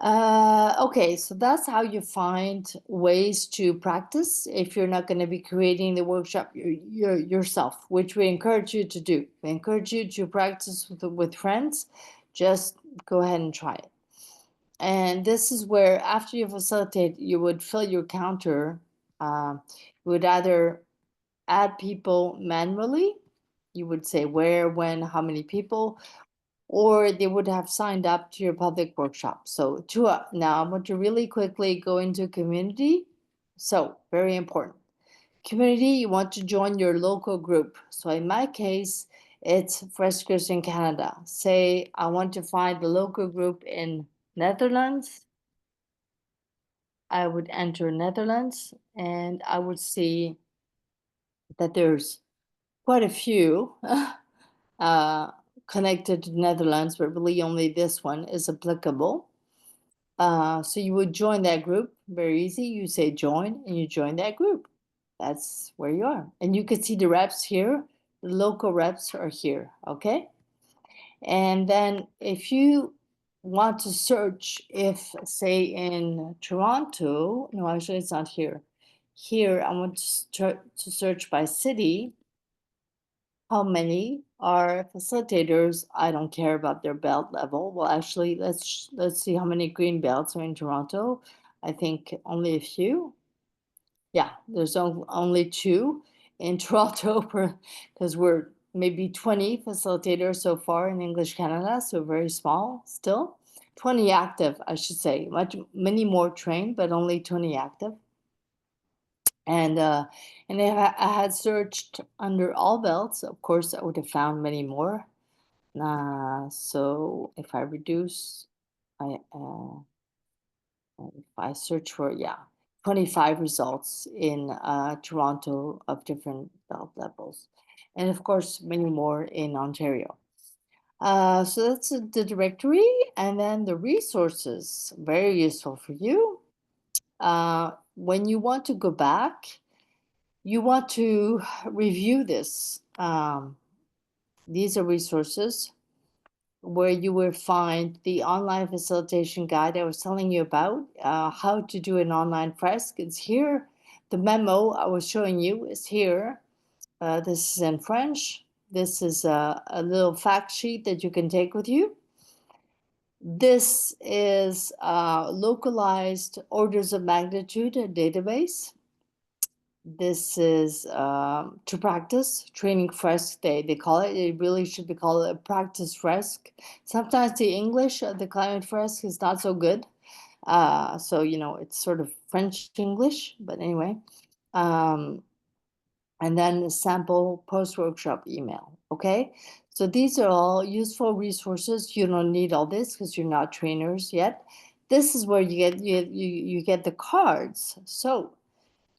Okay, so that's how you find ways to practice if you're not going to be creating the workshop yourself, which we encourage you to do. We encourage you to practice with friends. Just go ahead and try it. And this is where after you facilitate, you would fill your counter. You would either add people manually. You would say where, when, how many people, or they would have signed up to your public workshop. So now I want to really quickly go into community. So very important. Community, you want to join your local group. So in my case, it's Freskers in Canada. Say I want to find the local group in Netherlands. I would enter Netherlands and I would see that there's quite a few connected to Netherlands, but really only this one is applicable. So you would join that group, very easy. You say join and you join that group. That's where you are. And you can see the reps here. The local reps are here, okay? And then if you want to search if, say, in Toronto, no, actually it's not here. Here, I want to search by city. How many are facilitators? I don't care about their belt level. Well, actually, let's see how many green belts are in Toronto. I think only a few. Yeah, there's only 2 in Toronto because we're maybe 20 facilitators so far in English Canada, so very small still. 20 active, I should say. Many more trained, but only 20 active. And if I had searched under all belts, of course, I would have found many more. So if I reduce, if I search for, 25 results in Toronto of different belt levels. And of course, many more in Ontario. So that's the directory, and then the resources, very useful for you. When you want to go back, you want to review this. These are resources where you will find the online facilitation guide I was telling you about, how to do an online Fresk. It's here. The memo I was showing you is here. This is in French. This is a little fact sheet that you can take with you. This is localized orders of magnitude database. This is to practice training Fresk. They call it. It really should be called a practice Fresk. Sometimes the English, the Climate Fresk, is not so good. So it's sort of French English. But anyway, and then the sample post-workshop email. Okay, so these are all useful resources. You don't need all this because you're not trainers yet. This is where you get the cards. So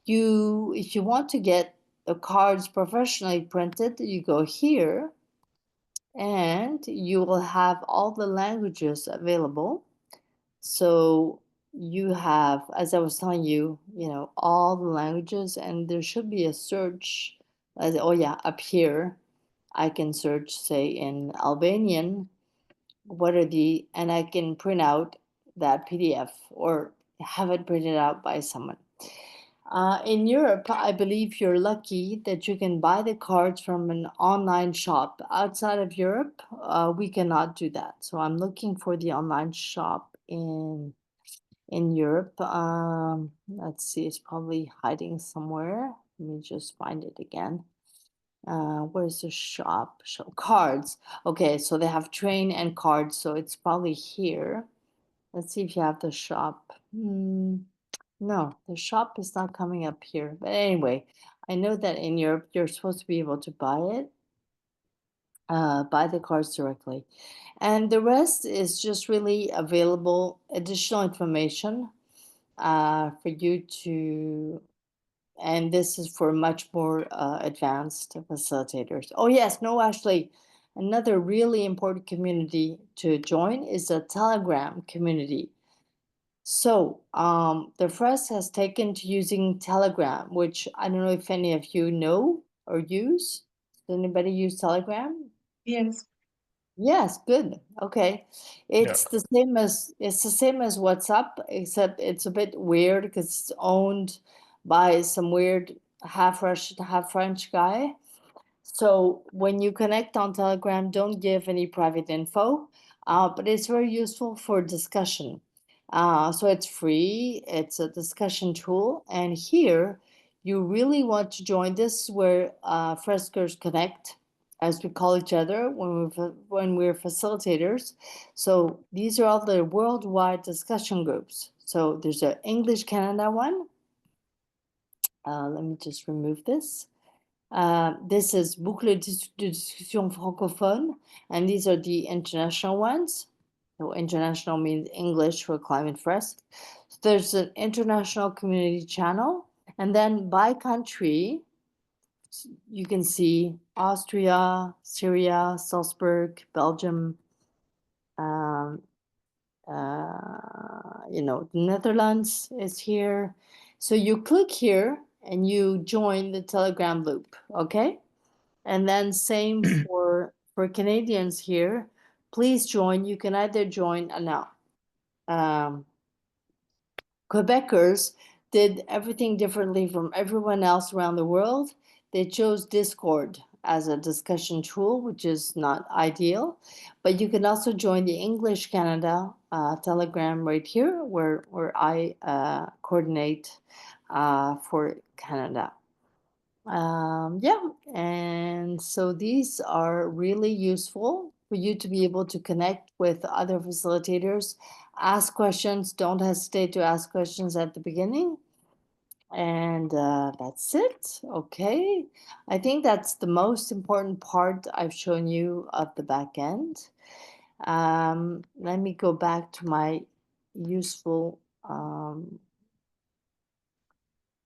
if you want to get the cards professionally printed, you go here and you will have all the languages available. So you have, as I was telling you, all the languages, and there should be a search. Up here, I can search, say, in Albanian. And I can print out that PDF or have it printed out by someone. In Europe, I believe you're lucky that you can buy the cards from an online shop. Outside of Europe, we cannot do that. So I'm looking for the online shop in Europe. Let's see, it's probably hiding somewhere. Let me just find it again. Where's the shop? Cards. Okay, so they have train and cards, so it's probably here. Let's see if you have the shop. No, the shop is not coming up here. But anyway, I know that in Europe, you're supposed to be able to buy it, buy the cards directly. And the rest is just really available additional information for you to, and this is for much more advanced facilitators. Oh yes, no, actually, another really important community to join is the Telegram community. So the Fresk has taken to using Telegram, which I don't know if any of you know or use. Does anybody use Telegram? Yes. Yes, good. Okay. It's the same as WhatsApp, except it's a bit weird because it's owned by some weird half Russian, half French guy. So when you connect on Telegram, don't give any private info, but it's very useful for discussion. So it's free, it's a discussion tool, and here you really want to join. This is where Freskers connect, as we call each other when we're facilitators. So these are all the worldwide discussion groups. So there's an English Canada one. Let me just remove this. This is Boucle de discussion francophone, and these are the international ones. So international means English for Climate Fresk. So there's an international community channel, and then by country, you can see Austria, Syria, Salzburg, Belgium, you know, the Netherlands is here. So you click here and you join the Telegram loop, okay? And then same for Canadians here. Please join. You can either join now. Quebecers did everything differently from everyone else around the world. They chose Discord as a discussion tool, which is not ideal. But you can also join the English Canada Telegram right here, where I coordinate for Canada. Yeah, and so these are really useful for you to be able to connect with other facilitators, ask questions, don't hesitate to ask questions at the beginning. And that's it. Okay, I think that's the most important part I've shown you of the back end. Let me go back to my useful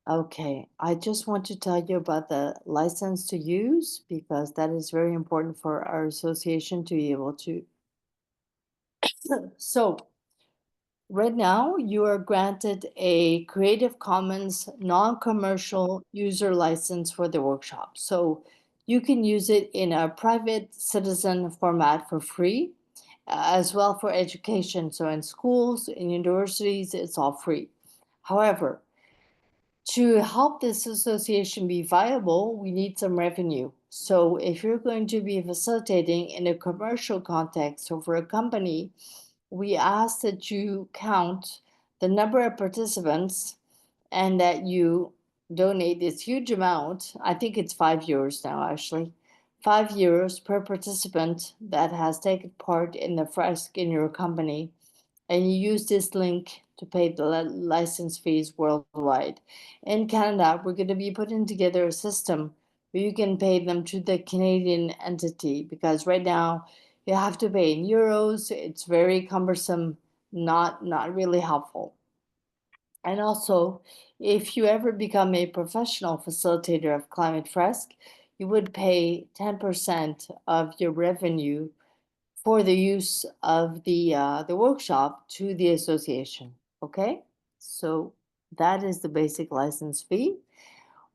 okay, I just want to tell you about the license to use because that is very important for our association to be able to. So, right now you are granted a Creative Commons non-commercial user license for the workshop. So you can use it in a private citizen format for free, as well for education. So in schools, in universities, it's all free. However, to help this association be viable, we need some revenue. So if you're going to be facilitating in a commercial context or for a company, we ask that you count the number of participants and that you donate this huge amount. I think it's €5 now, actually. €5 per participant that has taken part in the Fresk in your company, and you use this link to pay the license fees worldwide. In Canada, we're going to be putting together a system where you can pay them to the Canadian entity, because right now you have to pay in euros. It's very cumbersome, not really helpful. And also, if you ever become a professional facilitator of Climate Fresk, you would pay 10% of your revenue for the use of the workshop to the association. Okay, so that is the basic license fee.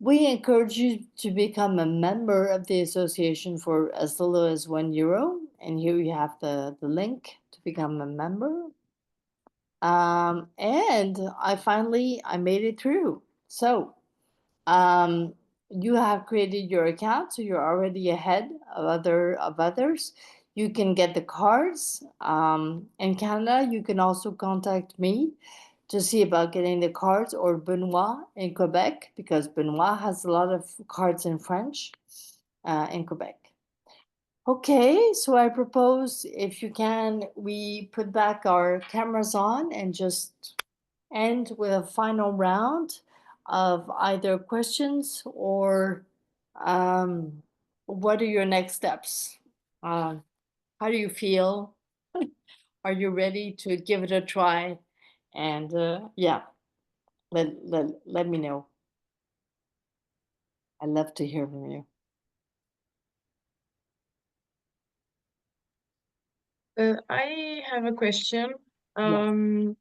We encourage you to become a member of the association for as little as €1, and here you have the link to become a member. And I made it through. So you have created your account, so you're already ahead of others. You can get the cards. In Canada, you can also contact me to see about getting the cards, or Benoit in Quebec, because Benoit has a lot of cards in French in Quebec. Okay, so I propose, if you can, we put back our cameras on and just end with a final round of either questions or what are your next steps? How do you feel? Are you ready to give it a try? And yeah, let me know. I'd love to hear from you. I have a question. Yes.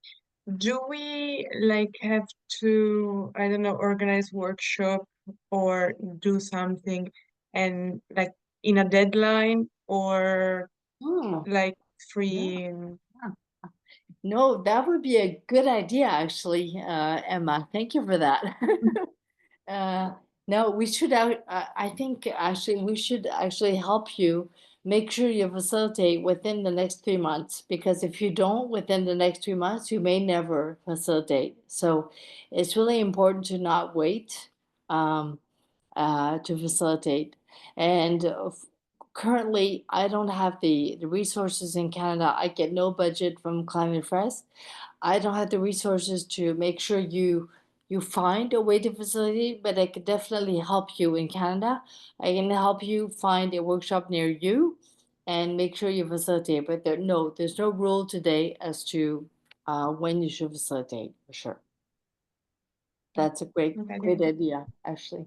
Do we like have to, I don't know, organize workshop or do something and like in a deadline or Oh, like yeah. free? No, that would be a good idea, actually, Emma. Thank you for that. No, we should. I think actually we should actually help you make sure you facilitate within the next 3 months. Because if you don't within the next 3 months, you may never facilitate. So it's really important to not wait to facilitate. And currently, I don't have the resources in Canada. I get no budget from Climate Fresk. I don't have the resources to make sure you find a way to facilitate, but I could definitely help you in Canada. I can help you find a workshop near you and make sure you facilitate. But there's no rule today as to when you should facilitate, for sure. That's a great Okay. idea, actually.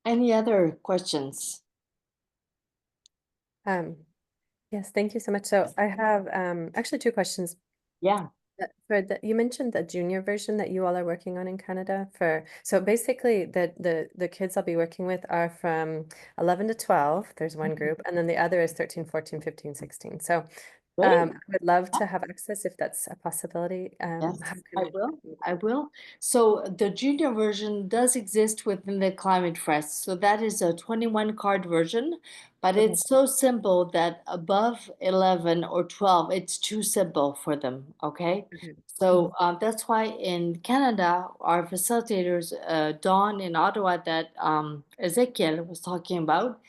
Any other questions? Yes, thank you so much. So I have actually two questions. Yeah. For you mentioned the junior version that you all are working on in Canada so basically the kids I'll be working with are from 11 to 12. There's one group, and then the other is 13, 14, 15, 16. So Great. I would love to have access if that's a possibility. Yes, How can I will. I will. So the junior version does exist within the Climate Fresk. So that is a 21 card version, but Okay. it's so simple that above 11 or 12, it's too simple for them. Okay. Okay. So that's why in Canada, our facilitators, Dawn in Ottawa, that Ezekiel was talking about,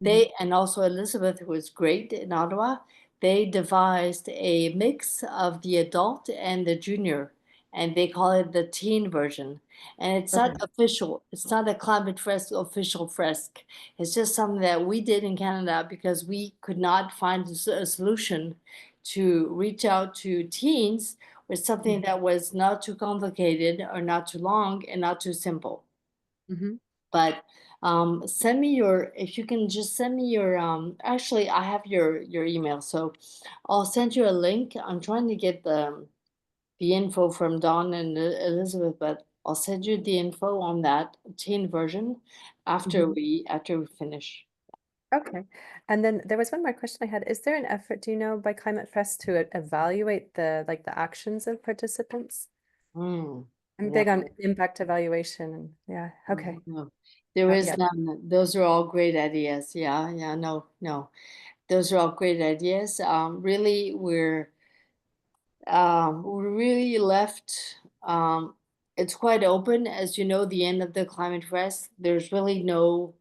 they and also Elizabeth, who was great in Ottawa, they devised a mix of the adult and the junior, and they call it the teen version. And it's not Okay. official. It's not a Climate Fresk official fresk. It's just something that we did in Canada because we could not find a solution to reach out to teens with something that was not too complicated or not too long and not too simple. Mhm. But send me if you can just send me your, actually I have your email, so I'll send you a link. I'm trying to get the info from Dawn and Elizabeth, but I'll send you the info on that teen version after we finish. Okay. And then there was one more question I had. Is there an effort, do you know, by Climate Fresk to evaluate the actions of participants? I'm Yeah. big on impact evaluation and yeah, okay. No, there Not is yet. none. Those are all great ideas. Yeah, no. Those are all great ideas. Really, we really left, it's quite open. As you know, the end of the Climate Fresk, there's really no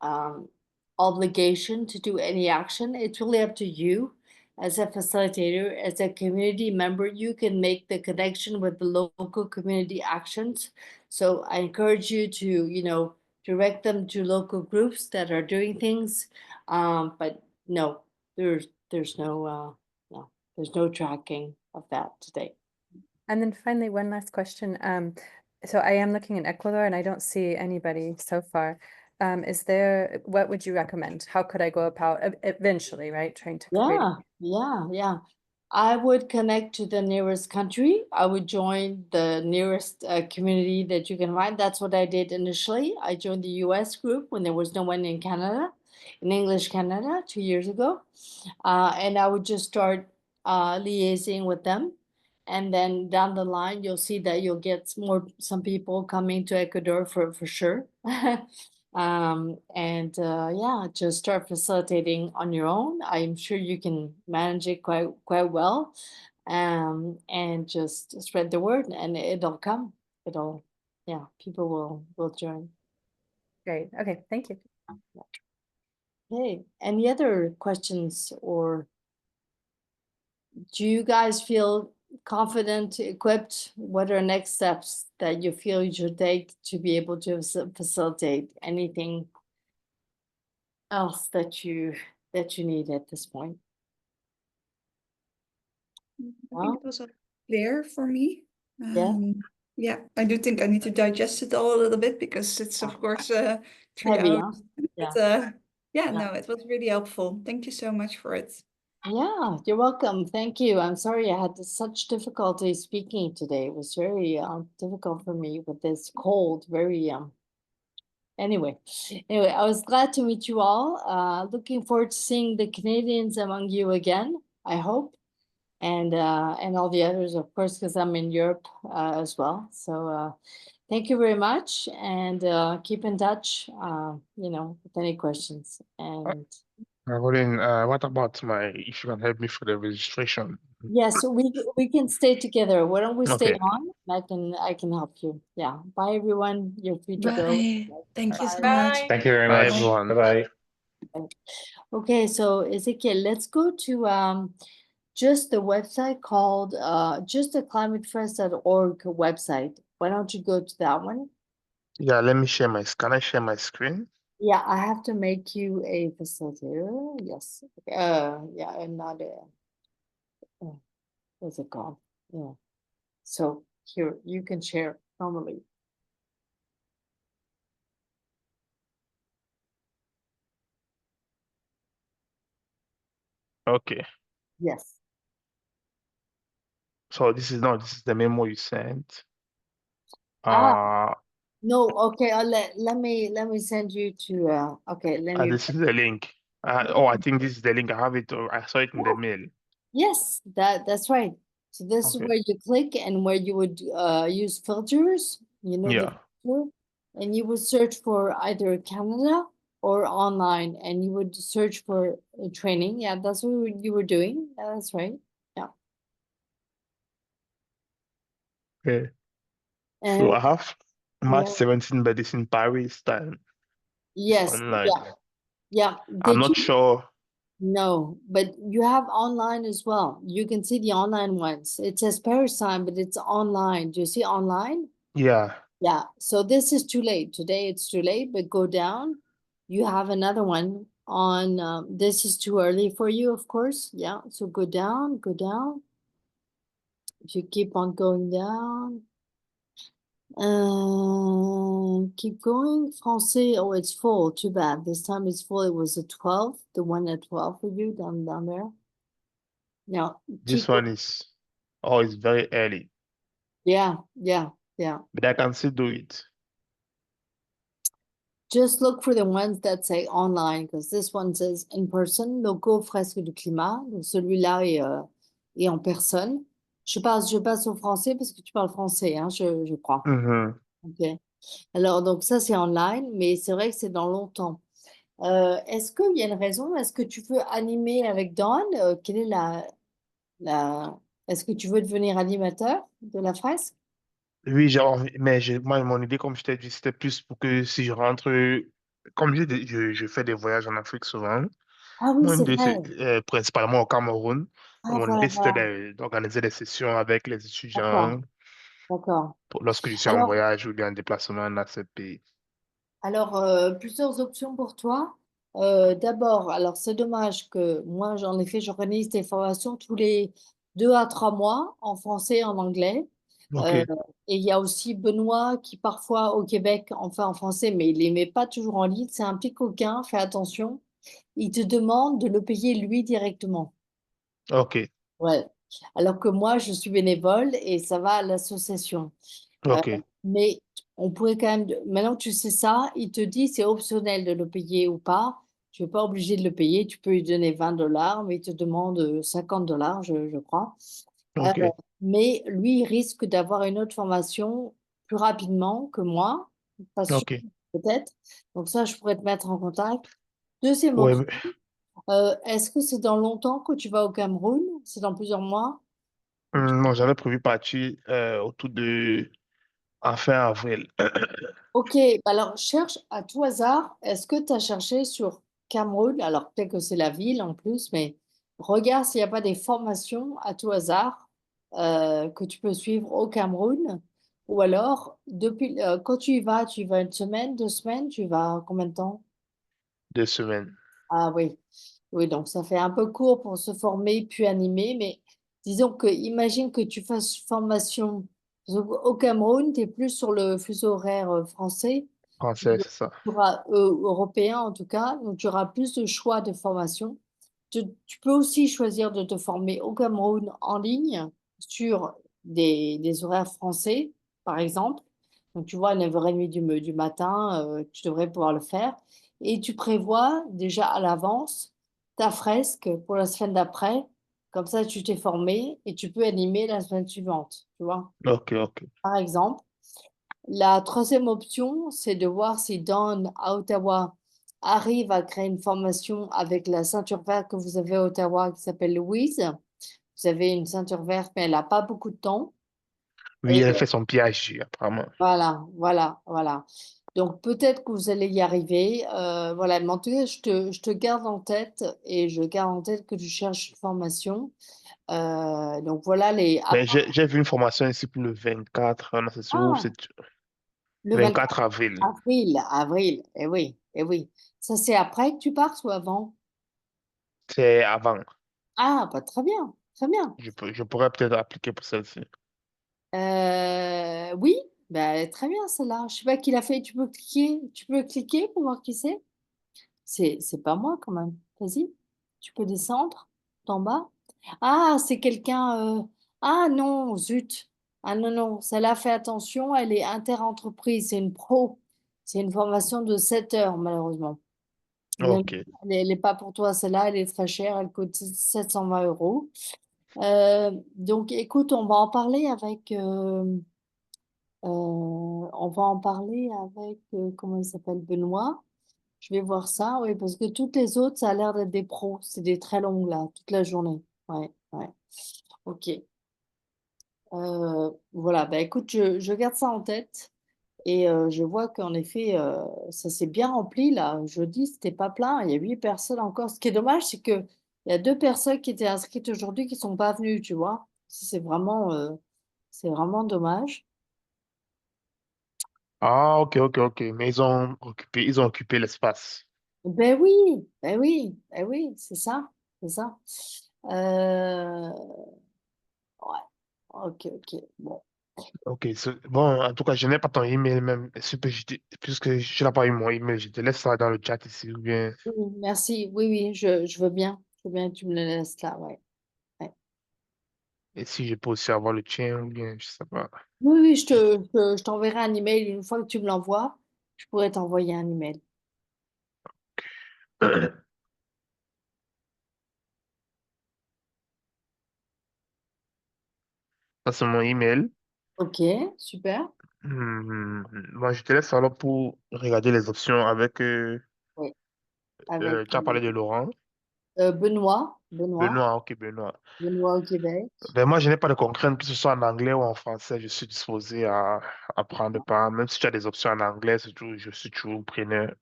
um, obligation to do any action. It's really up to you as a facilitator, as a community member. You can make the connection with the local community actions. So I encourage you to, direct them to local groups that are doing things. But no, there's no, there's no tracking of that today. And then finally, one last question. So I am looking in Ecuador and I don't see anybody so far. What would you recommend? How could I go about eventually, right? Trying to create. Yeah. I would connect to the nearest country. I would join the nearest community that you can find. That's what I did initially. I joined the US group when there was no one in Canada, in English Canada, 2 years ago. And I would just start liaising with them. And then down the line, you'll see that you'll get some people coming to Ecuador for sure. And yeah, just start facilitating on your own. I'm sure you can manage it quite well. And just spread the word, and it'll come. Yeah, people will join. Great. Okay, thank you. Hey, any other questions, or do you guys feel confident, equipped? What are next steps that you feel you should take to be able to facilitate anything else that you need at this point? I think it was all clear for me. Yeah. Yeah, I do think I need to digest it all a little bit because it's of course 3 Heavy, hours. huh? But yeah, no, it was really helpful. Thank you so much for it. Yeah, you're welcome. Thank you. I'm sorry I had such difficulty speaking today. It was very difficult for me with this cold, very anyway, I was glad to meet you all. Looking forward to seeing the Canadians among you again, I hope. And all the others, of course, because I'm in Europe as well. So thank you very much, and keep in touch, with any questions. And Colin, what about if you can help me for the registration? yes, we can stay together. Why don't we stay Okay. on? I can help you. Yeah. Bye, everyone. You're free to go. Bye. Thank you so Bye. much. Thank you very Bye, much. everyone. Bye-bye. Okay, so Ezekiel, let's go to just the website called just the climatefresk.org website. Why don't you go to that one? Yeah, let me share can I share my screen? Yeah, I have to make you a facilitator. Yes. Yeah, I'm not what's it called? Yeah. So here you can share normally. Okay. Yes. So this is the memo you sent. Ah, Uh, no, okay, let me send you to, okay, let me, this is the link. I think this is the link. I have it. I saw it in the mail. yes, that's right. So this is Okay. where you click and where you would use filters, you know, the Yeah. filter, and you would search for either Canada or online, and you would search for training. Yeah, that's what you were doing. Yeah, that's right. Yeah. Okay. And So I have March yeah, 17, but it's in Paris time. It's yes, online. yeah, yeah. I'm Did not you? sure. No, but you have online as well. You can see the online ones. It says Paris time, but it's online. Do you see online? Yeah. Yeah, so this is too late. Today it's too late, but go down. You have another one on, this is too early for you, of course. Yeah, so go down, go down. If you keep on going down. Keep going. Francais, oh, it's full. Too bad. This time it's full. It was at 12, the one at 12 for you down there. Yeah, This keep, one is, oh, it's very early, yeah, yeah, yeah. but I can still do it. Just look for the ones that say online, because this one says in person, logo fresque du climat. Donc celui-là est en personne. Je passe au français parce que tu parles français, hein, je crois. Mhm. Ok. Alors, donc ça, c'est online, mais c'est vrai que c'est dans longtemps. Est-ce qu'il y a une raison? Est-ce que tu veux animer avec Dawn? Quelle est la... Est-ce que tu veux devenir animateur de la fresque? Oui, mais moi, mon idée, comme je t'ai dit, c'était plus pour que si je rentre, comme je fais des voyages en Afrique souvent, Ah oui, mon c'est idée, vrai. c'est principalement au Cameroun. Ah, Mon voilà, idée, c'était voilà. d'organiser des sessions avec les D'accord, étudiants d'accord. lorsque je suis en Alors, voyage ou bien en déplacement dans ce pays. Alors, plusieurs options pour toi. D'abord, alors c'est dommage que moi, j'en ai fait, j'organise des formations tous les 2 à 3 mois en français et en anglais. OK, Euh, et il y a aussi Benoît qui parfois au Québec en fait en français, mais il ne les met pas toujours en ligne. C'est un petit coquin, fais attention. Il te demande de le payer lui directement. OK, Ouais. Alors que moi, je suis bénévole et ça va à l'association. Euh, OK, mais on pourrait quand même, maintenant que tu sais ça, il te dit c'est optionnel de le payer ou pas. Tu n'es pas obligé de le payer. Tu peux lui donner 20 $, mais il te demande 50 $, je crois. Euh, OK, mais lui, il risque d'avoir une autre formation plus rapidement que moi. Pas sûr, OK. peut-être. Donc ça, je pourrais te mettre en contact. Deuxième Ouais, option, est-ce que c'est dans longtemps que tu vas au Cameroun? C'est dans plusieurs mois? non, j'avais prévu partir autour de en fin avril. Ok, bah alors cherche à tout hasard. Est-ce que tu as cherché sur Cameroun? Alors peut-être que c'est la ville en plus, mais regarde s'il n'y a pas des formations à tout hasard que tu peux suivre au Cameroun. Ou alors, quand tu y vas 1 semaine, 2 semaines, tu vas combien de temps? 2 semaines. Ah oui, oui, donc ça fait un peu court pour se former puis animer, mais disons que imagine que tu fasses formation au Cameroun, tu es plus sur le fuseau horaire français, Français, c'est ça. européen en tout cas, donc tu auras plus de choix de formation. Tu peux aussi choisir de te former au Cameroun en ligne sur des horaires français, par exemple. Donc, tu vois, à 9h30 du matin, tu devrais pouvoir le faire. Et tu prévois déjà à l'avance ta fresque pour la semaine d'après. Comme ça, tu t'es formé et tu peux animer la semaine suivante, tu vois. OK, OK. Par exemple, la troisième option, c'est de voir si Dawn à Ottawa arrive à créer une formation avec la ceinture verte que vous avez à Ottawa qui s'appelle Louise. Vous avez une ceinture verte, mais elle n'a pas beaucoup de temps. Oui, Et elle fait son PhD, apparemment. voilà, voilà, voilà. Donc peut-être que vous allez y arriver. Voilà, mais en tout cas, je te garde en tête et je garde en tête que tu cherches une formation. Donc voilà les. Mais j'ai vu une formation ici pour le 24, non, c'est où? Ah, C'est le 24 24 avril. avril, avril, eh oui, eh oui. Ça, c'est après que tu partes ou avant? C'est avant. Ah, bah, très bien, très bien. Je pourrais peut-être appliquer pour celle-ci. Oui, bah, très bien celle-là. Je sais pas qui l'a fait. Tu peux cliquer pour voir qui c'est. C'est pas moi quand même. Vas-y, tu peux descendre. tout en bas. Ah, c'est quelqu'un. Ah non, zut. Ah non, non, celle-là, fais attention, elle est interentreprise, c'est une pro. C'est une formation de 7 heures, malheureusement. Non, Ok. elle n'est pas pour toi, celle-là, elle est très chère, elle coûte 720 euros. Donc, écoute, on va en parler avec. On va en parler avec, comment il s'appelle, Benoît. Je vais voir ça, oui, parce que toutes les autres, ça a l'air d'être des pros. C'est des très longues, là, toute la journée. Ouais, ouais. Ok. Voilà, bah écoute, je garde ça en tête. Et je vois qu'en effet, ça s'est bien rempli, là. Jeudi, c'était pas plein. Il y a 8 personnes encore. Ce qui est dommage, c'est que il y a 2 personnes qui étaient inscrites aujourd'hui qui sont pas venues, tu vois. C'est vraiment dommage. Ah, ok. Mais ils ont occupé l'espace. Ben oui, ben oui, ben oui, c'est ça, c'est ça. Euh, ouais, ok, bon. Ok, bon, en tout cas, je n'ai pas ton email même. Puisque je n'ai pas eu mon email, je te laisse ça dans le chat ici, ou bien, Oui, merci, oui, oui, je veux bien, que tu me le laisses là, ouais. Ouais. et si je peux aussi avoir le tien, ou bien, je sais pas. Oui, oui, je t'enverrai un email une fois que tu me l'envoies, je pourrais t'envoyer un email. Ça, c'est mon email. Ok, super. Bon, je te laisse alors pour regarder les options avec, Oui, avec tu as parlé de Laurent. Benoît, Benoît, ok, Benoît. Benoît au Québec. Ben, moi, je n'ai pas de contrainte, que ce soit en anglais ou en français. Je suis disposé à prendre part. Même si tu as des options en anglais, je suis toujours preneur.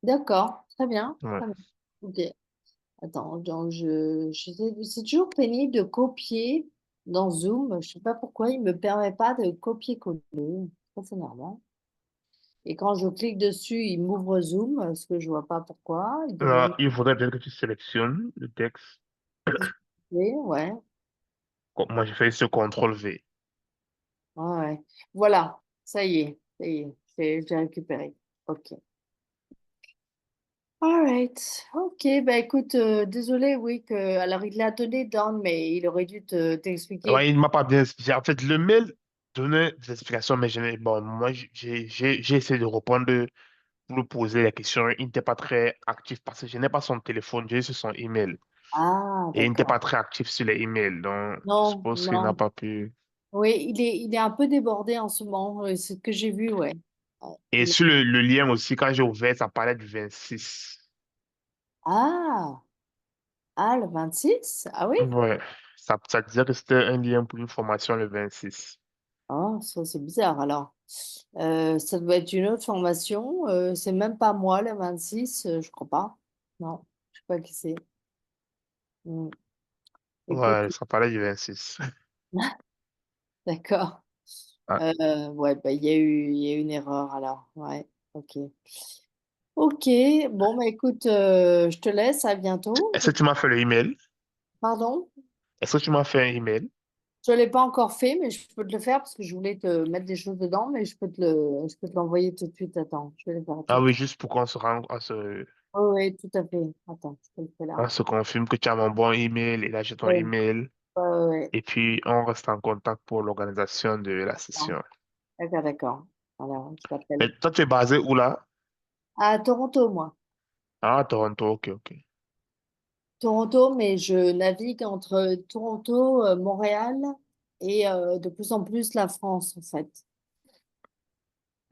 D'accord, très bien, Ouais. très bien. Ok. Attends, donc c'est toujours pénible de copier dans Zoom. Je sais pas pourquoi il me permet pas de copier-coller. Ça, c'est normal. Et quand je clique dessus, il m'ouvre Zoom, ce que je vois pas pourquoi. Il devrait Il faudrait bien que tu sélectionnes le texte. m'ouvrir, ouais. Comme moi, j'ai fait ce contrôle V. Ouais, ouais. Voilà, ça y est, j'ai récupéré. Ok. All right. Ok, bah écoute, désolé, oui, alors il l'a donné down, mais il aurait dû t'expliquer. Ouais, il ne m'a pas bien expliqué. En fait, le mail donnait des explications, mais bon, moi, j'ai essayé de répondre pour lui poser les questions. Il n'était pas très actif parce que je n'ai pas son téléphone, j'ai juste son email. Ah, Et il n'était d'accord. pas très actif sur les emails. Donc, je Non, suppose qu'il n'a non. pas pu. Oui, il est un peu débordé en ce moment, c'est ce que j'ai vu, ouais. Ouais, Et sur le lien aussi, quand j'ai ouvert, ça parlait du 26. Ah, ah, le 26. Ah oui? Ouais, ça disait que c'était un lien pour une formation le 26. Oh, ça c'est bizarre alors. Ça doit être une autre formation. C'est même pas moi le 26, je crois pas. Non, je sais pas qui c'est. Hmm. Écoute, Ouais, ça parlait du 26. d'accord. Ah. Ouais, bah, il y a eu une erreur alors. Ouais, ok. Ok, bon, bah écoute, je te laisse, à bientôt. Est-ce que tu m'as fait le email? Pardon? Est-ce que tu m'as fait un email? Je ne l'ai pas encore fait, mais je peux te le faire parce que je voulais te mettre des choses dedans, mais je peux te l'envoyer tout de suite. Attends, je vais le faire tout Ah de oui, suite. juste pour qu'on Oui, oui, tout à fait. Attends, je te le fais là. on se confirme que tu as mon bon email et là j'ai ton Oui, email. ouais. Et puis on reste en contact pour l'organisation de la D'accord, session. d'accord, d'accord. Alors, je t'appelle. Et toi, tu es basé où là? À Toronto, moi. Ah, Toronto, ok. Toronto, mais je navigue entre Toronto, Montréal et de plus en plus la France, en fait.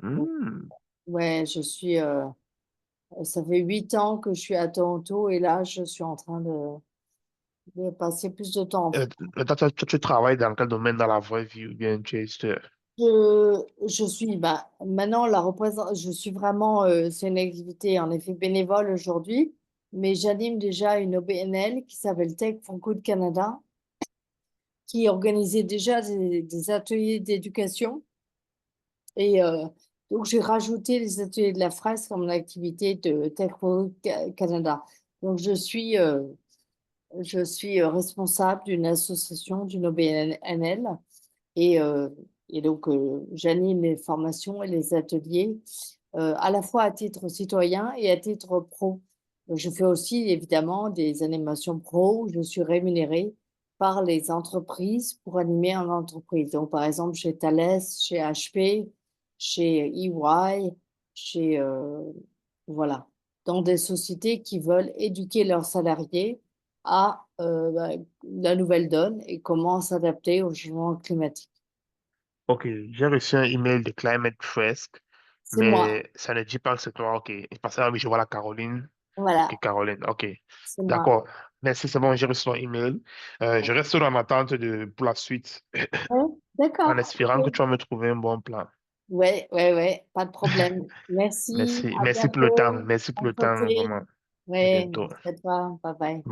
Donc, Hmm. ouais, ça fait 8 ans que je suis à Toronto et là, je suis en train de passer plus de temps en Euh, France. tu travailles dans quel domaine dans la vraie vie ou bien tu es juste, Je suis, bah, maintenant, je suis vraiment, c'est une activité en effet bénévole aujourd'hui, mais j'anime déjà une OBNL qui s'appelle Tech for Good Canada, qui organisait déjà des ateliers d'éducation. Et donc, j'ai rajouté les ateliers de la fresque comme mon activité de Tech for Good Canada. Donc, je suis responsable d'une association, d'une OBNL. Et, euh, et donc, j'anime les formations et les ateliers à la fois à titre citoyen et à titre pro. Je fais aussi évidemment des animations pro où je suis rémunérée par les entreprises pour animer en entreprise. Donc, par exemple, chez Thales, chez HP, chez EY, chez, voilà, dans des sociétés qui veulent éduquer leurs salariés à la nouvelle donne et comment s'adapter au changement climatique. Ok, j'ai reçu un email de Climate Fresk, C'est moi, mais ça ne dit pas que c'est toi. Ok, parce que ah oui, je vois la Caroline. voilà, Ok, Caroline, ok. c'est moi. D'accord. Merci, c'est bon, j'ai reçu ton email. Je reste en attente pour la suite, Ouais, en d'accord. espérant que tu vas me trouver un bon plan. Ouais, ouais, ouais, pas de problème. Merci, Merci, à merci pour le temps. bientôt. Merci pour Bonne le temps, santé. vraiment. À Ouais, bientôt. merci à toi. Bye bye.